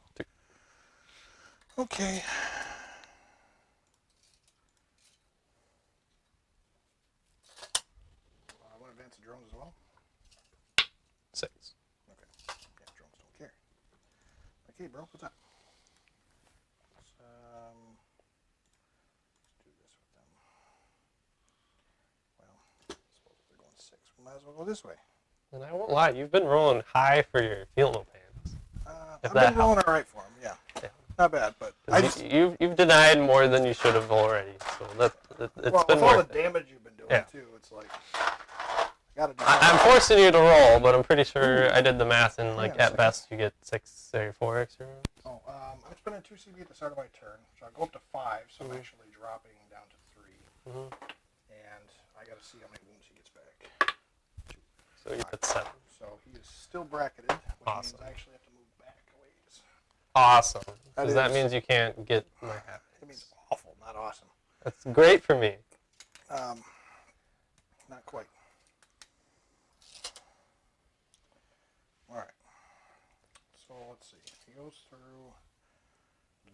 B: Okay. I want to advance the drones as well.
A: 6.
B: Okay. Yeah, drones don't care. Okay, bro, what's up? Let's do this with them. Well, I suppose if they're going 6, we might as well go this way.
A: And I won't lie, you've been rolling high for your field no pans. If
B: I've
A: that
B: been rolling alright for them, yeah.
A: Yeah.
B: Not bad, but
A: 'Cause
B: I just...
A: you've denied more than you should have already. So it's
B: well,
A: been
B: with all the
A: worth it.
B: damage you've been doing,
A: Yeah.
B: too, it's like... I gotta do
A: I'm
B: something.
A: forcing you to roll, but I'm pretty sure I did the math and like
B: Hang on a
A: at
B: second.
A: best you get 6 or 4 extra rounds.
B: Oh, I'm spending 2 CP at the start of my turn, so I'll go up to 5, so I'm actually dropping down to 3.
A: Mm-hmm.
B: And I gotta see how many wounds he gets back.
A: So you get 7.
B: So he is still bracketed, which
A: Awesome.
B: means I actually have to move back a ways.
A: Awesome.
B: That
A: Because that
B: is-
A: means you can't get my habit.
B: It means awful, not awesome.
A: That's great for me.
B: Not quite. Alright. So let's see. He goes through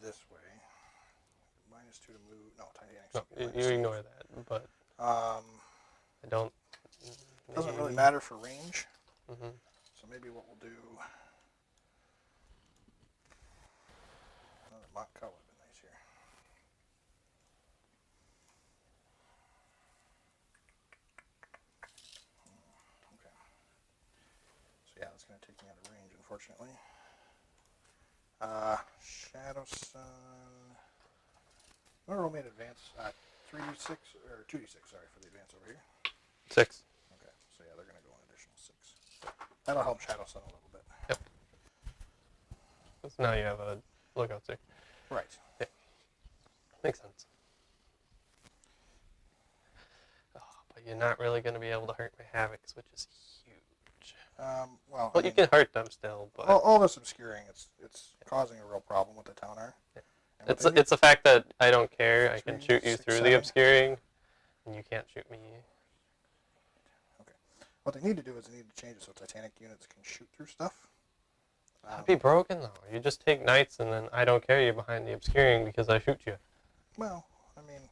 B: this way. -2 to move. No, Titanic.
A: No, you ignore that, but I don't.
B: Doesn't really matter for range.
A: Mm-hmm.
B: So maybe what we'll do. Another mock cut would be nice here. Okay. So yeah, that's going to take me out of range, unfortunately. Shadow Sun. I'm going to roll me an advance. 3d6 or 2d6, sorry, for the advance over here.
A: 6.
B: Okay, so yeah, they're going to go an additional 6. That'll help Shadow Sun a little bit.
A: Yep. So now you have a lookout stick.
B: Right.
A: Makes sense. Oh, but you're not really going to be able to hurt my Havocs, which is huge.
B: Well,
A: Well, you can hurt them still, but
B: all this obscuring, it's causing a real problem with the Towner.
A: Yeah.
B: And what they
A: it's the fact that I don't care. I can
B: 3,
A: shoot you
B: 6,
A: through
B: 7.
A: the obscuring, and you can't shoot me.
B: What they need to do is they need to change it so Titanic units can shoot through stuff.
A: That'd be broken though. You just take knights, and then I don't carry you behind the obscuring because I shoot you.
B: Well, I mean,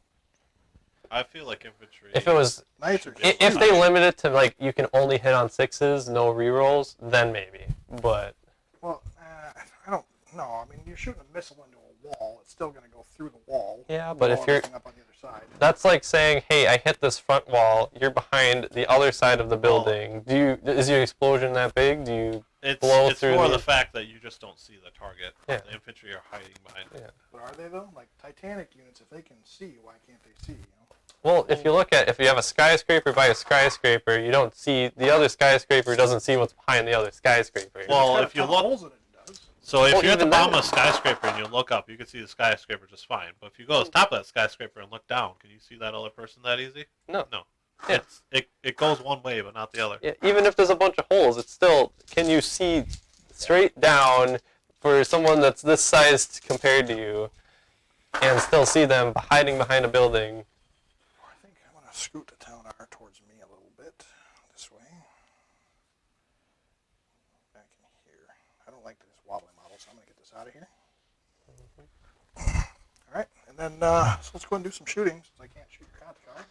C: I feel like infantry.
A: If it was,
B: knights are
A: if they limit it to like you can only hit on 6s, no rerolls, then maybe. But
B: well, No, I mean, you're shooting a missile into a wall. It's still going to go through the wall.
A: Yeah, but
B: blow
A: if you're...
B: everything up on the other side.
A: That's like saying, hey, I hit this front wall. You're behind the other side of the building. Is your explosion that big? Do you blow
C: It's
A: through
C: more
A: the...
C: the fact that you just don't see the target.
A: Yeah.
C: The infantry are hiding behind it.
A: Yeah.
B: But are they, though? Like, Titanic units, if they can see, why can't they see, you know?
A: Well, if you have a skyscraper by a skyscraper, you don't see... The other skyscraper doesn't see what's behind the other skyscraper.
C: Well,
B: It's
C: if you
B: got
C: look...
B: holes in it, it does.
C: So if
A: Well,
C: you're at the
A: even
C: bottom
A: then-
C: of a skyscraper and you look up, you can see the skyscraper just fine. But if you go to the top of that skyscraper and look down, can you see that other person that easy?
A: No.
C: No.
A: Yeah.
C: It goes one way, but not the other.
A: Yeah, even if there's a bunch of holes, it's still... Can you see straight down for someone that's this sized compared to you and still see them hiding behind a building?
B: I think I'm going to scoot the town R towards me a little bit. This way. Back in here. I don't like this wobbly model, so I'm going to get this out of here. All right, and then so let's go and do some shooting since I can't shoot your contact card.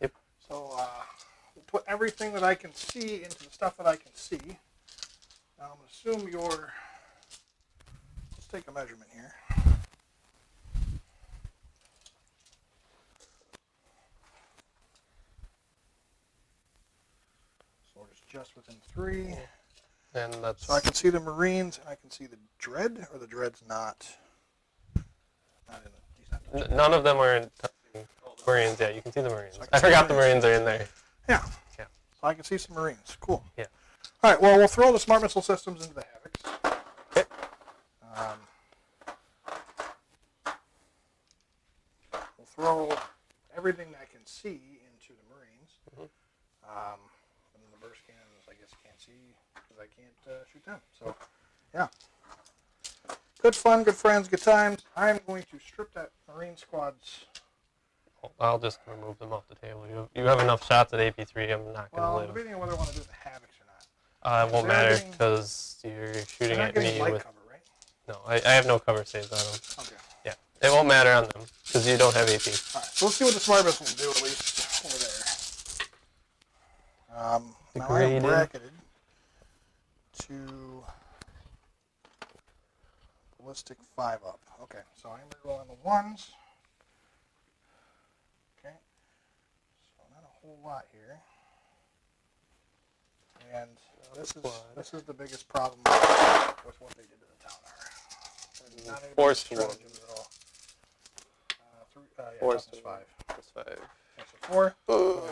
A: Yep.
B: So we'll put everything that I can see into the stuff that I can see. Now I'm going to assume your... Let's take a measurement here. So we're just within 3.
A: And that's...
B: So I can see the Marines and I can see the Dread, or the Dread's not in it. He's not touching.
A: None of them are in Marines. Yeah, you can see the Marines.
B: So I can
A: I
B: see
A: forgot
B: the
A: the Marines are in there.
B: Yeah.
A: Yeah.
B: So I can see some Marines. Cool.
A: Yeah.
B: All right. Well, we'll throw the smart missile systems into the Havocs.
A: Okay.
B: We'll throw everything that I can see into the Marines.
A: Mhm.
B: And then the burst cannons, I guess, can't see because I can't shoot them. So, yeah. Good fun, good friends, good times. I'm going to strip that Marine squad's...
A: I'll just remove them off the table. You have enough shots at AP3. I'm not going to
B: Well,
A: live.
B: debating on whether I want to do the Havocs or not.
A: It won't
B: They're
A: matter
B: getting-
A: because you're shooting
B: They're not
A: at
B: getting
A: me
B: light
A: with...
B: cover, right?
A: No, I have no cover saves on them.
B: Okay.
A: Yeah, it won't matter on them because you don't have AP.
B: All right, so let's see what the smart missile will do at least over there. Now I am
A: Degraded.
B: bracketed to ballistic 5 up. Okay, so I'm rerolling the 1s. Okay, so not a whole lot here. And this is the biggest problem with what they did to the town R. They're not able to
A: Forced
B: stretch
A: one.
B: it at all. Yeah,
A: Forced
B: toughness
A: one.
B: 5.
A: That's 5.
B: Okay, so 4.
A: Oh.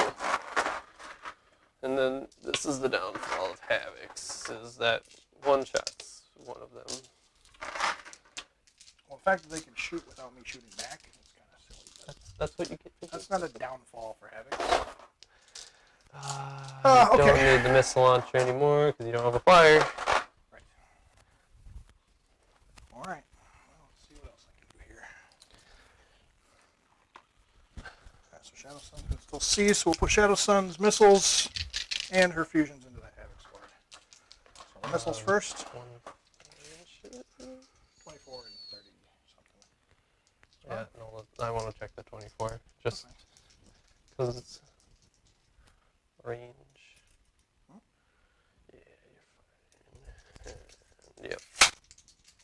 A: And then this is the downfall of Havocs, is that one shot's one of them.
B: Well, the fact that they can shoot without me shooting back is kind of silly.
A: That's what you get.
B: That's not a downfall for Havoc.
A: You
B: okay.
A: don't need the missile launcher anymore because you don't have a fire.
B: Right. All right. Well, let's see what else I can do here. All right, so Shadow Sun can still see, so we'll put Shadow Sun's missiles and her fusions into that Havoc squad. So the missiles first. 24 and 30 something.
A: Yeah, no, I want to check the 24 just because it's range. Yeah, you're fine. And, yep.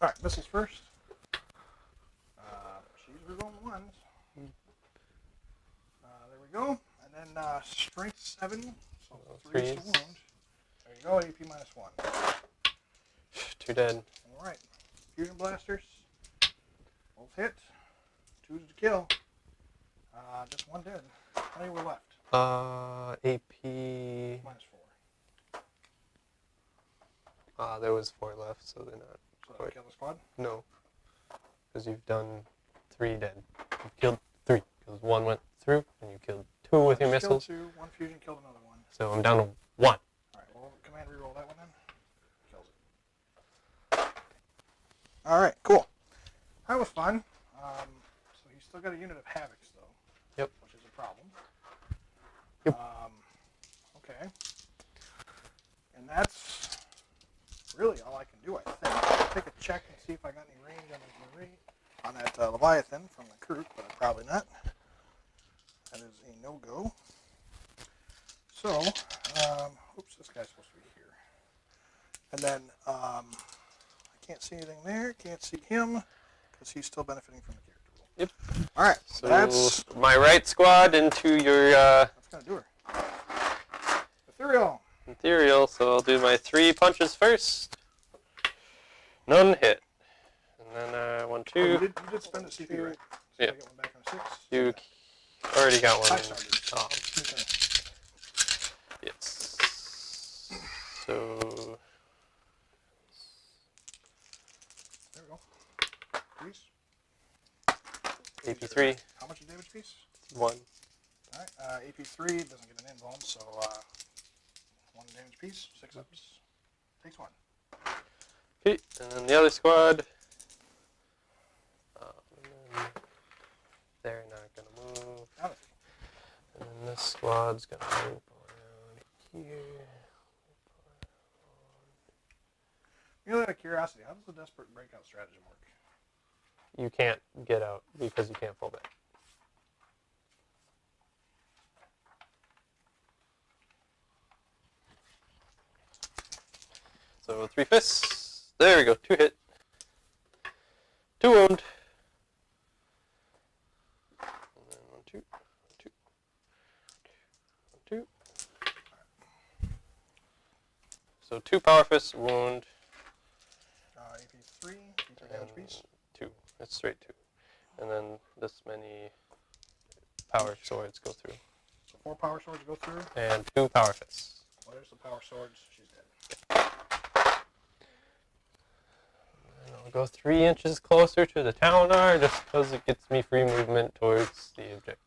B: All right, missiles first. She's rerolling 1s. There we go. And then strength 7, so 3 is the
A: threes.
B: wound. There you go, AP minus 1.
A: 2 dead.
B: All right, fusion blasters. Both hit. 2's to kill. Just 1 dead. How many were left?
A: AP.
B: Minus 4.
A: There was 4 left, so they're not
B: So
A: quite.
B: kill the squad.
A: No, because you've done 3 dead. You've killed 3 because 1 went through, and you killed 2 with your
B: Killed
A: missiles.
B: 2. 1 fusion killed another 1.
A: So I'm down to 1.
B: All right, well, command reroll that one then. Kills it. All right, cool. That was fun. So he's still got a unit of Havocs, though.
A: Yep.
B: Which is a problem.
A: Yep.
B: Okay. And that's really all I can do, I think. I'll take a check and see if I got any range on that Leviathan from the Kroot, but probably not. That is a no-go. So, oops, this guy's supposed to be here. And then, I Can't see anything there. Can't see him because he's still benefiting from the character rule.
A: Yep.
B: All right.
A: So
B: That's
A: my right squad into your
B: gonna do her. Ethereal.
A: ethereal. So I'll do my 3 punches first. None hit. And then 1, 2.
B: You did spend a CP, right? So
A: Yeah.
B: I get one back on 6.
A: You already got one.
B: I started.
A: Oh,
B: Okay.
A: yes. So
B: There we go. Piece.
A: AP3,
B: How much is damage piece?
A: 1.
B: Alright, AP3 doesn't get an invuln, so 1 damage piece, 6 ups. Takes 1.
A: Okay, and then the other squad. And then they're not gonna move.
B: Got it.
A: And then this squad's gonna move around here.
B: You know, out of curiosity, how does the desperate breakout stratagem work?
A: You can't get out because you can't pull back. So 3 fists. There we go. 2 hit. 2 wound. And then 1, 2, 1, 2, 1, 2. So 2 power fists, wound,
B: AP3, AP3 damage piece.
A: 2. It's straight 2. And then this many power swords go through.
B: So 4 power swords go through.
A: And 2 power fists.
B: Well, there's the power swords. She's dead.
A: And I'll go 3 inches closer to the Talnar just because it gets me free movement towards the objective.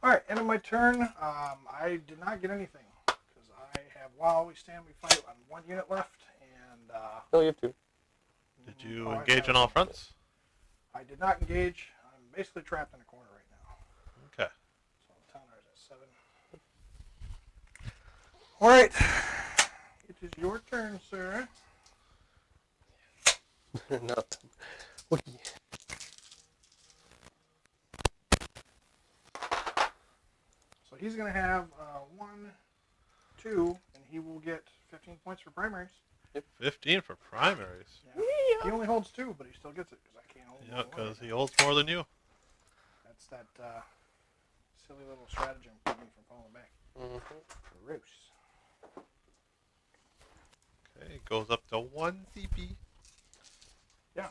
B: Alright, end of my turn. I did not get anything because I have while we stand, we fight on 1 unit left. And
A: No, you have 2.
C: Did you
B: I
C: engage
B: have
C: on all
B: some.
C: fronts?
B: I did not engage. I'm basically trapped in a corner right now.
C: Okay.
B: So the town is at 7. Alright. It is your turn, sir.
A: Not. What do you...
B: So he's going to have 1, 2, and he will get 15 points for primaries.
C: 15 for primaries.
B: Yeah. He only holds 2, but he still gets it because I can't hold
C: Yeah,
B: one.
C: because he holds more than you.
B: That's that silly little stratagem to keep me from falling back. Gross.
C: Okay, goes up to 1 CP.
B: Yeah.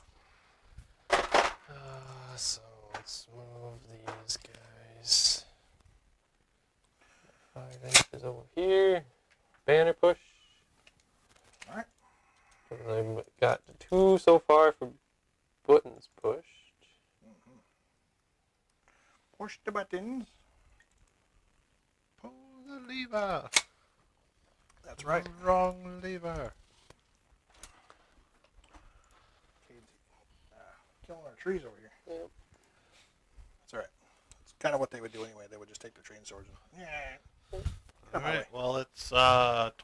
A: So let's move these guys. 5 inches over here. Banner push.
B: Alright.
A: I've got 2 so far for buttons pushed.
B: Push the buttons.
C: Pull the lever.
B: That's right.
C: Wrong lever.
B: Killing our trees over here.
A: Yep.
B: That's alright. That's kind of what they would do anyway. They would just take their train swords and
C: All right. Well, it's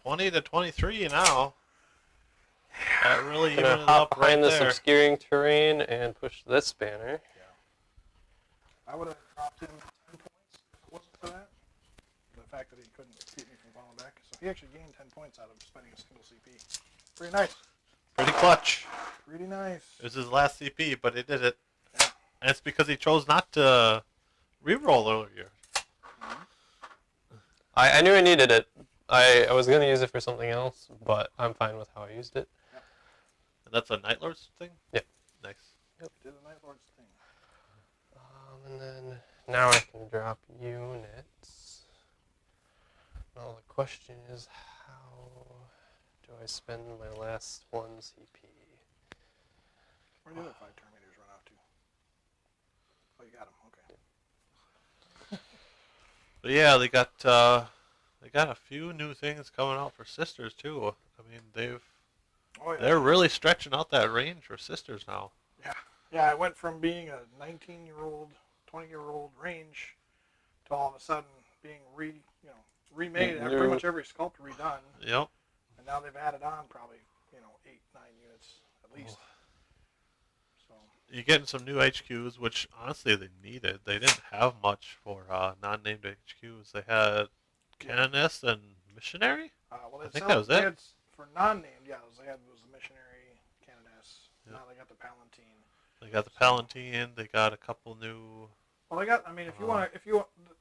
C: 20 to 23 now. That really
A: I'm gonna
C: evened it
A: hop
C: up right
A: behind this
C: there.
A: obscuring terrain and push this banner.
B: I would have dropped him 10 points if it wasn't for that. The fact that he couldn't keep me from falling back. So he actually gained 10 points out of spending a single CP. Pretty nice.
C: Pretty clutch.
B: Pretty nice.
C: It was his last CP, but he did it.
B: Yeah.
C: And it's because he chose not to reroll earlier.
A: I knew I needed it. I was going to use it for something else, but I'm fine with how I used it.
C: And that's a Night Lord's thing?
A: Yep.
C: Nice.
B: Did the Night Lord's thing.
A: And then now I can drop units. Well, the question is, how do I spend my last 1 CP?
B: Where did the other 5 Terminators run out to? Oh, you got them. Okay.
C: But yeah, they got a few new things coming out for Sisters too. I mean, they're really stretching out that range for Sisters now.
B: Yeah, it went from being a 19-year-old, 20-year-old range to all of a sudden being remade. Pretty much every sculpt redone.
C: Yep.
B: And now they've added on probably 8, 9 units at least. So
C: You're getting some new HQs, which honestly they needed. They didn't have much for non-named HQs. They had Canonist and Missionary.
B: well,
C: I think that was it.
B: for non-named, yeah, they had was the missionary Canoness.
C: Yep.
B: Now they got the Palatine.
C: They got the Palatine. They got a couple new.
B: Well, they got. I mean, if you want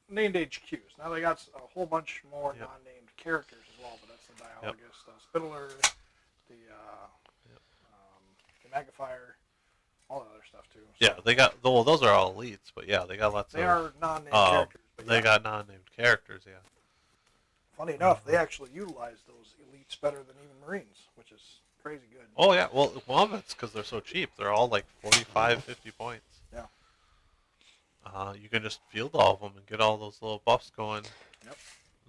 B: named HQs. Now they got a whole bunch more
C: Yep.
B: non-named characters as well. But that's the Dialogist, the Spittler, the Magnifier, all that other stuff too. So
C: Yeah, they got. Well, those are all elites, but yeah, they got lots
B: they
C: of.
B: are non-named characters. But
C: They
B: yeah.
C: got non-named characters. Yeah.
B: Funny enough, they actually utilize those elites better than even Marines, which is crazy good.
C: Oh yeah. Well, it's because they're so cheap. They're all like 45, 50 points.
B: Yeah.
C: You can just field all of them and get all those little buffs going.
B: Yep.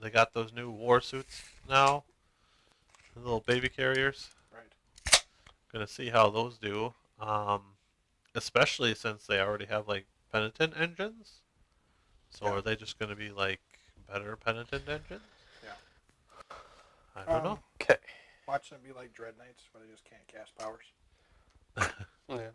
C: They got those new war suits now. The little baby carriers.
B: Right.
C: Gonna see how those do. Especially since they already have like penitent engines. So
B: Yeah.
C: are they just gonna be like better penitent engines?
B: Yeah.
C: I don't know.
A: Okay.
B: Watch them be like Dread Knights, where they just can't cast powers.
A: Yeah.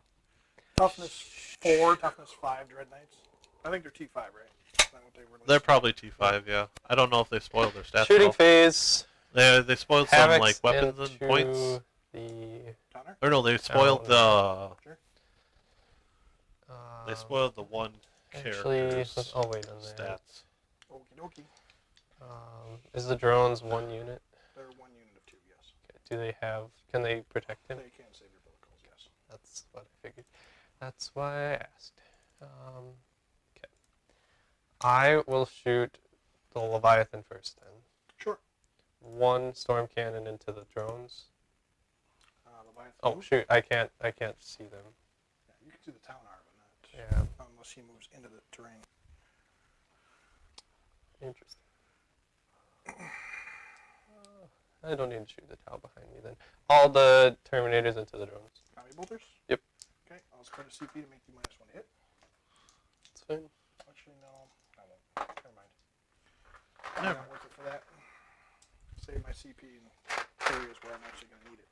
B: Toughness 4, toughness 5 Dread Knights. I think they're T5, right? Is that what they were?
C: They're probably T5, yeah. I don't know if they spoiled their stats.
A: Shooting
C: at all.
A: phase.
C: They spoiled some
A: Havocs
C: like weapons and
A: into
C: points.
A: The
B: Donner?
C: Or no, they spoiled
A: Oh,
C: the. They spoiled the one
A: actually.
C: character's
A: Oh wait, on there.
C: stats.
B: Okie dokie.
A: Is the drones 1 unit?
B: They're 1 unit of 2, yes.
A: Okay. Do they have? Can they protect him?
B: They can save your vehicles, yes.
A: That's what I figured. That's why I asked. Okay. I will shoot the Leviathan first then.
B: Sure.
A: 1 storm cannon into the drones.
B: Leviathan.
A: Oh shoot! I can't see them.
B: Yeah, you can see the town arm, but not
A: Yeah.
B: unless he moves into the terrain.
A: Interesting. I don't need to shoot the tower behind me then. All the Terminators into the drones.
B: Combi bolters?
A: Yep.
B: Okay, I'll spend a CP to make you -1 hit.
A: It's fine.
B: Actually, no, I won't. Never mind.
C: Never.
B: Not worth it for that. Save my CP in areas where I'm actually going to need it.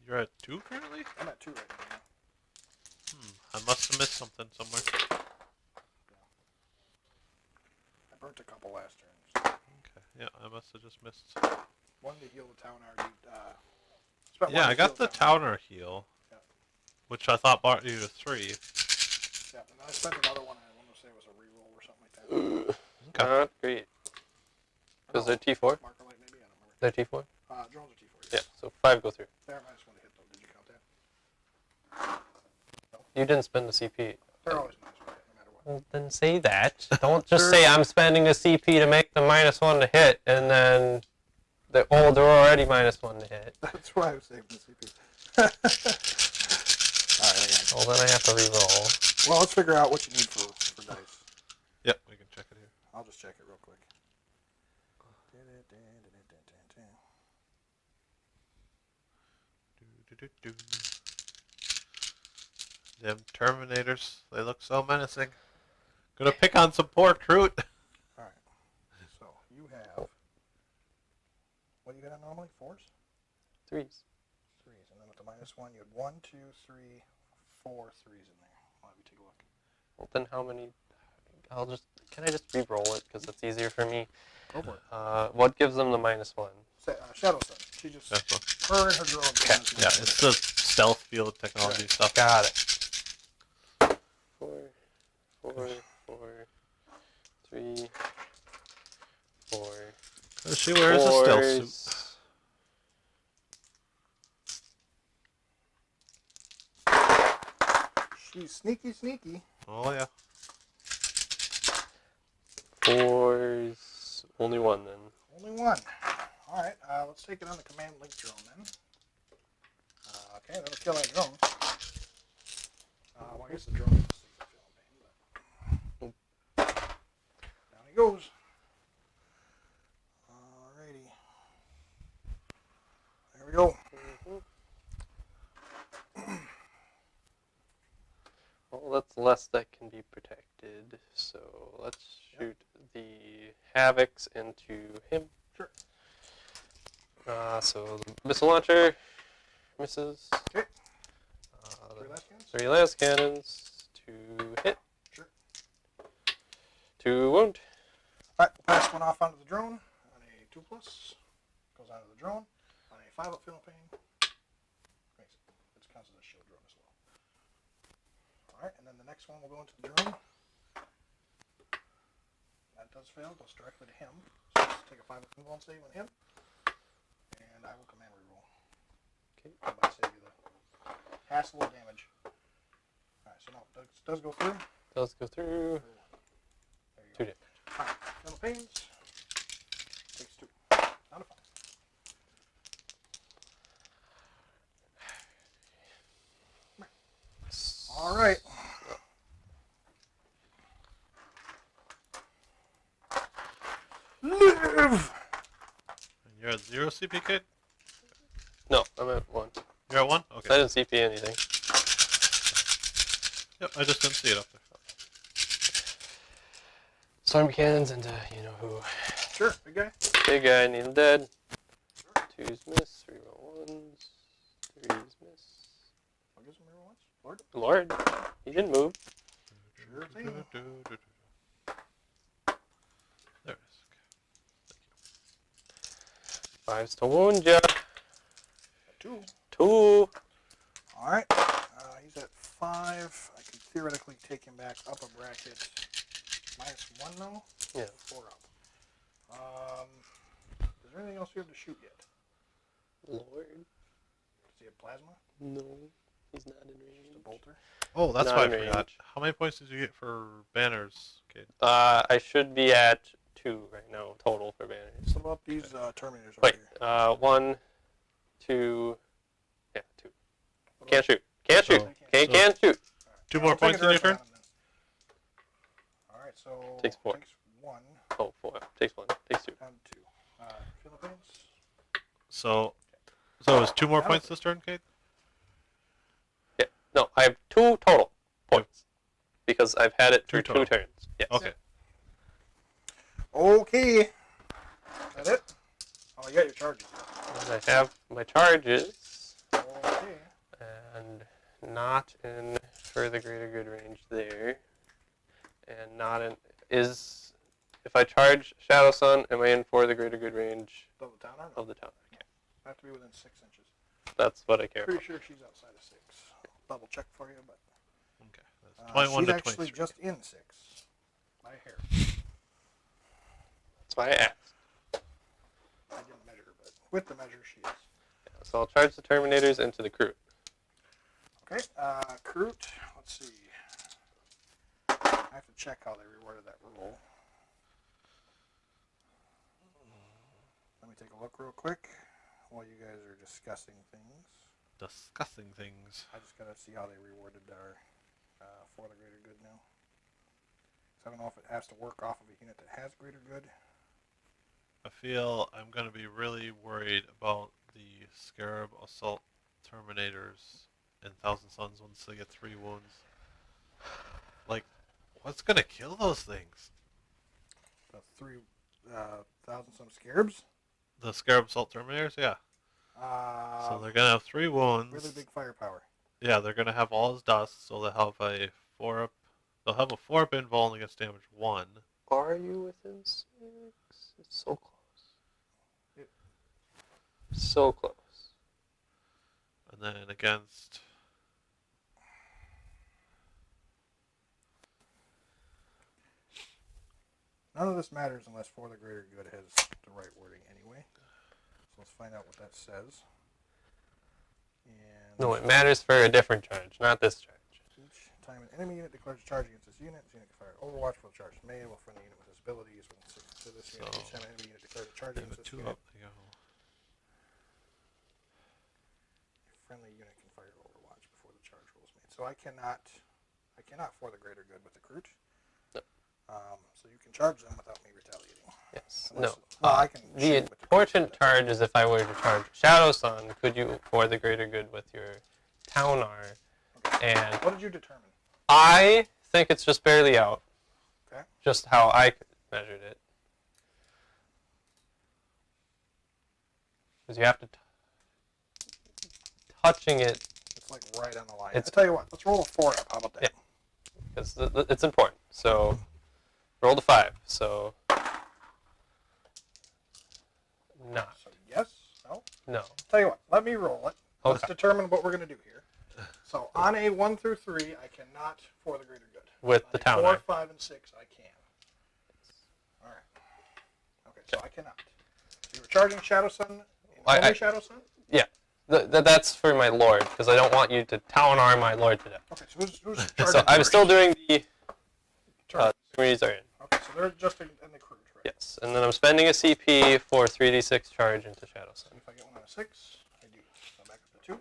C: You're at 2 currently?
B: I'm at 2 right now.
C: I must have missed something somewhere.
B: I burnt a couple last turn.
C: Okay, yeah, I must have just missed.
B: 1 to heal the town arm. Spent
C: Yeah,
B: one
C: I
B: to
C: got
B: heal
C: the
B: town
C: Towner heal,
B: Yeah.
C: which I thought brought you to 3.
B: Yeah, and then I spent another one. I want to say it was a reroll or something like that.
C: Okay.
A: Not great. Because they're T4.
B: Marker light maybe. I don't remember.
A: They're T4.
B: Drones are T4.
A: Yeah. So 5 go through.
B: They're -1 to hit though. Did you count that?
A: You didn't spend the CP.
B: They're always -1 to hit, no matter what.
A: Well, then say that. Don't just say I'm spending a CP to make them -1 to hit, and then they're already -1 to hit.
B: That's why I was saving the CP. Alright, hang
A: Well, then I have to re-roll.
B: on. Well, let's figure out what you need for dice.
C: Yep, we can check it here.
B: I'll just check it real quick.
C: Do-do-do-do. Them Terminators, they look so menacing. Gonna pick on some poor Crute.
B: Alright. So, you have... What do you got on normally? 4s?
A: 3s.
B: 3s. And then with the -1, you had 1, 2, 3, 4 3s in there. I'll have you take a look.
A: Well, then how many? Can I just re-roll it because it's easier for me?
B: Go for it.
A: What gives them the -1?
B: Shadow Sun. She just...
C: That's what-
B: Her and her drone.
C: Yeah, it's the stealth field technology
B: Right.
C: stuff.
A: Got it. 4, 3, 4.
C: She wears a stealth suit.
A: Fours.
B: She's sneaky.
C: Oh yeah.
A: 4s. Only 1 then.
B: Only 1. Alright, let's take it on the command link drone then. Okay, that'll kill that drone. Well, I guess the drone is but... Down he goes. Alrighty. There we go.
A: Well, that's less that can be protected. So let's shoot the Havocs into him.
B: Sure.
A: So the missile launcher misses.
B: Okay. 3
A: The
B: last cans?
A: 3 last cannons to hit.
B: Sure.
A: 2 wound.
B: Alright, we'll pass one off onto the drone on a 2+. Goes onto the the drone. On a 5-up feeling pain, makes it. It counts as a shield drone as well. Alright, and then the next one will go into the drone. That does fail, goes directly to him. So let's take a 5-up invuln save on him. And I will command reroll.
A: Okay.
B: I might save you the hassle of damage. Alright, so now it does go through.
A: Does go through.
B: There you
A: 2
B: go.
A: damage.
B: Alright, feeling pains. Takes 2. Out of 5. Alright. Live!
C: And you're at 0 CP, kid?
A: No, I'm at 1.
C: You're at 1?
A: So I
C: Okay.
A: didn't CP anything.
C: Yep, I just didn't see it up there.
A: Storm cannons into you know who.
B: Sure, big guy.
A: Big guy, needle dead. 2's miss, 3 roll 1s. 3's miss.
B: I'll give some reroll once. Lord.
A: Lord, he didn't move.
B: Sure thing.
C: There it is. Okay.
A: 5's to wound ya.
B: 2.
A: 2.
B: Alright. He's at 5. I could theoretically take him back up a bracket. -1 though?
A: Yeah.
B: 4 up. Is there anything else you have to shoot yet?
A: Lord.
B: Does he have plasma?
A: No, he's not in
B: Just a
A: range.
B: bolter?
C: Oh, that's
A: Not
C: why I
A: in
C: forgot.
A: range.
C: How many points did you get for banners, kid?
A: I should be at 2 right now total for banners.
B: What about these Terminators over
A: Wait,
B: here?
A: 1, 2, yeah, 2.
B: What
A: Can't
B: about-
A: shoot. Can't shoot.
C: So-
A: Can't shoot.
B: Alright.
C: 2
B: I'll
C: more
B: take
C: points
B: a
C: in your
B: direction
C: turn?
B: on him then. Alright, so
A: Takes 4.
B: Takes 1
A: Oh, 4. Takes 1. Takes 2.
B: down to 2. Philippines.
C: So it's 2 more
B: Got it.
C: points this turn, Kate?
A: Yeah. No, I have 2 total points because I've had it through 2
C: total.
A: turns. Yes.
C: Okay.
B: Okay. Is that it? Oh, you got your charges.
A: And I have my charges
B: Okay.
A: and not in for the greater good range there, and not in is. If I charge Shadow Sun, am I in for the greater good range
B: Double town or no?
A: of the town? Okay.
B: I have to be within 6 inches.
A: That's what I care
B: Pretty
A: about.
B: sure she's outside of 6. I'll double check for you, but
C: Okay. That's 21
B: she's
C: to
B: actually
C: 23.
B: just in 6 by a hair.
A: That's why I asked.
B: I didn't measure, but with the measure, she is.
A: Yeah, so I'll charge the Terminators into the crew.
B: Okay, Kroot, let's see. I have to check how they rewarded that roll. Let me take a look real quick while you guys are discussing things.
C: Discussing things.
B: I just gotta see how they rewarded our for the greater good now. So I don't know if it has to work off of a unit that has greater good.
C: I feel I'm going to be really worried about the Scarab Assault Terminators and Thousand Suns once they get 3 wounds. Like, what's going to kill those things?
B: The 3,000 some scarabs.
C: The Scarab Assault Terminators? Yeah. So they're going to have 3 wounds.
B: really big firepower.
C: Yeah, they're going to have all his dust, so they'll have a 4-up. They'll have a 4-up invuln against damage 1.
A: Are you within 6? It's so close.
B: Yep.
A: So close.
C: And then against...
B: None of this matters unless for the greater good has the right wording anyway. So let's find out what that says. And
A: No, it matters for a different charge, not this charge.
B: each time an enemy unit declares a charge against this unit can fire Overwatch for the charge made while friendly unit with his abilities within 6 to this unit.
C: So,
B: Each time an enemy unit declares a charge
C: They have
B: against
C: a
B: this
C: 2
B: unit,
C: up. They go.
B: a friendly unit can fire Overwatch before the charge roll is made. So I cannot for the greater good with the Kroot.
A: No.
B: So you can charge them without me retaliating.
A: Yes.
B: Unless-
A: No.
B: well, I can shoot
A: The
B: with the Kroot,
A: important
B: but
A: charge is if I were to charge Shadow Sun, could you, for the greater good with your Townar?
B: Okay.
A: And
B: What did you determine?
A: I think it's just barely out.
B: Okay.
A: Just how I measured it. Because you have to touching it.
B: It's like right on the line.
A: It's-
B: I'll tell you what, let's roll a 4 up. How about that?
A: Yeah. Because it's important. So roll the 5. So not.
B: So yes, no.
A: No.
B: Tell you what, let me roll it. Let's
A: Okay.
B: determine what we're going to do here. So on a 1 through 3, I cannot for the greater good.
A: With
B: On
A: the
B: a
A: town
B: 4,
A: eye.
B: 5, and 6, I can. All right. Okay, so I cannot. So you were charging Shadow Sun. Only Shadow Sun?
A: That's for my lord, because I don't want you to town arm my lord to death.
B: Okay, so who's charging
A: So I'm
B: first?
A: still doing the
B: Turn.
A: Marines are in.
B: Okay, so they're just in the cruise, right?
A: Yes, and then I'm spending a CP for 3d6 charge into Shadow Sun.
B: See if I get one on a 6. I do. So back up to 2.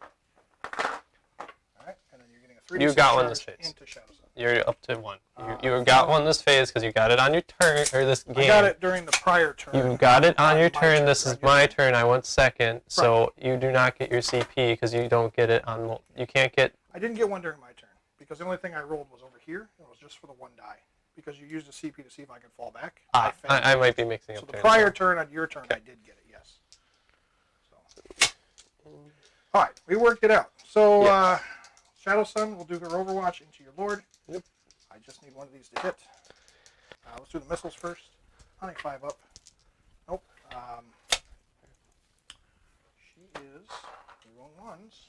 B: All right, and then you're getting a 3d6
A: You got one
B: charge
A: this phase.
B: into Shadow Sun.
A: You're up to 1. You got one this phase because you got it on your turn, or this game.
B: I got it during the prior turn.
A: You got it on your
B: my
A: turn. This is
B: right?
A: my turn. I went second, so you do not get your CP because you don't get it on. You can't get.
B: I didn't get one during my turn because the only thing I rolled was over here. It was just for the 1 die because you used a CP to see if I could fall back.
A: I might be mixing
B: So
A: up.
B: the
A: turns
B: prior
A: now.
B: turn on your turn, I did get it. Yes. So. All right, we worked it out. So Shadow Sun will do her Overwatch into your Lord.
A: Yep.
B: I just need one of these to hit. Let's do the missiles first. Hunting 5 up. Nope. She is rolling 1s.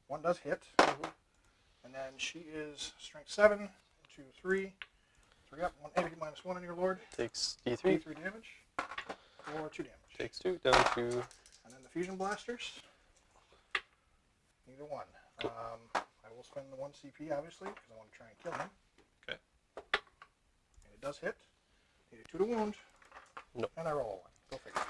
B: 1 does hit. And then she is strength 7, 2, 3. 3 up. 1 AP -1 on your Lord.
A: Takes D3.
B: D3 damage. Or 2 damage.
A: Takes 2 down to.
B: And then the fusion blasters. Neither one.
A: Cool.
B: I will spend the 1 CP obviously because I want to try and kill him.
C: Okay.
B: And it does hit. Need a 2 to wound.
A: Nope.
B: And I roll a 1. Go figure.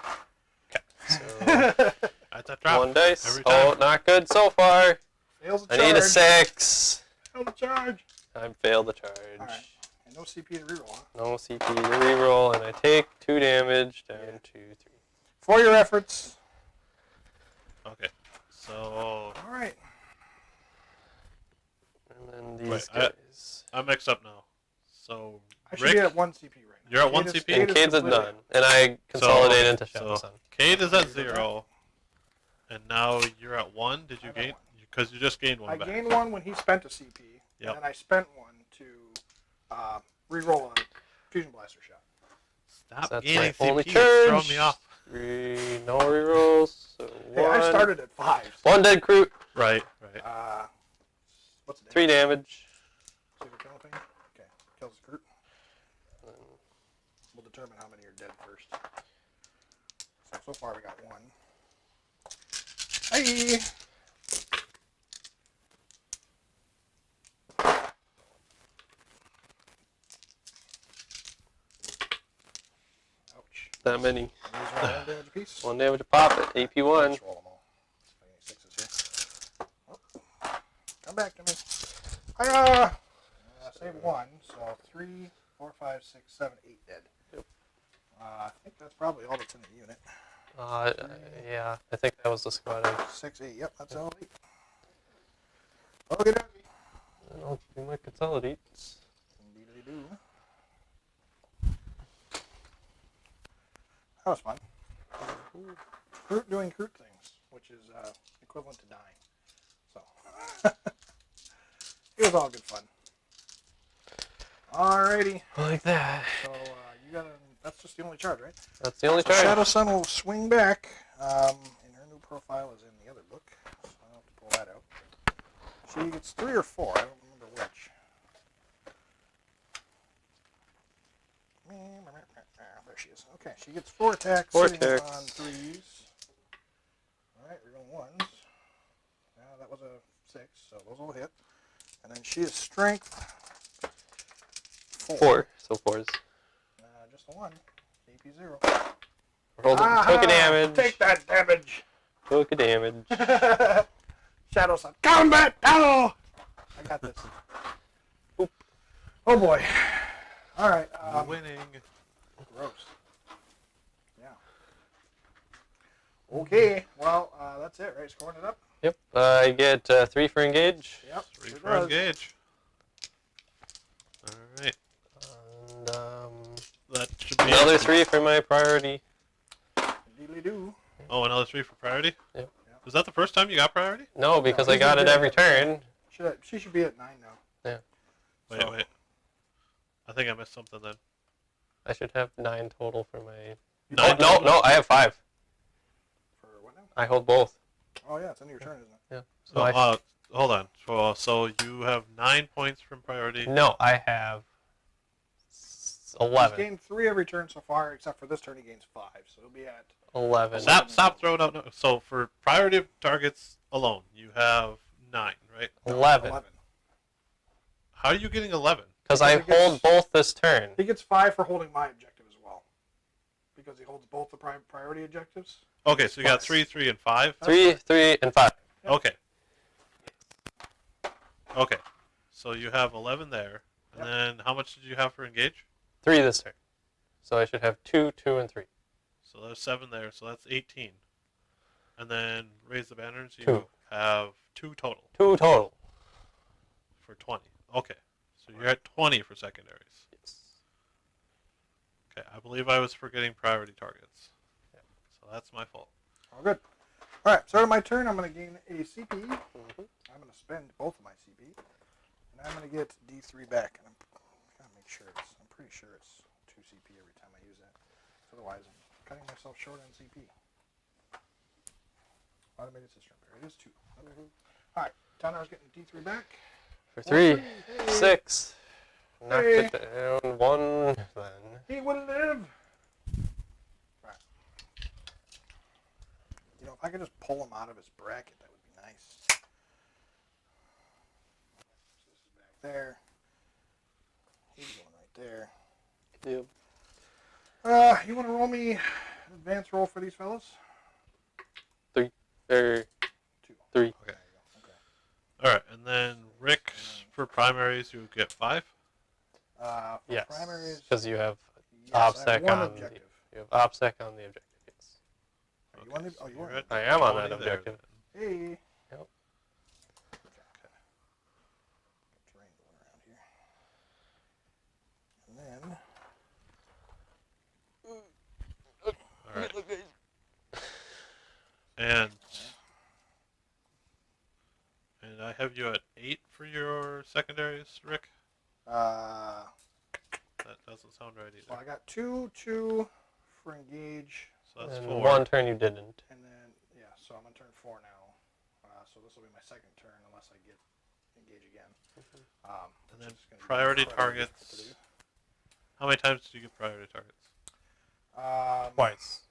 A: Okay. So
C: That's a drop.
A: 1 dice.
C: Every
A: Oh,
C: time.
A: not good so far.
B: Fails the
A: I
B: charge.
A: need a 6.
B: Fail the charge.
A: I failed the charge.
B: All right. And no CP to reroll. Huh?
A: No CP to reroll, and I take 2 damage down to 3.
B: For your efforts.
C: Okay. So
B: All right.
A: And then
C: Wait,
A: these guys.
C: I'm mixed up now. So
B: I should
C: Rick,
B: be at 1 CP right now.
C: You're at 1
B: Cade is-
C: CP?
A: And
B: is
A: Cade's at
B: completely-
A: none. And I consolidate into Shadow Sun.
C: Kade is at 0, and now you're at 1. Did you
B: I'm at
C: gain?
B: 1.
C: Because you just gained 1
B: I
C: back.
B: gained 1 when he spent a CP.
C: Yep.
B: And then I spent 1 to reroll a fusion blaster shot.
C: Stop
A: That's
C: gaining
A: my only
C: CP. It's
A: charge.
C: throwing me off.
A: 3, no rerolls. So
B: Hey,
A: 1.
B: I started at 5.
A: 1 dead crew.
C: Right.
B: What's the
A: 3 damage.
B: See the kill thing? Okay. Kills the group. We'll determine how many are dead first. So far we got 1. Hey! Ouch.
A: That many.
B: These are 1 damage apiece.
A: 1 damage a pop at AP1.
B: Let's roll them all. See if I get any 6s here. Oh. Come back to me. Hiya! Save 1, so 3, 4, 5, 6, 7, 8 dead.
A: Yep.
B: I think that's probably all that's in the unit.
A: Yeah, I think that was the squad.
B: 6, 8, yep, that's all 8. Okay, dokie.
A: I'll do my consolidate.
B: Indeed they do. That was fun. Doing crude things, which is equivalent to dying. So, it was all good fun. Alrighty.
A: Like that.
B: So, you got that's just the only charge, right?
A: That's the only
B: So
A: charge.
B: Shadow Sun will swing back, and her new profile is in the other book, so I'll have to pull that out. She gets 3 or 4, I don't remember which. There she is. Okay, she gets 4 attacks,
A: 4
B: sitting
A: attacks.
B: on 3s. Alright, we're going 1s. That was a 6, so those will hit. And then she is strength
A: 4. So 4s.
B: Just a 1. AP 0.
A: Rolled took a damage.
B: Take that damage!
A: Took a damage.
B: Shadow Sun. Combat battle! I got this.
A: Oop.
B: Oh boy. Alright.
C: Winning.
B: Gross. Yeah. Okay. Well, that's it, right? Scoring it up?
A: Yep. I get 3 for engage.
B: Yep.
C: 3
B: sure
C: for
B: does.
C: engage. All right.
A: And
C: That should be
A: another
C: it.
A: 3 for my priority.
B: Indeedly do.
C: Oh, another 3 for priority?
A: Yep.
C: Was that the first time you got priority?
A: No, because
B: No,
A: I got
B: he's
A: it
B: gonna
A: every
B: get it.
A: turn.
B: She should be at 9 now.
C: Wait,
B: So-
C: wait. I think I missed something then.
A: I should have 9 total for my.
B: You
C: Nine
B: don't-
A: No, I have 5.
B: For what now?
A: I hold both.
B: Oh yeah, it's end of your turn, isn't it?
A: Yeah. So
C: Oh, hold on. So you have 9 points from priority.
A: no, I have
B: He's
A: 11.
B: gained 3 every turn so far, except for this turn he gains 5, so he'll be at
A: 11.
C: Stop throwing out. So for priority targets alone, you have 9, right?
A: 11.
B: 11.
C: How are you getting 11?
A: Because I
B: Because he
A: hold
B: gets-
A: both this turn.
B: He gets 5 for holding my objective as well, because he holds both the priority objectives.
C: Okay, so you got
A: Plus.
C: 3, 3, and 5.
A: 3, 3, and 5.
B: Yep.
C: Okay. Okay. So you have 11 there, and
B: Yep.
C: then how much did you have for engage?
A: 3 this turn. So I should have 2, 2, and 3.
C: So there's 7 there, so that's 18. And then raise the banners, you
A: 2.
C: have 2 total
A: 2 total.
C: for 20. Okay. So you're at 20 for secondaries.
A: Yes.
C: Okay, I believe I was forgetting priority targets.
A: Yeah.
C: So that's my fault.
B: All good. All right, start of my turn. I'm going to gain a CP.
A: Mhm.
B: I'm going to spend both of my CP, and I'm going to get D3 back. And I'm going to make sure I'm pretty sure it's 2 CP every time I use that. Otherwise, I'm cutting myself short on CP. Automated system repair. It is 2. Okay. All right, Tanner's getting D3 back.
A: For 3,
B: Hey.
A: 6. Knocked
B: Hey.
A: it down. 1, then.
B: He will live. Right. You know, if I could just pull him out of his bracket, that would be nice. So this is back there. He's going right there.
A: Yep.
B: You want to roll me an advance roll for these fellas?
A: 3.
B: 2.
A: 3.
C: Okay.
B: There you go. Okay.
C: All right, and then Rick, for primaries, you get 5.
B: For
A: Yes.
B: primaries,
A: Because you have
B: yes, I have
A: OBSEC
B: one
A: on
B: objective.
A: you have OBSEC on the objective. Yes.
B: Are you on the?
C: so
B: Oh, you
C: you're
B: are.
C: at
A: I am on
C: 20
A: that
C: there
A: objective.
C: then.
B: Hey.
A: Yep.
B: Okay. Terrain going around here. And then.
C: All right. And I have you at 8 for your secondaries, Rick.
B: Well,
C: That doesn't sound right either.
B: I got 2, 2 for engage,
C: So that's
A: And
C: 4.
A: 1 turn you didn't.
B: and then yeah. So I'm on turn 4 now. So this will be my second turn unless I get engage again.
C: And then
B: which is gonna be
C: priority
B: incredibly difficult to
C: targets. How many times did you get priority targets?
B: do.
A: Twice.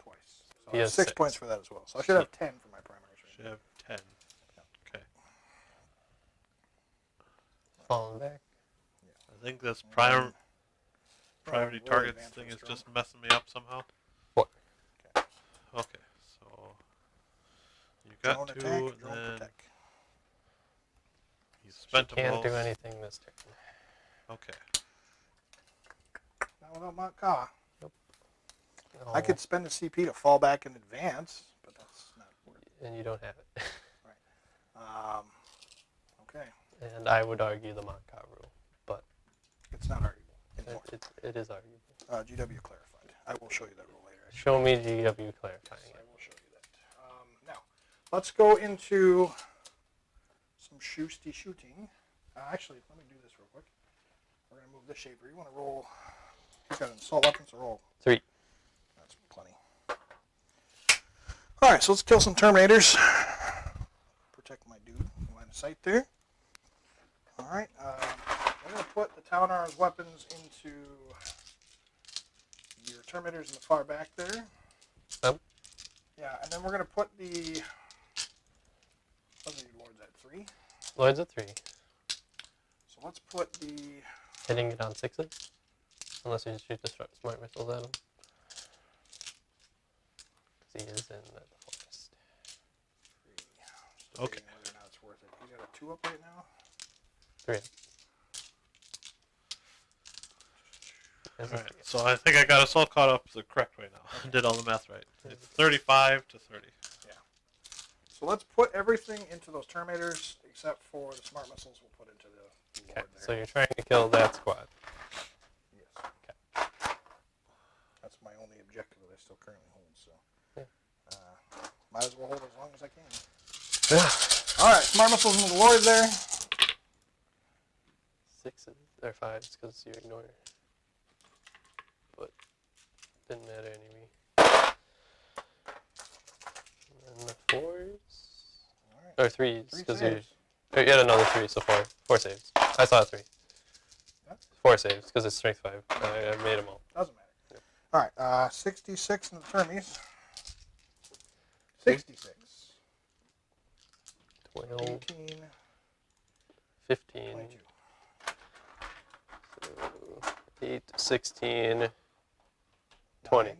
B: Twice. So
A: He
B: I have
A: has
B: 6
A: 6.
B: points for that as well. So I should have 10 for my primaries. Right
C: Should have 10. Okay.
A: Falling back.
C: I think this
B: now.
C: priority
B: Really
C: targets
B: advanced
C: thing
B: for
C: is
B: stroke.
C: just messing me up somehow.
A: What?
C: Okay, so you got
B: Drone
C: 2,
B: attack,
C: and
B: drone
C: then
B: protect.
C: you
A: She
C: spent
A: can't do
C: both.
A: anything this turn.
C: Okay.
B: Not without Maka.
A: No.
B: I could spend a CP to fall back in advance, but that's not worth it.
A: And you don't have it.
B: Okay.
A: And I would argue the Monka rule, but
B: It's not arguable anymore.
A: it is arguable.
B: GW clarified. I will show you that rule later. actually.
A: Show me GW clarifying
B: I
A: it.
B: will show you that. Now, let's go into some shooting. Actually, let me do this real quick. We're going to move this shaper. You want to roll... He's got an assault weapon, so roll.
A: 3.
B: That's plenty. Alright, so let's kill some Terminators. Protect my dude. Line of sight there. Alright, I'm going to put the Talonar's weapons into your Terminators in the far back there.
A: Yep.
B: Yeah, and then we're going to put the... What are your lords at? 3?
A: Lloyd's at 3.
B: So let's put the...
A: Hitting it on 6s. Unless you shoot the smart missiles at him. Because he is in the forest.
B: 3.
C: Okay.
B: Whether or not it's worth it. He's got a 2 up right now.
A: 3.
C: Alright, so I think I got us all caught up the correct way now. I did all the math right. It's 35 to 30.
B: So let's put everything into those Terminators except for the smart missiles we'll put into the
A: Okay,
B: Lord
A: so
B: there.
A: you're trying to kill that squad.
B: Yes.
A: Okay.
B: That's my only objective that I still currently hold, so.
A: Yeah.
B: Might as well hold as long as I can. Alright, smart missiles into the Lord there.
A: 6s or 5s because you ignore. But didn't matter anyway. And And the 4s.
B: All right.
A: Or 3s.
B: Three
A: Because
B: saves.
A: you had another 3, so 4. 4 saves. I saw a 3.
B: Yep.
A: 4 saves, because it's strength 5. I made them all.
B: Doesn't matter.
A: Yep.
B: All right. 66 in the termies. 66.
A: 12,
B: 18.
A: 15.
B: 22.
A: So 8, 16, 20.
B: 9.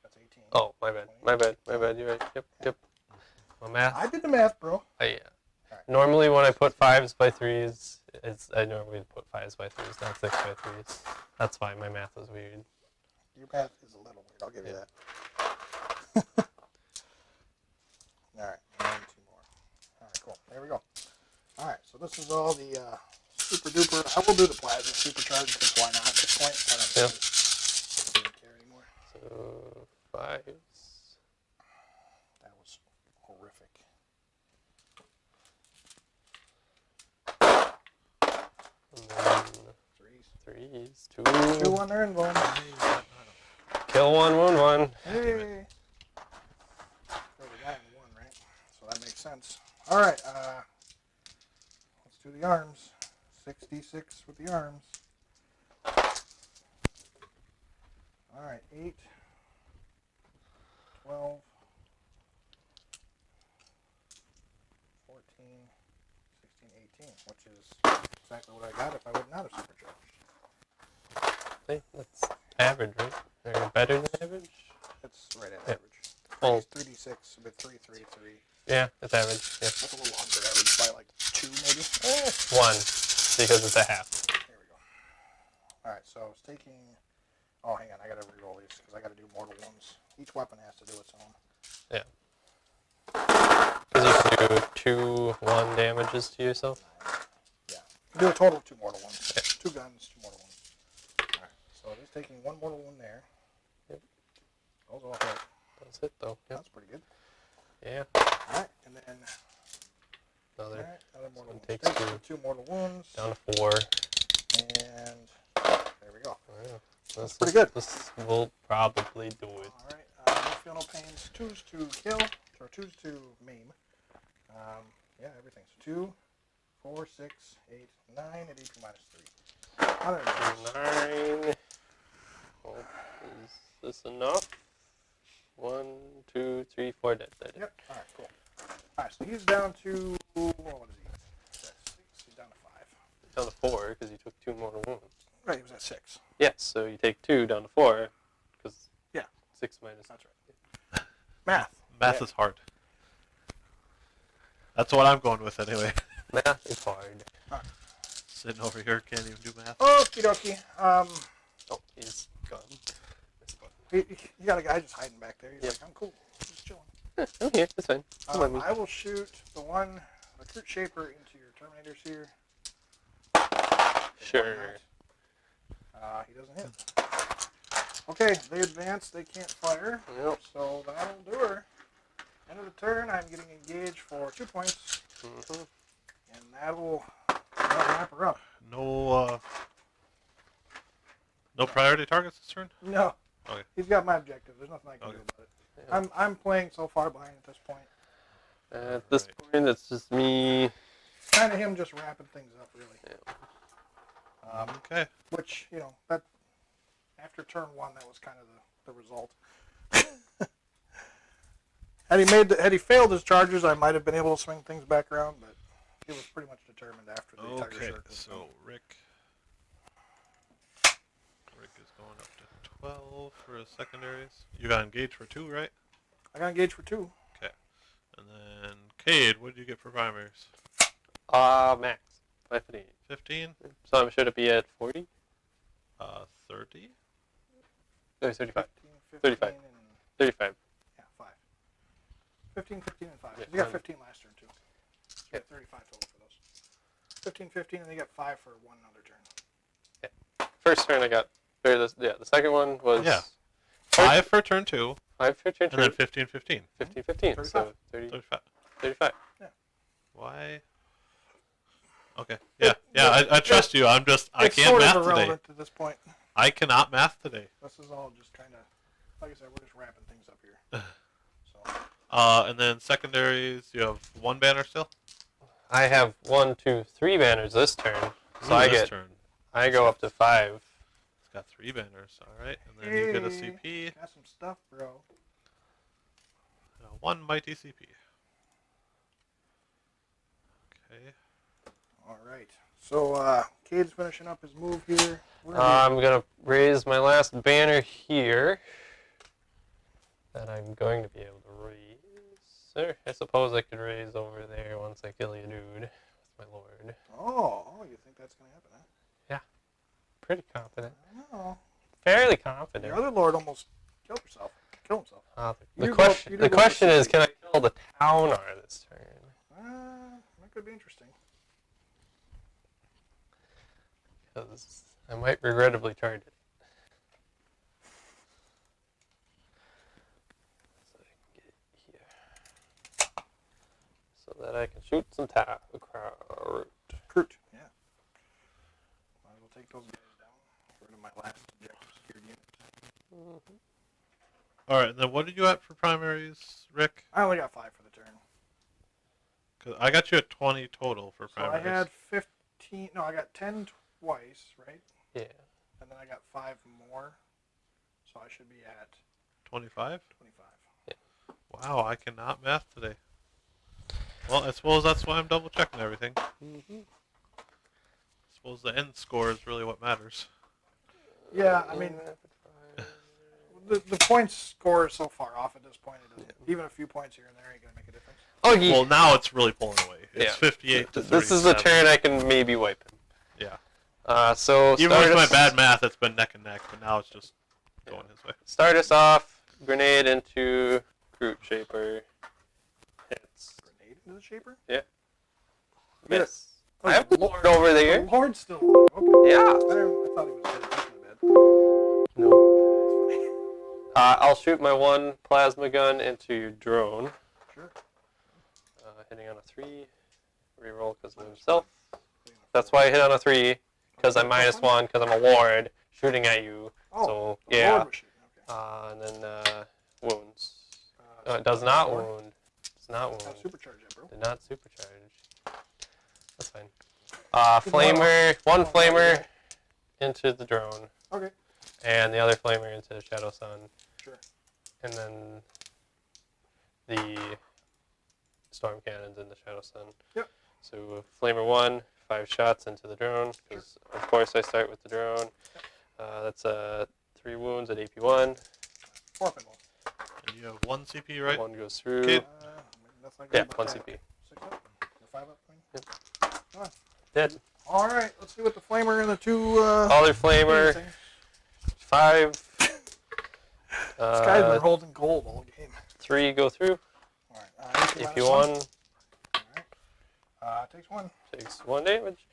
B: That's 18.
A: Oh, my bad.
B: 20.
A: My bad. My bad. You're right. Yep. My math.
B: I did the math, bro.
A: Yeah.
B: Alright.
A: Normally, when I put 5s by 3s, I normally put 5s by 3s, not 6 by 3s. That's why my math is weird.
B: Your math is a little weird. I'll give you that. All right. And 2 more. All right. Cool. There we go. All right. So this is all the super duper. I will do the plasma supercharge because why not at this point? I don't care anymore.
A: So 5s.
B: That was horrific.
A: And then
B: 3s.
A: 3s. 2.
B: 2 on their invuln.
A: Kill 1, wound 1.
B: Hey. Throw the guy in the 1, right? So that makes sense. All right. Let's do the arms. 66 with the arms. All right. 8, 12, 14, 16, 18, which is exactly what I got if I would not have supercharged.
A: Hey, that's average, right? Or better than average?
B: That's right at
A: Yeah.
B: average.
A: Well,
B: 3d6 with 3, 3, 3.
A: yeah, it's average. Yeah.
B: That's a little under average by like 2 maybe.
A: 1, because it's a half.
B: There we go. All right, so it's taking. Oh, hang on, I gotta re-roll these because I gotta do mortal wounds. Each weapon has to do its own.
A: Because you can do 2 1 damages to yourself.
B: Yeah, you do a total of 2 mortal wounds.
A: Yeah.
B: 2 guns, 2 mortal wounds. All right, so it is taking 1 mortal wound there.
A: Yep.
B: Those all hit.
A: That's it, though. Yep.
B: That's pretty good.
A: Yeah.
B: All right, and then all
A: Another
B: right, another mortal
A: one
B: wound.
A: takes
B: Take 2 mortal wounds,
A: down to 4.
B: and there we go.
A: Oh, yeah.
B: That's pretty good.
A: This will probably do it.
B: All right, no feel no pains. 2s to kill, or 2s to maim. Yeah, everything. So 2, 4, 6, 8, 9 at AP minus 3. 100.
A: 9. Oh, is this enough? 1, 2, 3, 4 dead.
B: Yep. All right, cool. All right, so he's down to, what is he? He's at 6. He's down to 5.
A: Down to 4 because you took 2 mortal wounds.
B: Right, he was at 6.
A: Yes, so you take 2 down to 4 because 6 minus.
B: That's right. Math.
C: Math is hard. That's what I'm going with anyway.
A: Math is hard.
C: Sitting over here, can't even do math.
B: Okie dokie.
A: Oh, he's gone. This button.
B: You got a guy just hiding back there. He's
A: Yep.
B: like, I'm cool. I'm just chilling.
A: I'm here. It's fine. Come on, me.
B: I will shoot the Recruit Shaper into your Terminators here.
A: Sure.
B: He doesn't hit. Okay, they advance. They can't fire.
A: Yep.
B: So that'll do her. End of the turn, I'm getting engaged for 2 points.
A: Mm-hmm.
B: And that'll wrap her up.
C: No priority targets this turn?
B: No.
C: Okay.
B: He's got my objective. There's nothing I can
C: Okay.
B: do about it.
A: Yeah.
B: I'm playing so far behind at this point.
A: At this point, it's just me.
B: Kind of him just wrapping things up, really.
A: Yeah.
C: Okay.
B: Which, that after turn 1, that was kind of the result. Had he failed his charges, I might have been able to swing things back around, but he was pretty much determined after the Tiger
C: Okay,
B: Shark was
C: so
B: done.
C: Rick is going up to 12 for his secondaries. You got engaged for 2, right?
B: I got engaged for 2.
C: Okay. And then Cade, what did you get for primaries?
A: Max. 15.
C: 15?
A: So should it be at 40?
C: 30?
A: No, 35.
B: 15,
A: 35.
B: and
A: 35.
B: yeah, 5. 15, 15, and 5.
A: Yeah,
B: You got
A: and-
B: 15 last turn, too. So you got 35 total for those. 15, 15, and then you got 5 for one other turn.
A: First turn I got. The second one was.
C: Yeah. 5 for turn 2,
A: 5 for turn
C: and then
A: 2.
C: 15, 15.
A: 15, 15.
B: 35.
A: So 30,
C: 35.
A: 35.
C: Why? Okay. Yeah, I trust you. I
B: It's
C: can't
B: sort
C: math
B: of
C: today.
B: irrelevant at this point.
C: I cannot math today.
B: This is all just kind of, like I said, we're just wrapping things up here. So
C: And then secondaries, you have one banner still.
A: I have 1, 2, 3 banners this turn, so
C: Ooh,
A: I
C: this
A: get
C: turn.
A: I go up to 5.
C: It's got 3 banners. All right, and then you get a
B: Hey,
C: CP.
B: got some stuff, bro.
C: 1 mighty CP. Okay.
B: All right. So, Cade's finishing up his move here.
A: I'm gonna raise my last banner here. That I'm going to be able to raise. Or I suppose I could raise over there once I kill you, dude. With my lord.
B: Oh, you think that's going to happen, huh?
A: Pretty confident.
B: I know.
A: Fairly confident.
B: Your other lord almost killed himself.
A: The
B: You
A: question,
B: go- you
A: the
B: do go
A: question
B: for
A: is,
B: CP.
A: can I kill the Towner this turn?
B: That could be interesting.
A: Because I might regrettably charge it. So I can get it here. So that I can shoot some crowd.
B: Kurt, yeah. Might as well take those guys down. Get rid of my last objective secured unit.
C: All right, and then what did you at for primaries, Rick?
B: I only got 5 for the turn.
C: 'Cause I got you at 20 total for
B: So
C: primaries.
B: I had 15. No, I got 10 twice, right?
A: Yeah.
B: And then I got 5 more. So I should be at
C: 25.
B: 25.
C: Wow, I cannot math today. Well, I suppose that's why I'm double checking everything.
A: Mm-hmm.
C: I suppose the end score is really what matters.
B: Yeah, I mean, the points score is so far off at this point. It doesn't, even a few points here and there ain't going to make a difference.
A: Oh, yeah.
C: Well, now it's really pulling away. It's
A: Yeah.
C: 58 to 37.
A: This is the turn I can maybe wipe him.
C: Yeah.
A: So
C: Even with my
A: us-
C: bad math, it's been neck and neck, but now it's just going his way.
A: Start us off. Grenade into Groot Shaper. Hits.
B: Grenade into the shaper?
A: Miss.
B: Oh,
A: I have the Lord over
B: The
A: there.
B: Lord's still alive. Okay.
A: Yeah.
B: I thought he was dead. That's my bad.
A: No.
B: That's funny.
A: I'll shoot my 1 plasma gun into your drone.
B: Sure.
A: Hitting on a 3. Reroll because of himself. That's why I hit on a 3. Because I'm -1 because I'm a ward shooting at you.
B: Oh,
A: So,
B: the
A: yeah.
B: Lord was shooting. Okay.
A: And then wounds. It does not wound. It's not
B: Gotta
A: wound.
B: supercharge that, bro.
A: Did not supercharge. That's fine. Flamer. 1 flamer into the drone.
B: Okay.
A: And the other flamer into Shadow Sun.
B: Sure.
A: And then the storm cannons into Shadow Sun.
B: Yep.
A: So flamer 1, 5 shots into the drone. Because of course I start with the drone. That's 3 wounds at AP1.
B: 4 pinball.
C: And you have 1 CP, right?
A: 1 goes through.
C: Okay.
B: That's not
A: Yeah,
B: good,
A: 1
B: but
A: CP.
B: 6 up? Or 5 up?
A: Dead.
B: All right, let's see what the flamer and the 2.
A: Other flamer.
B: things.
A: 5.
B: This guy's been holding gold all game.
A: 3 go through.
B: All right.
A: AP1
B: All right. Takes 1.
A: takes 1 damage.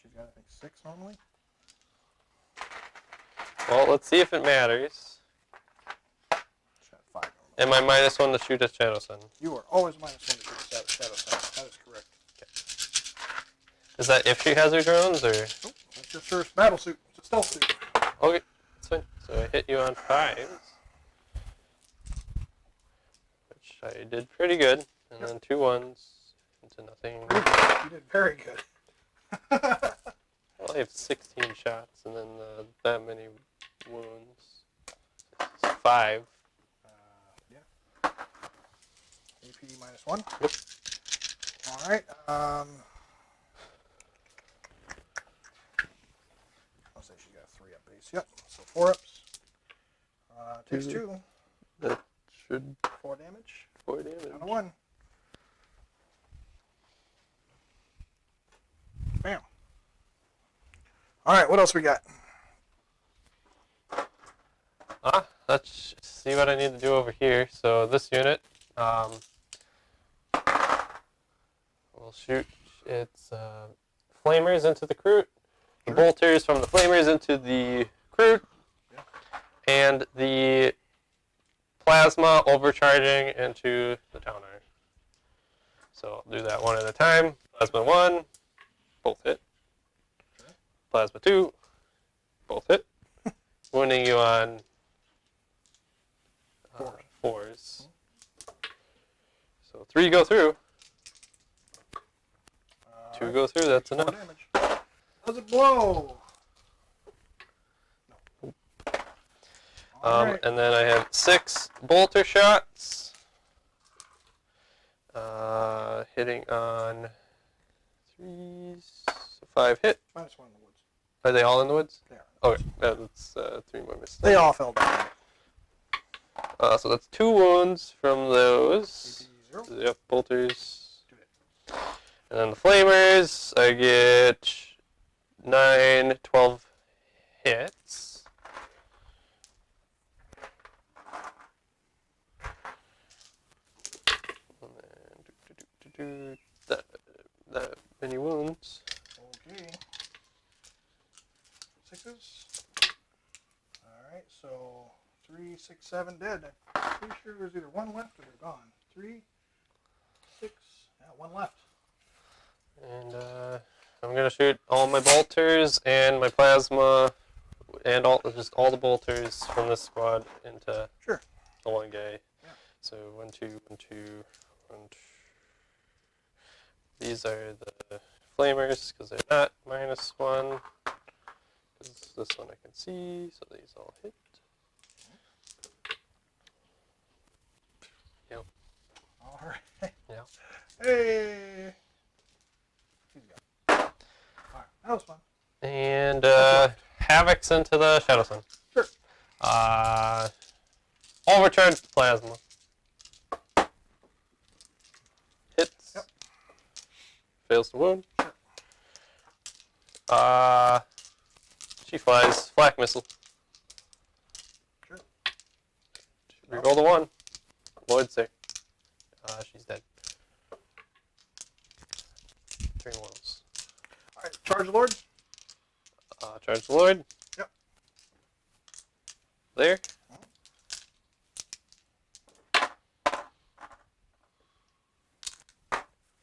B: She's got, I think, 6 normally.
A: Well, let's see if it matters.
B: She's got 5 normally.
A: Am I -1 to shoot at Shadow Sun?
B: You are always -1 to shoot Shadow Sun. That is correct.
A: Is that if she has her drones, or?
B: Oh, that's just her battle suit. It's a stealth suit.
A: Okay, that's fine. So I hit you on 5s. Which I did pretty good. And then 2 1s into nothing.
B: You did very good.
A: Well, I have 16 shots and then that many wounds. It's 5.
B: Yeah. AP -1.
A: Yep.
B: All right. I'll say she got a 3 up base. Yep. So 4 ups. Takes 2.
A: That should
B: 4 damage.
A: 4 damage.
B: Down to 1. Bam. All right. What else we got?
A: Let's see what I need to do over here. So this unit, we'll shoot its flamers into the Kroot, the bolters from the flamers into the Kroot, and the plasma overcharging into the Towner. So I'll do that one at a time. Plasma 1, both hit. Plasma 2, both hit. Wounding you on 4. go through. Two
B: Alright,
A: go through, that's
B: more
A: enough.
B: damage. Does it blow? No. Alright.
A: And then I have 6 bolter shots. Hitting on 3, so 5 hit.
B: -1 in the woods.
A: Are they all in the woods?
B: They are.
A: Okay, that's 3 more misses.
B: They all fell down.
A: So that's 2 wounds from those.
B: AP 0.
A: Yep, bolters.
B: 2 hit.
A: And then the flamers, I get 9, 12 hits. And then that many wounds.
B: Okay. 6s. Alright, so 3, 6, 7 dead. I'm pretty sure there's either 1 left or they're gone. 3, 6, yeah, 1 left.
A: And I'm gonna shoot all my bolters and my plasma and just all the bolters from this squad into
B: Sure.
A: the one guy.
B: Yeah.
A: So 1, 2, 1, 2, 1, 2. These are the flamers because they're not -1. Because this one I can see, so these all hit. Yep.
B: Alright.
A: Yeah.
B: Hey! He's gone. Alright, that was fun.
A: And Havoc's into the Shadow Sun.
B: Sure.
A: Overcharged plasma. Hits.
B: Yep.
A: Fails to wound.
B: Sure.
A: She flies. Flak missile.
B: Sure.
A: Reroll the 1. Lloyd's there. She's dead. 3 mortals.
B: Alright, charge Lord.
A: Charge the Lord.
B: Yep.
A: There.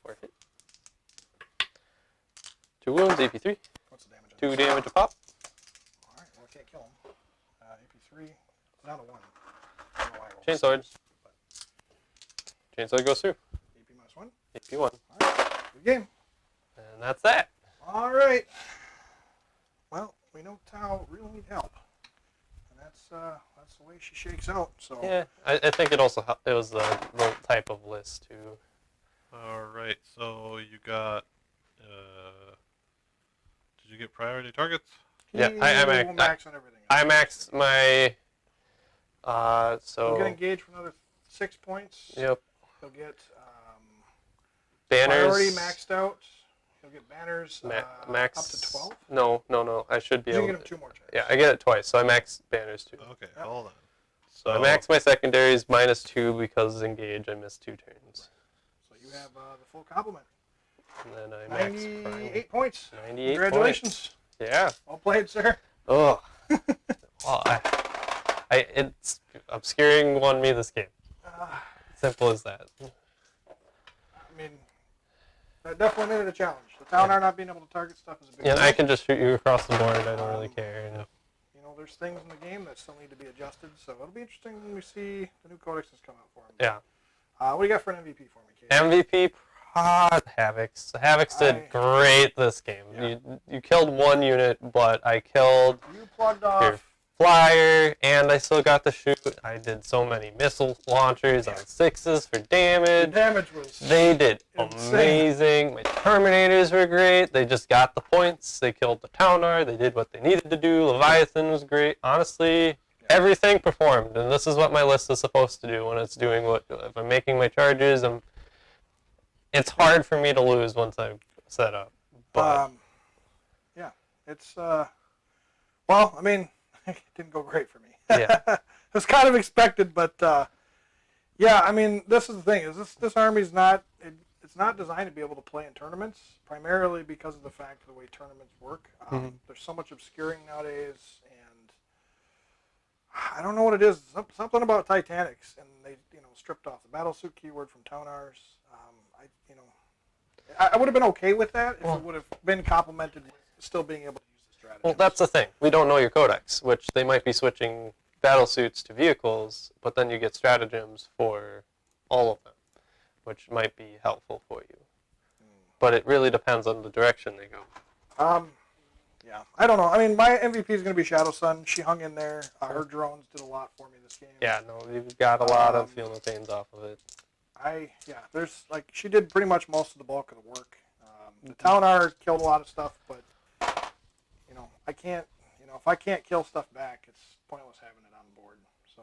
A: 4 hit. 2 wounds, AP3.
B: What's the damage?
A: 2 damage a pop.
B: Alright, well, I can't kill him. AP3, down to 1. I don't know why I rolled
A: Chainsword.
B: sixes, but
A: Chainsword goes through.
B: AP -1.
A: AP1.
B: Alright, good game.
A: And that's that.
B: Alright. Well, we know Tao really need help. And that's the way she shakes out. So
A: Yeah, I think it also it was the type of list too.
C: Alright, so you got, did you get priority targets?
A: Yeah,
B: he
A: I
B: will max on everything.
A: I maxed my so
B: He'll get engaged for another 6 points.
A: yep,
B: He'll get
A: banners.
B: priority maxed out. He'll get banners
A: max
B: up to 12.
A: No. I should be
B: You can
A: able
B: get him
A: to.
B: 2 more chances.
A: Yeah, I get it twice, so I max banners too.
C: Okay,
B: Yep.
C: hold on.
A: So I max my secondaries -2 because engage. I missed 2 turns,
B: So you have the full complement.
A: and then I max
B: 98 points.
A: 98
B: Congratulations.
A: points. Yeah.
B: Well played, sir.
A: Oh. Well, it's obscuring won me this game. Simple as that.
B: I mean, that definitely made it a challenge. The town not being able to target stuff is a big
A: Yeah,
B: deal.
A: I can just shoot you across the board. I don't really care. And,
B: You know, there's things in the game that still need to be adjusted, so it'll be interesting when we see the new codexes come out for them.
A: yeah.
B: What do you got for an MVP for me, Kate?
A: MVP Havocs. The Havocs did great this game.
B: Yeah.
A: You killed 1 unit, but I killed
B: You plugged
A: your
B: off.
A: flyer, and I still got to shoot. I did so many missile launchers on 6s for
B: The
A: damage.
B: damage was
A: They did
B: insane.
A: amazing. My Terminators were great. They just got the points. They killed the Taunar. They did what they needed to do. Leviathan was great. Honestly, everything performed, and this is what my list is supposed to do when it's doing what. If I'm making my charges, it's hard for me to lose once I'm set up. But
B: yeah, it's well, I mean, it didn't go great for me.
A: Yeah.
B: It was kind of expected, but yeah, I mean, this is the thing: is this army's not it's not designed to be able to play in tournaments, primarily because of the fact of the way tournaments work. There's so much obscuring nowadays, and I don't know what it is. Something about Titanics, and they stripped off the battlesuit keyword from Taunars. I would have been okay with that if it would have been complemented with still being able to use the strategy.
A: well, that's the thing. We don't know your codex, which they might be switching battlesuits to vehicles, but then you get stratagems for all of them. which might be helpful for you. But it really depends on the direction they go.
B: Yeah, I don't know. I mean, my MVP is going to be Shadow Sun. She hung in there. Her drones did a lot for me this game.
A: Yeah, no, you've got a lot of feeling the pains off of it.
B: There's like she did pretty much most of the bulk of the work. The Talnar killed a lot of stuff, but I can't. If I can't kill stuff back, it's pointless having it on board. So,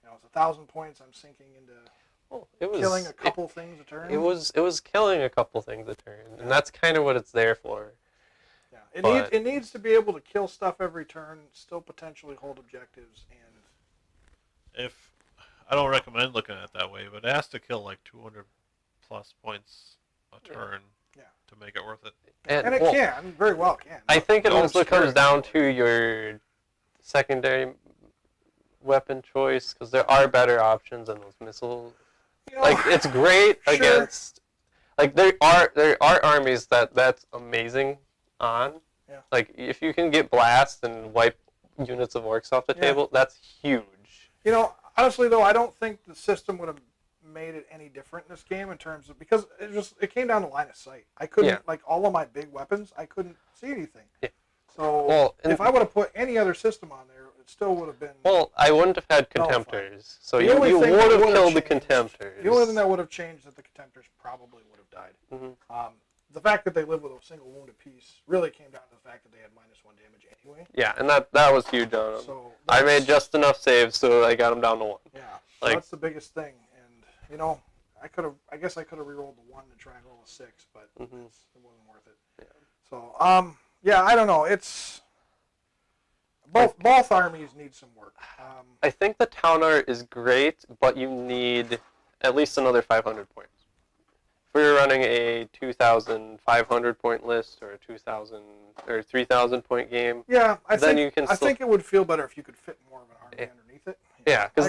B: it's 1,000 points. I'm sinking into killing a couple things a turn.
A: It was killing a couple things a turn, and that's kind of what it's there for.
B: Yeah, it needs to be able to kill stuff every turn, still potentially hold objectives, and
C: If I don't recommend looking at it that way, but it has to kill like 200 plus points a turn to make it worth it.
B: And it can, very well can.
A: I think it also comes
B: obscure.
A: down to your secondary weapon choice, because there are better options than those missiles. Like, it's great against... Like, there are armies that's amazing on.
B: Yeah.
A: Like, if you can get blast and wipe units of orcs off the table, that's huge.
B: Honestly, though, I don't think the system would have made it any different in this game in terms of, because it came down to line of sight. I couldn't, like, all of my big weapons, I couldn't see anything. Yeah. So, if I would have put any other system on there, it still would have been...
A: Well, I wouldn't have had Contemptors. So you would have killed the Contemptors.
B: The only thing that would have changed is that the Contemptors probably would have died.
A: Mm-hmm.
B: The fact that they live with a single wound apiece really came down to the fact that they had -1 damage anyway.
A: Yeah, and that was huge on them.
B: So
A: I made just enough saves, so I got them down to 1.
B: Yeah, so that's the biggest thing. And I guess I could have rerolled the 1 to try and roll a 6, but it wasn't worth it. Yeah. So I don't know. It's both armies need some work.
A: I think the Talnar is great, but you need at least another 500 points. If we were running a 2,500 point list or a 2,000 or 3,000 point game, I think it would feel better if you could fit more of an army underneath it. Yeah, because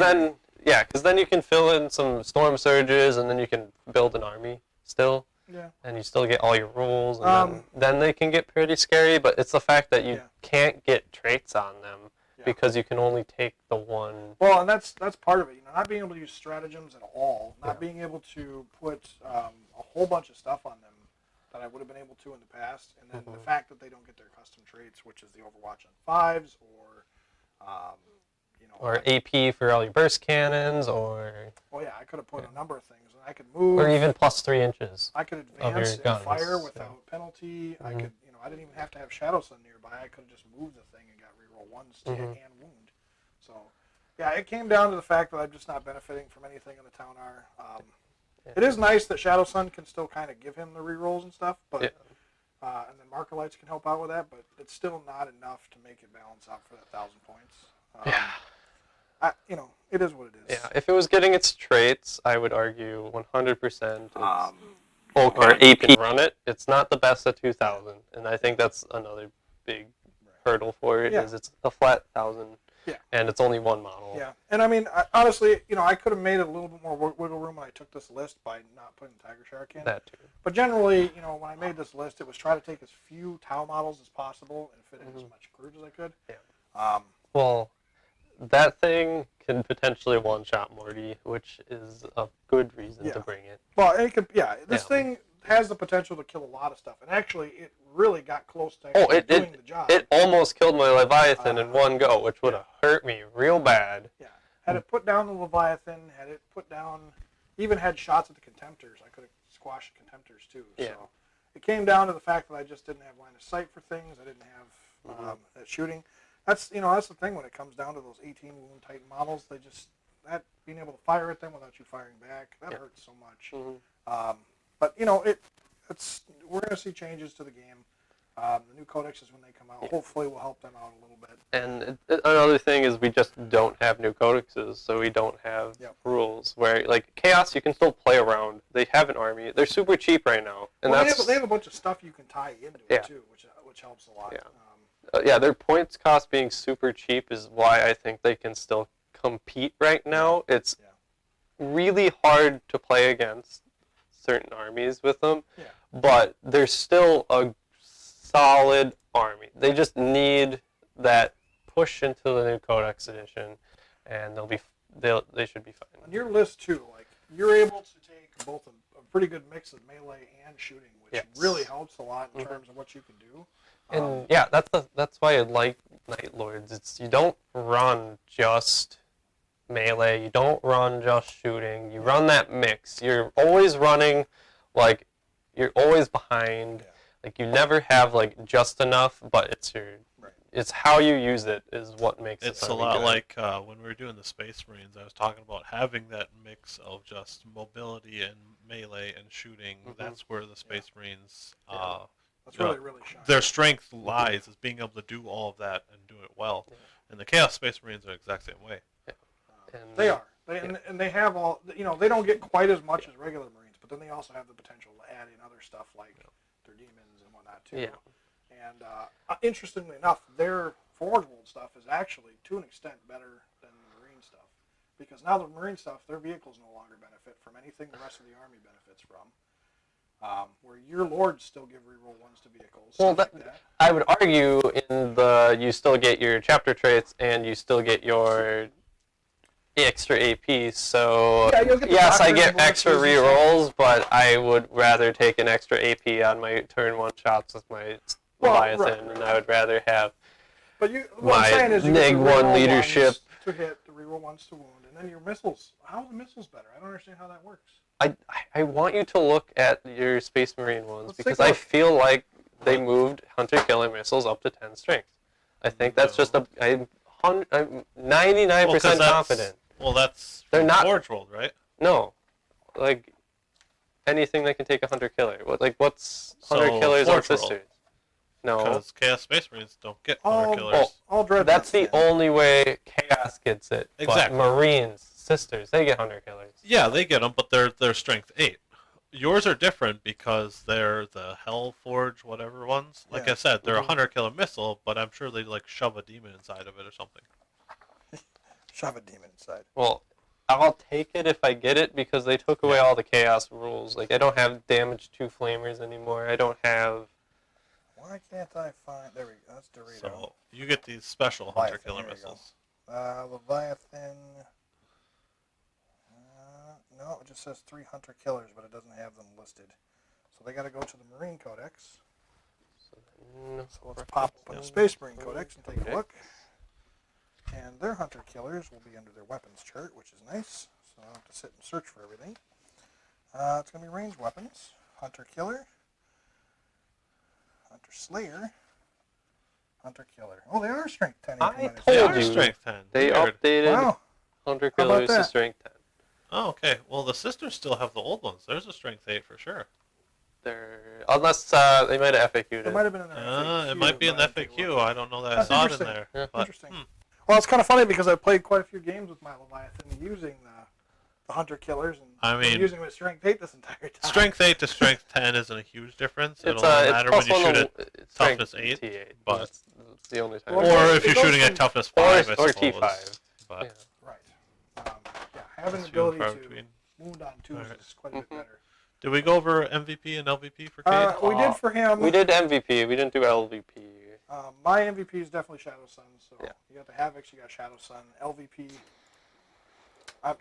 A: then you can fill in some storm surges, and then you can build an army still. Yeah. And you still get all your rules, and then they can get pretty scary. But it's the fact that you can't get traits on them because you can only take the one.
B: Well, and that's part of it. Not being able to use stratagems at all, not being able to put a whole bunch of stuff on them that I would have been able to in the past, and then the fact that they don't get their custom traits, which is the Overwatch on 5s,
A: or AP for all your burst cannons, or...
B: Well, I could have put a number of things. I could move...
A: Or even +3 inches.
B: I could advance and fire without penalty. I could, I didn't even have to have Shadow Sun nearby. I could have just moved the thing and got reroll 1s to hit and wound. So, it came down to the fact that I'm just not benefiting from anything in the Talnar. It is nice that Shadow Sun can still kind of give him the rerolls and stuff, but... and then Marker Lights can help out with that, but it's still not enough to make it balance out for that 1,000 points. It is what it is.
A: Yeah, if it was getting its traits, I would argue 100%.
B: Or
A: AP can run it. It's not the best at 2,000, and I think that's another big hurdle for it. Is it's a flat 1,000, and it's only one model.
B: Yeah, and I mean, honestly, I could have made it a little bit more wiggle room when I took this list by not putting Tiger Shark in. That too. But generally, when I made this list, it was try to take as few Tau models as possible and fit in as much crude as I could.
A: Yeah. Well, that thing can potentially one-shot Morty, which is a good reason to bring it.
B: Well, it could. This thing has the potential to kill a lot of stuff, and actually, it really got close to doing the job.
A: It almost killed my Leviathan in one go, which would have hurt me real bad.
B: Yeah. Had it put down the Leviathan, had it put down, even had shots at the Contemptors, I could have squashed the Contemptors too. Yeah. So it came down to the fact that I just didn't have line of sight for things. I didn't have that shooting. That's that's the thing when it comes down to those 18 wound Titan models. They just being able to fire at them without you firing back, that hurts so much. But we're going to see changes to the game. The new codexes when they come out, hopefully, will help them out a little bit.
A: And another thing is we just don't have new codexes, so we don't have rules. Where like Chaos, you can still play around. They have an army. They're super cheap right now, and
B: they have a bunch of stuff you can tie into it too, which helps a lot.
A: Their points cost being super cheap is why I think they can still compete right now. It's really hard to play against certain armies with them, but they're still a solid army. They just need that push into the new Codex edition, and they should be fine.
B: On your list too, like you're able to take both a pretty good mix of melee and shooting, which
A: Yes.
B: really helps a lot in terms of what you can do.
A: And yeah, that's why I like Night Lords. It's you don't run just melee, you don't run just shooting. You run that mix. You're always running, like you're always behind.
B: Yeah.
A: Like you never have like just enough, but it's your
B: Right.
A: it's how you use it is what makes
C: It's
A: it.
C: a lot
A: good.
C: like when we were doing the Space Marines. I was talking about having that mix of just mobility and melee and shooting. That's where the Space Marines,
B: That's really shocking.
C: their strength lies, is being able to do all of that and do it well.
A: Yeah.
C: And the Chaos Space Marines are the exact same way.
A: And
B: They are. And they have all, they don't get quite as much as regular Marines, but then they also have the potential to add in other stuff like their demons and whatnot too.
A: Yeah.
B: And interestingly enough, their Forge World stuff is actually, to an extent, better than the Marine stuff. Because now the Marine stuff, their vehicles no longer benefit from anything the rest of the Army benefits from. Where your Lords still give reroll ones to vehicles.
A: Well,
B: Stuff like that.
A: I would argue in the you still get your chapter traits and you still get your extra AP. So
B: Yeah, you'll get the
A: yes, I
B: doctrine
A: get
B: and
A: extra
B: bonuses and
A: rerolls, but I would rather take an extra AP on my turn one shots with my
B: Well,
A: Leviathan,
B: right.
A: and I would rather have
B: But what I'm
A: my
B: saying is you get
A: Neg
B: the
A: 1
B: reroll
A: leadership.
B: ones to hit, the reroll ones to wound, and then your missiles. How are the missiles better? I don't understand how that works.
A: I want you to look at your Space Marine ones
B: Let's
A: because
B: take a
A: I
B: look.
A: feel like they moved Hunter Killer missiles up to 10 strength. I think that's just I'm 99% confident.
C: Well, that's
A: They're
C: from
A: not-
C: Forge World, right?
A: No, like anything that can take a Hunter Killer. What's Hunter
C: So,
A: Killers or
C: Forge World.
A: Sisters? No,
C: Because Chaos Space Marines don't get
B: All,
C: Hunter Killers.
B: all dread.
A: that's the only way Chaos gets it.
C: Exactly.
A: But Marines, Sisters, they get Hunter Killers.
C: Yeah, they get them, but they're strength 8. Yours are different because they're the Hell Forge, whatever ones. Like
B: Yeah.
C: I said, they're a Hunter Killer missile, but I'm sure they like shove a demon inside of it or something.
B: Shove a demon inside.
A: Well, I'll take it if I get it because they took away all the Chaos rules. Like I don't have damage to flamers anymore. I don't have.
B: Why can't I find? There we go. That's Dorito.
C: So you get these special Hunter
B: Leviathan,
C: Killer
B: there you go.
C: missiles.
B: Leviathan. No, it just says 3 Hunter Killers, but it doesn't have them listed. So they got to go to the Marine Codex. So let's pop open the Space Marine Codex and take a look. And their Hunter Killers will be under their weapons chart, which is nice. So I don't have to sit and search for everything. It's going to be ranged weapons. Hunter Killer. Hunter Slayer. Hunter Killer. Oh, they are strength 10.
A: I
B: implemented.
C: They
A: told
C: are
A: you.
C: strength 10.
A: They
C: Weird.
A: updated
B: Wow.
A: Hunter
B: How about
A: Killers to
B: that?
A: strength 10.
C: Oh, okay. Well, the sisters still have the old ones. There's a strength 8 for sure.
A: Unless they might have FAQ'd
B: It
A: it.
B: might have been in their FAQ.
C: It might be in
B: but I
C: the
B: didn't take a
C: FAQ.
B: look.
C: I don't know that
B: That's
C: I saw it in
B: interesting.
C: there.
A: Yeah.
C: But,
B: Interesting. Well, it's kind of funny because I played quite a few games with my Leviathan using the Hunter Killers and
C: I mean,
B: using them at strength 8 this entire time.
C: Strength 8 to Strength 10 isn't a huge difference.
A: It's
C: It'll only matter when
A: plus
C: you
A: one
C: shoot
A: of
C: at
A: it's
C: toughness
A: strength
C: 8,
A: T8,
C: but-
A: that's the only time.
B: Well,
C: or
B: it
C: if you're
B: goes
C: shooting
B: from-
C: at toughness 5, I
A: or
C: suppose.
A: T5.
C: But
A: Yeah.
B: Right. Yeah, having
C: it's
B: the
C: few and
B: ability
C: far
B: to
C: between.
B: wound on twos
C: Alright.
B: is quite a bit better.
C: Did we go over MVP and LVP for Cade?
B: We did for him.
A: We did MVP. We didn't do LVP.
B: My MVP is definitely Shadow Sun. So
A: Yeah.
B: you got the Havocs, you got Shadow Sun. LVP.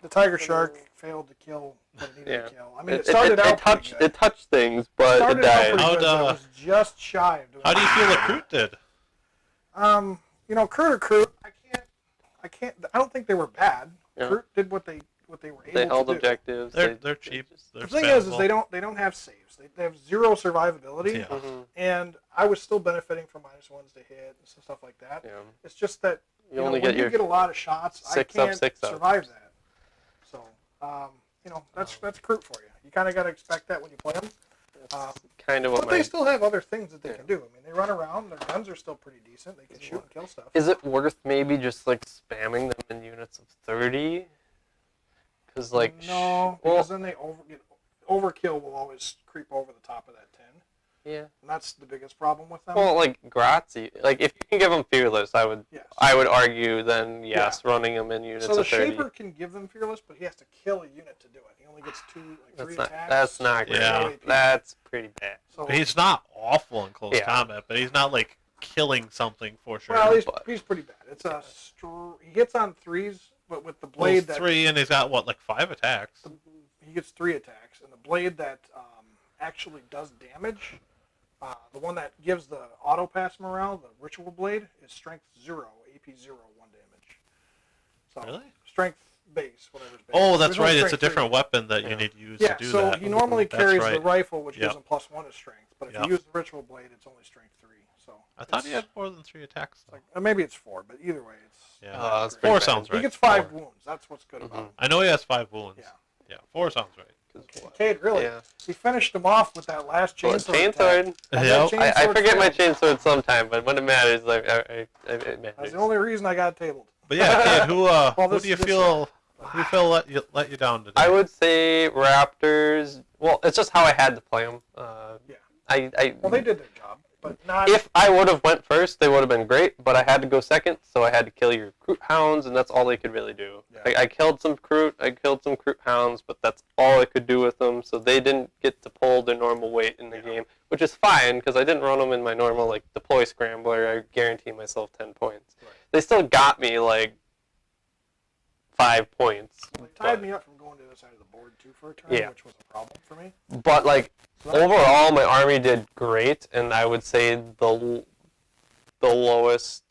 B: The Tiger Shark failed to kill what it needed
A: Yeah.
B: to kill. I mean, it started out pretty good.
A: It touched things, but it
B: Started out
A: died.
B: pretty
C: How'd,
B: good, but it was just shy of doing
C: How do you
B: it.
C: feel that Groot did?
B: Kurt, I don't think they were bad.
A: Yeah.
B: Kurt did what they were able
A: They held
B: to do.
A: objectives.
C: They're cheap. They're
B: The thing is
C: spammable.
B: they don't have saves. They have 0 survivability,
C: Yeah.
A: Mhm.
B: and I was still benefiting from -1s to hit and some stuff like that.
A: Yeah.
B: It's just that
A: You only
B: when
A: get
B: you
A: your
B: get a lot of shots, I
A: 6 up,
B: can't
A: 6 up.
B: survive that. So that's Kurt for you. You kind of got to expect that when you play them.
A: kind of what
B: But
A: my.
B: they still have other things that they
A: Yeah.
B: can do. I mean, they run around. Their guns are still pretty decent. They can shoot and kill stuff.
A: Is it worth maybe just like spamming them in units of 30? Because like
B: no, because then they overkill will always creep over the top of that 10.
A: yeah.
B: And that's the biggest problem with them.
A: Well, like Grazi, like if you can give them fearless, I would
B: yes.
A: argue then yes, running them in units
B: So the
A: of 30.
B: Shaper can give them fearless, but he has to kill a unit to do it. He only gets 3 attacks.
A: That's not great.
C: Yeah.
A: That's pretty bad.
B: So,
C: He's not awful in close
A: Yeah.
C: combat, but he's not like killing something for sure.
B: well,
A: but-
B: he's pretty bad. It's he hits on 3s, but with the
C: Well,
B: blade that
C: 3, and he's got what, like 5 attacks.
B: he he gets 3 attacks, and the blade that actually does damage, the one that gives the auto pass morale, the ritual blade, is strength 0, AP 0, 1 damage. So
C: Really?
B: strength base, whatever's base.
C: Oh, that's
B: There's no
C: right. It's a
B: strength
C: different
B: 3.
C: weapon that you need to use
B: Yeah,
C: to do
B: so
C: that.
B: he normally
C: That's
B: carries
C: right.
B: the rifle, which
C: Yep.
B: gives him +1 to strength. But if
C: Yep.
B: you use the ritual blade, it's only strength 3. So
C: I thought he had more than 3 attacks. Though.
B: like, maybe it's 4, but either way, it's
C: Yeah.
A: That's
B: great.
A: pretty
C: 4
A: bad.
C: sounds
B: He
C: right.
B: gets 5
C: 4.
B: wounds. That's what's good about him.
C: I know he has 5 wounds.
B: Yeah.
C: Yeah, 4 sounds right.
B: Cade, really,
A: Yeah.
B: he finished him off with that last
A: Well,
B: chainsaw. attack.
A: chainsword.
B: And that
C: Yep.
A: I
B: chainsword
A: forget my
B: failed.
A: chainsword sometime, but when it matters, like it
B: That's
A: matters.
B: the only reason I got tabled.
C: But yeah, Cade, who
B: this-
C: do you
B: this
C: feel let you down today?
A: I would say Raptors. Well, it's just how I had to play them.
B: Yeah.
A: I
B: Well, they did their job, but not.
A: if I would have went first, they would have been great. But I had to go second, so I had to kill your Kroot hounds, and that's all they could really do.
B: Yeah.
A: I killed some Kroot, hounds, but that's all I could do with them. So they didn't get to pull their normal weight in the game, which is fine because I didn't run them in my normal like deploy scrambler. I guarantee myself 10 points.
B: Right.
A: They still got me like 5 points.
B: They tied me up from going to the other side of the board too for a turn,
A: Yeah.
B: which was a problem for me.
A: But like
B: So that-
A: overall, my army did great, and I would say the lowest,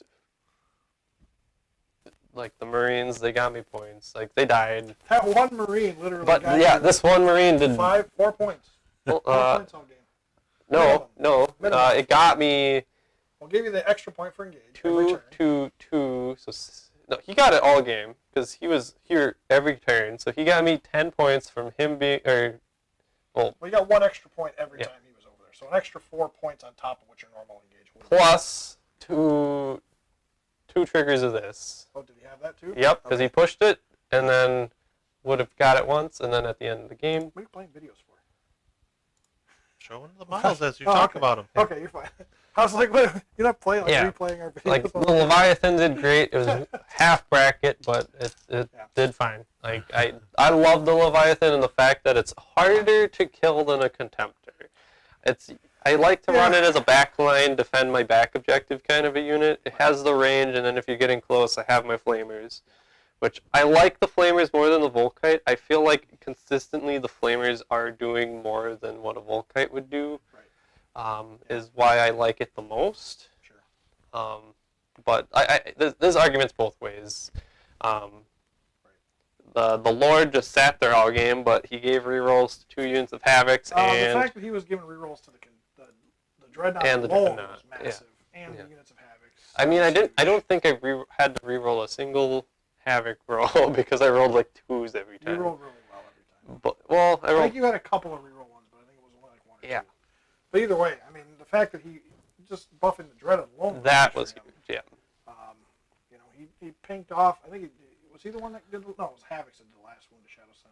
A: like the Marines, they got me points. Like they died,
B: that one Marine literally
A: but
B: got
A: yeah,
B: you
A: this one Marine did.
B: 4 points.
A: well,
B: 4 points all game.
A: no,
B: Minimum.
A: it got me
B: I'll give you the extra point for engage. every turn.
A: two. So no, he got it all game because he was here every turn. So he got me 10 points from him being
B: Well, you got 1 extra point every
A: Yeah.
B: time he was over there. So an extra 4 points on top of what your normal engage would be.
A: plus two triggers of this.
B: Oh, did he have that too?
A: Yep, because
B: Okay.
A: he pushed it and then would have got it once, and then at the end of the game.
B: What are you playing videos for?
C: Showing the models as you
B: Oh,
C: talk
B: okay.
C: about them.
B: Okay, you're fine. I was like, wait, you're not playing, like
A: Yeah.
B: replaying our videos.
A: Like the Leviathan did great. It was half bracket, but it
B: Yeah.
A: did fine. Like I love the Leviathan and the fact that it's harder to kill than a Contemptor. I like to run it as a backline, defend my back objective kind of a unit. It has the range, and then if you're getting close, I have my Flamers. Which I like the Flamers more than the Volkite. I feel like consistently the Flamers are doing more than what a Volkite would do. Is why I like it the most.
B: Sure.
A: But there's arguments both ways. The Lord just sat there all game, but he gave rerolls to 2 units of Havocs
B: The
A: and
B: fact that he was giving rerolls to the Dreadnought
A: And the
B: alone
A: Dreadnought,
B: was massive, and
A: Yeah.
B: the units of Havocs.
A: I mean I don't think I had to reroll a single Havoc roll because I rolled like 2s every
B: You
A: time.
B: rolled really well every time.
A: But I
B: I
A: rolled
B: think you had a couple of reroll ones, but I think it was only like 1 or 2.
A: Yeah.
B: But either way, I mean, the fact that he just buffing the Dread alone.
A: that
B: for
A: was
B: him.
A: huge. Yeah.
B: You know, he pinked off. I think was he the one that did? No, it was Havoc that did the last wound to Shadow Sun,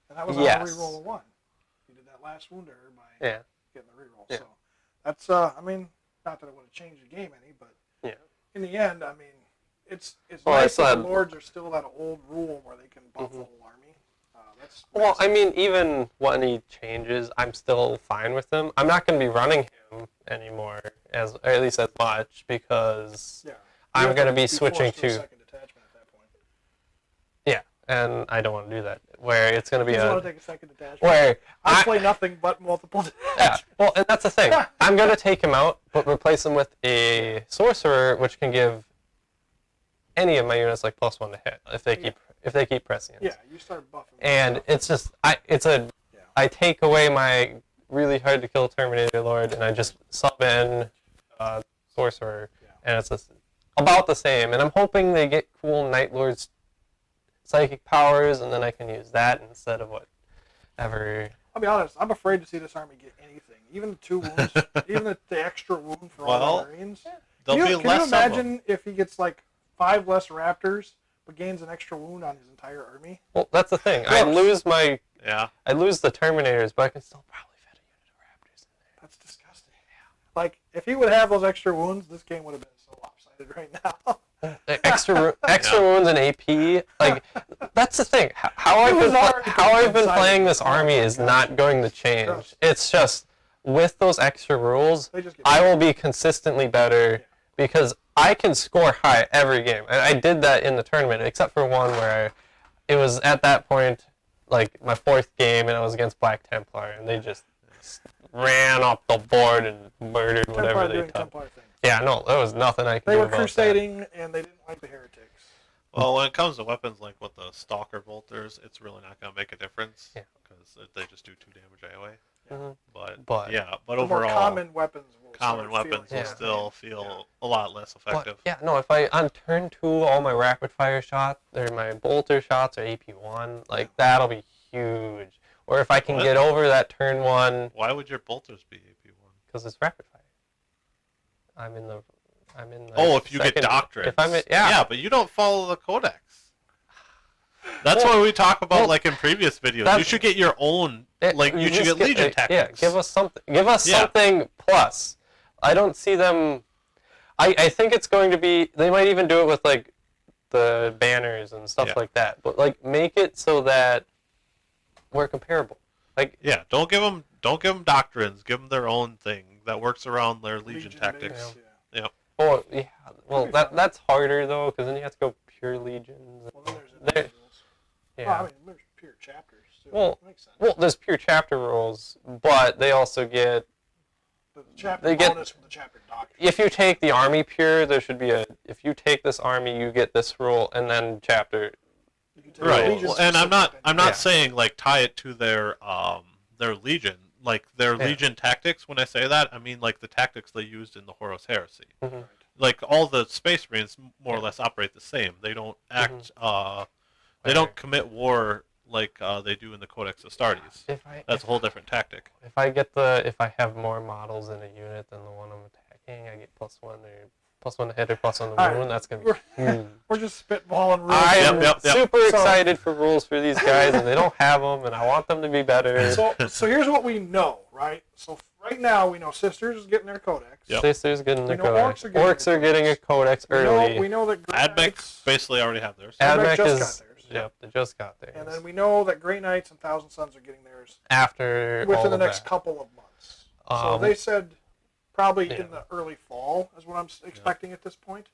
B: and that was on
A: Yes.
B: a reroll of 1. He did that last wound to her by
A: Yeah.
B: getting the reroll.
A: Yeah.
B: So that's I mean, not that it would have changed the game any, but
A: Yeah.
B: in the end, I mean, it's
A: Well, I
B: nice
A: still
B: that the
A: had-
B: Lords are still that old rule where they can buff the
A: Mhm.
B: whole army. That's
A: Well, I
B: massive.
A: mean, even when he changes, I'm still fine with him. I'm not going to be running him anymore, or at least as much, because
B: yeah.
A: I'm
B: You have
A: gonna be
B: forced
A: switching
B: a
A: to-
B: second detachment at that point.
A: yeah, and I don't want to do that. Where it's going to
B: You
A: be
B: just want to take a second detachment.
A: where
B: I play nothing but multiple
A: yeah,
B: detachments.
A: well, and that's the thing. I'm going to take him out, but replace him with a sorcerer, which can give any of my units like +1 to hit if they keep pressing it.
B: Yeah, you start buffing.
A: And
B: stuff.
A: it's just I take away my really hard to kill Terminator Lord and I just sub in Sorcerer, and it's just about the same. And I'm hoping they get cool Night Lord's psychic powers, and then I can use that instead of whatever.
B: I'll be honest. I'm afraid to see this army get anything. Even the 2 wounds, even the extra wound for all
C: Well,
B: the Marines.
C: There'll be
B: Can you
C: less of them.
B: imagine if he gets like 5 less Raptors, but gains an extra wound on his entire army?
A: Well, that's the thing. I
B: Gross.
A: lose the Terminators, but I can still probably fit a unit of Raptors in there.
B: That's disgusting. Like if he would have those extra wounds, this game would have been so lopsided right now.
A: Extra wounds and AP, like that's the thing. How
B: It was already
A: I've been
B: one-sided.
A: playing this army is
B: Oh my
A: not
B: gosh.
A: going to change.
B: Gross.
A: It's just with those extra rules,
B: They just get
A: I will be consistently better because I can score high every game, and I did that in the tournament, except for one where it was at that point like my 4th game, and it was against Black Templar, and they just ran up the board and murdered whatever
B: Templar
A: they
B: doing
A: touched.
B: Templar things.
A: Yeah, no, there was nothing I could
B: They
A: do
B: were
A: about
B: crusading, and they didn't like the heretics.
C: Well, when it comes to weapons like with the Stalker Bolters, it's really not going to make a difference.
A: Yeah.
C: Because they just do 2 damage anyway.
A: that. Mhm.
C: But
B: The
C: overall,
B: more common weapons will
C: will still feel a lot less effective.
A: But, yeah, no, if I on turn 2 all my rapid fire shots or my bolter shots are AP1, like that'll be huge. Or if I can
C: What?
A: get over that turn 1
C: Why would your bolters be AP1?
A: because it's rapid fire. I'm in the
C: Oh, if you get
A: second-
C: doctrines.
A: If I'm in, yeah.
C: Yeah, but you don't follow the codex. That's why we talk about, like in previous videos, you should get your own, like you should
A: just
C: get Legion tactics.
A: Yeah, give us something. Give us something plus. I don't see them. I think it's going to be. They might even do it with like the banners and stuff like that. But like make it so that we're comparable. Like
C: Yeah, don't give them doctrines. Give them their own thing that works around their Legion tactics.
B: base,
C: Yeah.
A: oh yeah. Well that's harder though because then you have to go pure legions.
B: Well, then there's
A: There-
B: individuals.
A: Yeah.
B: Well, I mean, there's pure chapters. Too.
A: Well,
B: Makes sense.
A: Well, there's pure chapter rules, but they also get.
B: The chapter
A: they get-
B: bonus from the chapter doctrine.
A: If you take the army pure, there should be a. If you take this army, you get this rule, and then chapter.
B: You can take
C: Right.
B: Legion
C: Well, and I'm
B: specific
C: not
A: Yeah.
C: saying like tie it to their Legion, like their
A: Yeah.
C: Legion tactics. When I say that, I mean like the tactics they used in the Horus Heresy.
A: Mhm.
C: Like all the Space Marines more or less operate the same. They don't act. They don't commit war like they do in the Codex Astartes. That's a whole different tactic.
A: If I have more models in a unit than the one I'm attacking, I get +1 to hit or +1 to wound.
B: Alright,
A: That's gonna be huge.
B: We're just spitballing rules.
A: I am
C: Yep.
A: super
B: So-
A: excited for rules for these guys, and they don't have them, and I want them to be better.
B: So here's what we know, right? So right now we know Sisters is getting their codex.
C: Yep.
A: Sisters getting
B: We
A: the
B: know
A: codex.
B: Orcs are getting
A: a codex early.
B: We know that Grey
C: Admech
B: Knights,
C: basically already have theirs.
B: Admech
A: Admech
B: just
A: is.
B: got theirs.
A: Yep, they just got theirs.
B: And then we know that Grey Knights and Thousand Sons are getting theirs
A: After all
B: within the
A: of
B: next
A: that.
B: couple of months. So
A: Um,
B: they said probably
A: yeah.
B: in the early fall is what I'm expecting at this point.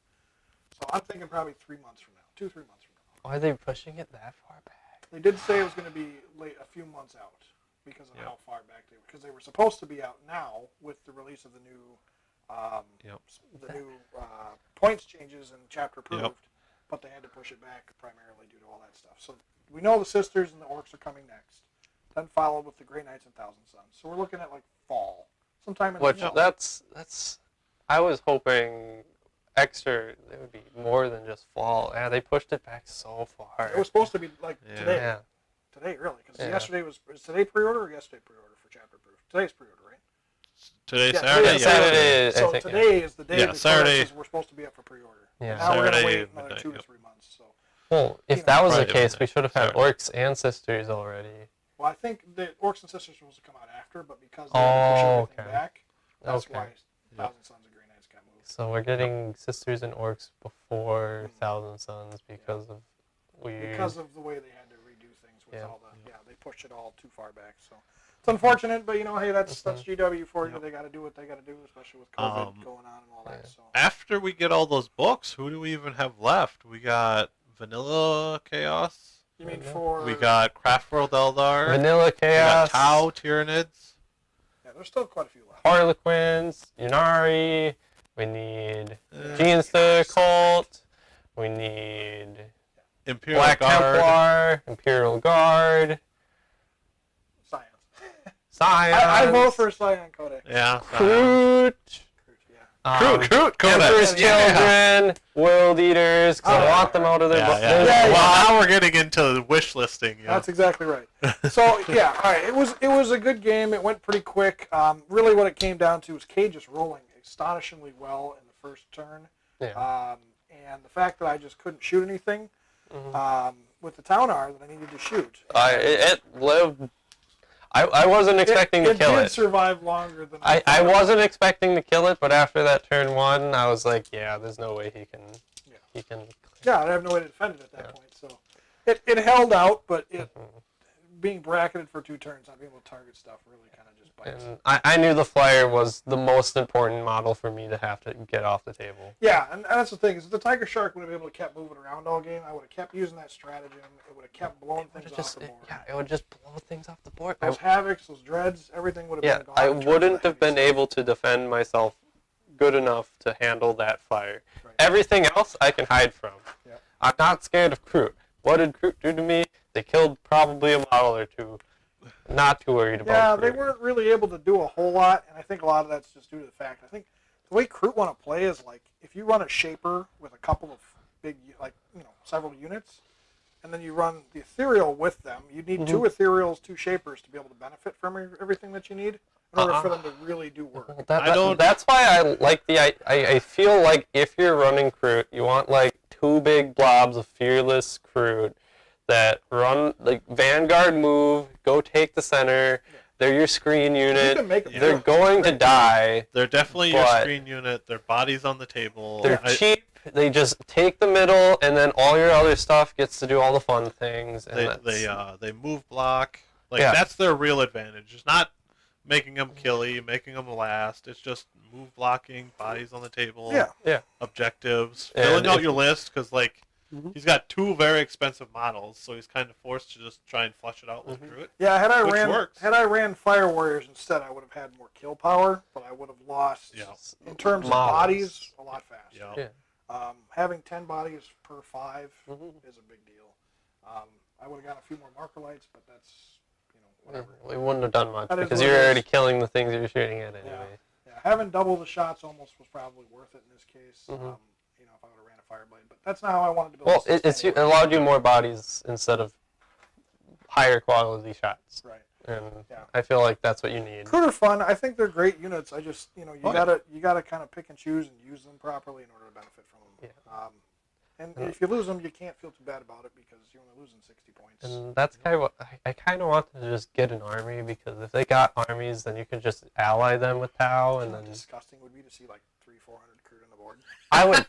B: So I'm thinking probably 3 months from now, 2-3 months from now.
A: Why are they pushing it that far back?
B: They did say it was going to be late, a few months out because of how far back they were. Because they were supposed to be out now with the release of the new, points changes and chapter approved, but they had to push it back primarily due to all that stuff. So we know the Sisters and the Orcs are coming next, then followed with the Grey Knights and Thousand Sons. So we're looking at like fall, sometime in
A: Which
B: the fall.
A: that's. I was hoping extra. It would be more than just fall. Yeah, they pushed it back so far.
B: It was supposed to be like
C: Yeah.
B: today.
A: Yeah.
B: Today, really, because
A: Yeah.
B: yesterday was today pre-order or yesterday pre-order for chapter proof? Today's pre-order, right?
C: Today's
B: Yeah,
C: Saturday.
B: today's
A: Saturday. I
B: So
A: think,
B: today is the day
C: Yeah,
B: the
C: Saturday.
B: codexes were supposed to be up for pre-order.
A: Yeah.
B: Now we're gonna
C: Saturday
B: wait another
C: midnight,
B: 2 to
C: yep.
B: 3 months. So,
A: Well, if
B: You know,
A: that was the
C: Friday
A: case, we
C: midnight.
A: should have had
C: Saturday.
A: Orcs and Sisters already.
B: well, I think the Orcs and Sisters was supposed to come out after, but because
A: Oh,
B: they're pushing everything
A: okay.
B: back, that's
A: Okay.
B: why Thousand Sons and Grey Knights got moved.
A: So we're getting Sisters and Orcs before Thousand Sons because of
B: Because of the way they had to redo things with
A: Yeah.
B: all the they pushed it all too far back. So it's unfortunate, but hey, that's GW for you.
C: Yep.
B: They got to do what they got to do, especially with COVID going on and all that.
A: yeah.
B: So
C: After we get all those books, who do we even have left? We got Vanilla Chaos.
B: you mean for
C: We got Craftworld Eldar.
A: Vanilla
C: We got
A: Chaos,
C: Tau Tyranids.
B: yeah, there's still quite a few left.
A: Harlequins, Yunari. We need
C: Uh,
A: Genesta Cult. We need
C: Imperial
A: Black
C: Guard.
A: Templar, Imperial Guard,
B: Science.
A: Scion.
B: I vote for Scion Codex.
C: Yeah.
A: Kroot.
B: Yeah.
C: Kroot Codex.
A: Emperor's
C: Yeah.
A: Children, World Eaters, 'cause I
B: Oh,
A: want them out of their
C: Yeah,
A: book.
C: yeah.
A: There's-
B: Yeah,
C: Well, now we're getting into wish listing. Yeah.
B: That's exactly right. So yeah, all right. It was a good game. It went pretty quick. Really, what it came down to was Cade just rolling astonishingly well in the first turn,
A: Yeah.
B: and the fact that I just couldn't shoot anything with the town R that I needed to shoot.
A: It lived. I wasn't expecting to kill
B: It did
A: it.
B: survive longer than
A: I
B: thought.
A: wasn't expecting to kill it, but after that turn 1, I was like, yeah, there's no way he can.
B: Yeah.
A: He can.
B: Yeah, I have no way to defend it at that point. So it held out, but it being bracketed for 2 turns, not being able to target stuff really kind of just bites.
A: And I knew the flyer was the most important model for me to have to get off the table.
B: Yeah, and that's the thing, is if the Tiger Shark would have been able to kept moving around all game, I would have kept using that stratagem, it would have kept blowing things off the board.
A: Yeah, it would just blow things off the board.
B: Those Havocs, those Dreads, everything would have been gone.
A: I
B: in terms of
A: wouldn't
B: the
A: have been
B: heavy
A: able to defend myself good enough to handle that fire.
B: Right.
A: Everything else I can hide from.
B: Yep.
A: I'm not scared of Kroot. What did Kroot do to me? They killed probably a model or two. Not too worried about
B: Yeah,
A: Kroot.
B: they weren't really able to do a whole lot, and I think a lot of that's just due to the fact, I think the way Kroot want to play is like, if you run a Shaper with a couple of big, like, several units, and then you run the Ethereal with them, you need 2 Ethereals, 2 Shapers to be able to benefit from everything that you need in order for them to really do work.
A: Well, that's why I like I feel like if you're running Kroot, you want like 2 big blobs of fearless Kroot that run like Vanguard move, go take the center. They're your screen unit.
B: can make them
A: They're going to die.
C: They're definitely your
A: But-
C: screen unit. Their body's on the table.
A: They're cheap. They just take the middle, and then all your other stuff gets to do all the fun things. And
C: They move block. Like
A: Yeah.
C: that's their real advantage. It's not making them killy, making them last. It's just move blocking, bodies on the table.
B: Yeah.
C: Objectives,
A: And
C: filling out
A: if-
C: your list because like
A: Mhm.
C: he's got 2 very expensive models, so he's kind of forced to just try and flush it out with Druid.
B: Yeah, had
C: Which works.
B: I ran Fire Warriors instead, I would have had more kill power, but I would have lost,
C: Yeah.
B: in terms of
A: Models.
B: bodies, a lot faster.
C: Yeah.
A: Yeah.
B: Having 10 bodies per 5
A: Mhm.
B: is a big deal. I would have gotten a few more marker lights, but that's, whatever.
A: We wouldn't have done much
B: That is
A: because
B: what
A: you're
B: it is.
A: already killing the things you're shooting at anyway.
B: Yeah, having double the shots almost was probably worth it in this case.
A: Mhm.
B: If I would have ran a Fireblade, but that's not how I wanted to build.
A: Well,
B: this
A: it
B: anyway.
A: allowed you more bodies instead of higher quality shots,
B: Right.
A: and
B: Yeah.
A: I feel like that's what you need.
B: Kroot are fun. I think they're great units. I just, you
C: Oh, yeah.
B: gotta kind of pick and choose and use them properly in order to benefit from them.
A: Yeah.
B: And if you lose them, you can't feel too bad about it because you're only losing 60 points.
A: And that's kind of what I kind of wanted to just get an army, because if they got armies, then you could just ally them with Tau, and
B: How
A: then
B: disgusting would be to see like 300-400 Kroot on the board.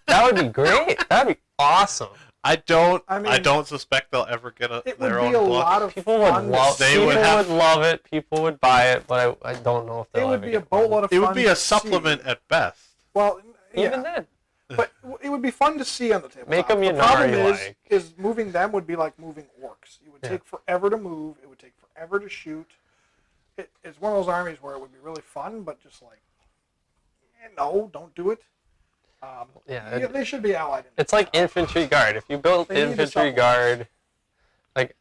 A: that would be great. That'd be awesome.
C: I don't
B: I mean,
C: suspect they'll ever get
B: It
C: their
B: would
C: own
B: be a
C: book.
B: lot of
A: People would
B: fun.
A: love.
C: They
A: People
C: would
A: would,
C: have-
A: love it. People would buy it, but I don't know if
B: It
A: they'll
B: would
A: ever
B: be a
A: get one.
B: boatload of fun.
C: It would be a
B: to see.
C: supplement at best.
B: Well, yeah.
A: Even then,
B: But it would be fun to see on the table.
A: Make 'em
B: The problem
A: Yannari-like.
B: is moving them would be like moving orcs. It would
A: Yeah.
B: take forever to move. It would take forever to shoot. It's one of those armies where it would be really fun, but just like, no, don't do it. They should be allied.
A: it's like infantry guard. If you built
B: They need to
A: infantry
B: supplement.
A: guard, like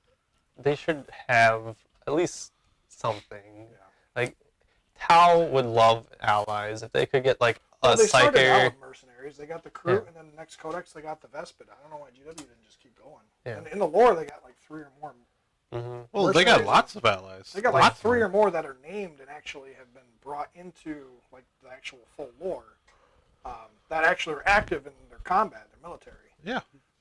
A: they should have at least something.
B: Yeah.
A: Like Tau would love allies if they could get like a
B: Well, they started out
A: psyker.
B: with mercenaries. They got the Kroot,
A: Yeah.
B: and then the next codex they got the Vespid. I don't know why GW didn't just keep going.
A: Yeah.
B: And in the lore, they got like 3 or more.
A: Mm-hmm.
C: Well, they got
B: Mercenaries.
C: lots of allies.
B: They got like
C: Lots of
B: 3 or
C: them.
B: more that are named and actually have been brought into like the actual full lore. That actually are active in their combat, their military.
C: Yeah.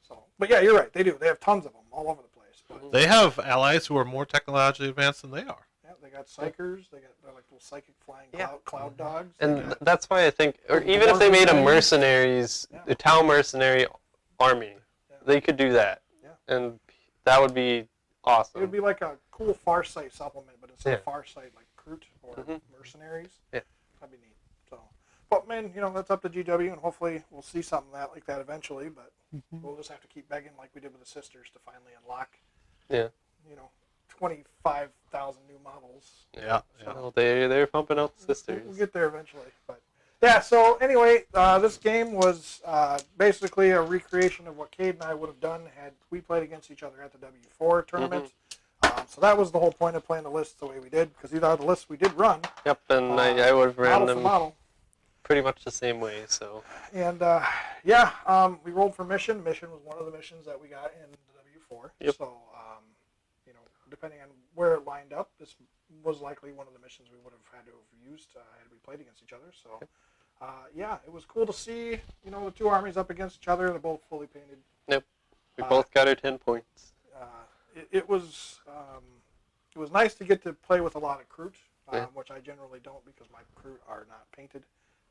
B: So, but yeah, you're right. They do. They have tons of them all over the place. But
C: They have allies who are more technologically advanced than they are.
B: yeah, they got psychers. They're like little psychic flying
A: Yeah.
B: cloud dogs. They
A: And
B: got-
A: that's why I think, or
B: The
A: even if they made a
B: mercenaries.
A: mercenaries,
B: Yeah.
A: a Tau mercenary army,
B: Yeah.
A: they could do that,
B: Yeah.
A: and that would be awesome.
B: it would be like a cool Farsight supplement, but instead of
A: Yeah.
B: Farsight, like Kroot or
A: Mhm.
B: mercenaries.
A: Yeah.
B: That'd be neat. So, but man, that's up to GW, and hopefully we'll see something like that eventually. But we'll just have to keep begging, like we did with the sisters, to finally unlock.
A: Yeah.
B: 25,000 new models.
C: Yeah.
A: Well, they're pumping out the
B: We'll
A: sisters.
B: get there eventually. But yeah, so anyway, this game was basically a recreation of what Kade and I would have done had we played against each other at the W4 tournament. So that was the whole point of playing the lists the way we did, because these are the lists we did run,
A: Yep, and I would have ran
B: model for
A: them
B: model.
A: pretty much the same way. So
B: And we rolled for mission. Mission was one of the missions that we got in the W4.
A: Yep.
B: So, depending on where it lined up, this was likely one of the missions we would have had to have used had we played against each other. So, it was cool to see, the two armies up against each other. They're both fully painted.
A: we both got our 10 points.
B: It was nice to get to play with a lot of Kroot,
A: Yeah.
B: which I generally don't because my Kroot are not painted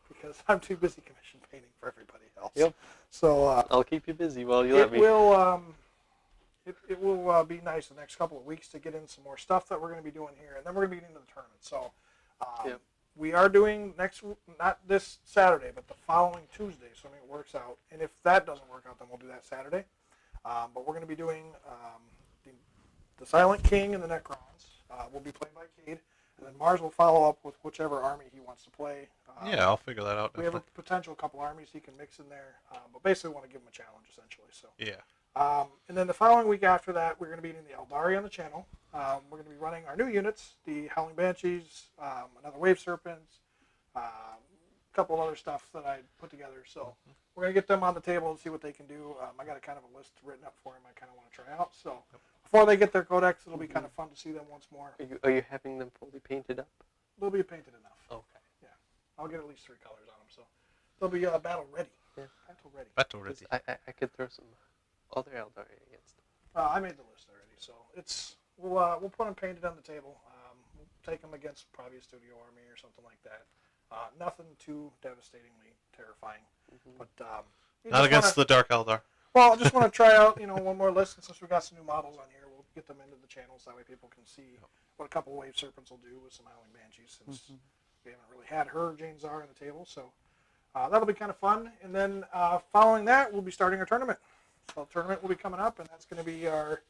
B: because I'm too busy commission painting for everybody else.
A: Yep.
B: So
A: I'll keep you busy while you let
B: it
A: me.
B: will it will be nice the next couple of weeks to get in some more stuff that we're going to be doing here, and then we're going to be getting into the tournament. So
A: Yep.
B: we are doing not this Saturday, but the following Tuesday, so it works out. And if that doesn't work out, then we'll do that Saturday. But we're going to be doing the Silent King and the Necrons. Will be played by Kade, and then Mars will follow up with whichever army he wants to play.
C: Yeah, I'll figure that out.
B: We have a potential couple armies he can mix in there, but basically want to give him a challenge, essentially. So.
C: Yeah.
B: And then the following week after that, we're going to be doing the Eldari on the channel. We're going to be running our new units, the Howling Banshees, another Wave Serpents, a couple of other stuff that I put together. So we're going to get them on the table and see what they can do. I got a kind of a list written up for them I kind of want to try out. So before they get their codex, it'll be kind of fun to see them once more.
A: Are you having them fully painted up?
B: They'll be painted enough.
A: Okay.
B: Yeah. I'll get at least 3 colors on them. So they'll be battle ready.
A: Yeah.
B: Battle ready.
C: Battle ready.
A: I could throw some other Eldari against them.
B: I made the list already, so we'll put them painted on the table. We'll take them against probably a studio army or something like that. Nothing too devastatingly terrifying, but
C: Not against the Dark Eldar.
B: Well, I just want to try out one more list, and since we got some new models on here, we'll get them into the channels that way people can see what a couple of Wave Serpents will do with some Howling Banshees, since we haven't really had her Jane Czar on the table, so that'll be kind of fun. And then following that, we'll be starting our tournament. So the tournament will be coming up, and that's going to be our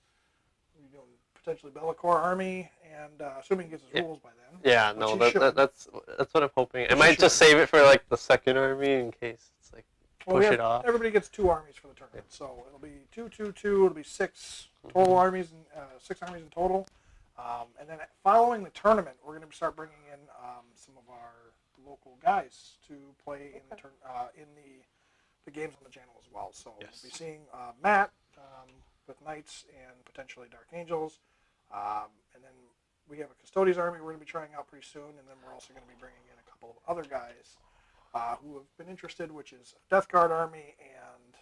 B: potentially Be'lakor army, and assuming he gets his rules by then.
A: Yeah,
B: which
A: no,
B: he should.
A: that's what I'm hoping. I
B: Which
A: might
B: he
A: just
B: should.
A: save it for like the second army in case it's like
B: Well,
A: push it off.
B: Everybody gets 2 armies for the tournament, so it'll be 2, 2, 2. It'll be 6 total armies, and 6 armies in total. And then following the tournament, we're going to start bringing in some of our local guys to play in the games on the channel as well. So
C: Yes.
B: we'll be seeing Matt with Knights and potentially Dark Angels, and then we have a Custodes army we're going to be trying out pretty soon, and then we're also going to be bringing in a couple of other guys who have been interested, which is a Death Guard army, and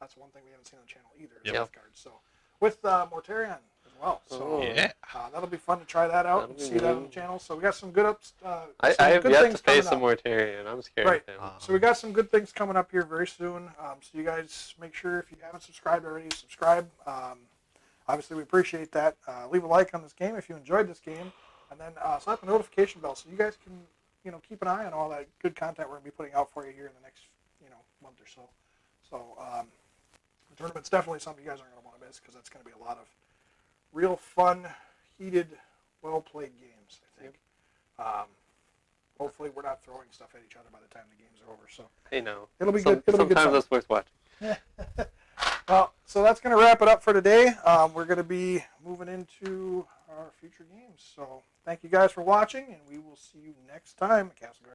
B: that's one thing we haven't seen on the channel either, is
C: Yep.
B: Death Guard. So with Mortarion as well. So
A: Oh.
C: Yeah.
B: that'll be fun to try that out
A: That'll
B: and
A: be
B: see that on the
A: neat.
B: channel. So we got some good ups.
A: I
B: some
A: have
B: good
A: yet
B: things
A: to face
B: coming
A: the
B: up.
A: Mortarion. I'm scared
B: Right.
A: of him.
B: So we got some good things coming up here very soon. So you guys make sure, if you haven't subscribed already, subscribe. Obviously, we appreciate that. Leave a like on this game if you enjoyed this game, and then slap the notification bell so you guys can keep an eye on all that good content we're going to be putting out for you here in the next month or so. So the tournament's definitely something you guys aren't going to want to miss, because that's going to be a lot of real fun, heated, well-played games, I think. Hopefully we're not throwing stuff at each other by the time the games are over. So
A: I know.
B: it'll be good. It'll be good
A: Sometimes
B: fun.
A: that's worth watching.
B: Well, so that's going to wrap it up for today. We're going to be moving into our future games. So thank you guys for watching, and we will see you next time at Castelgard.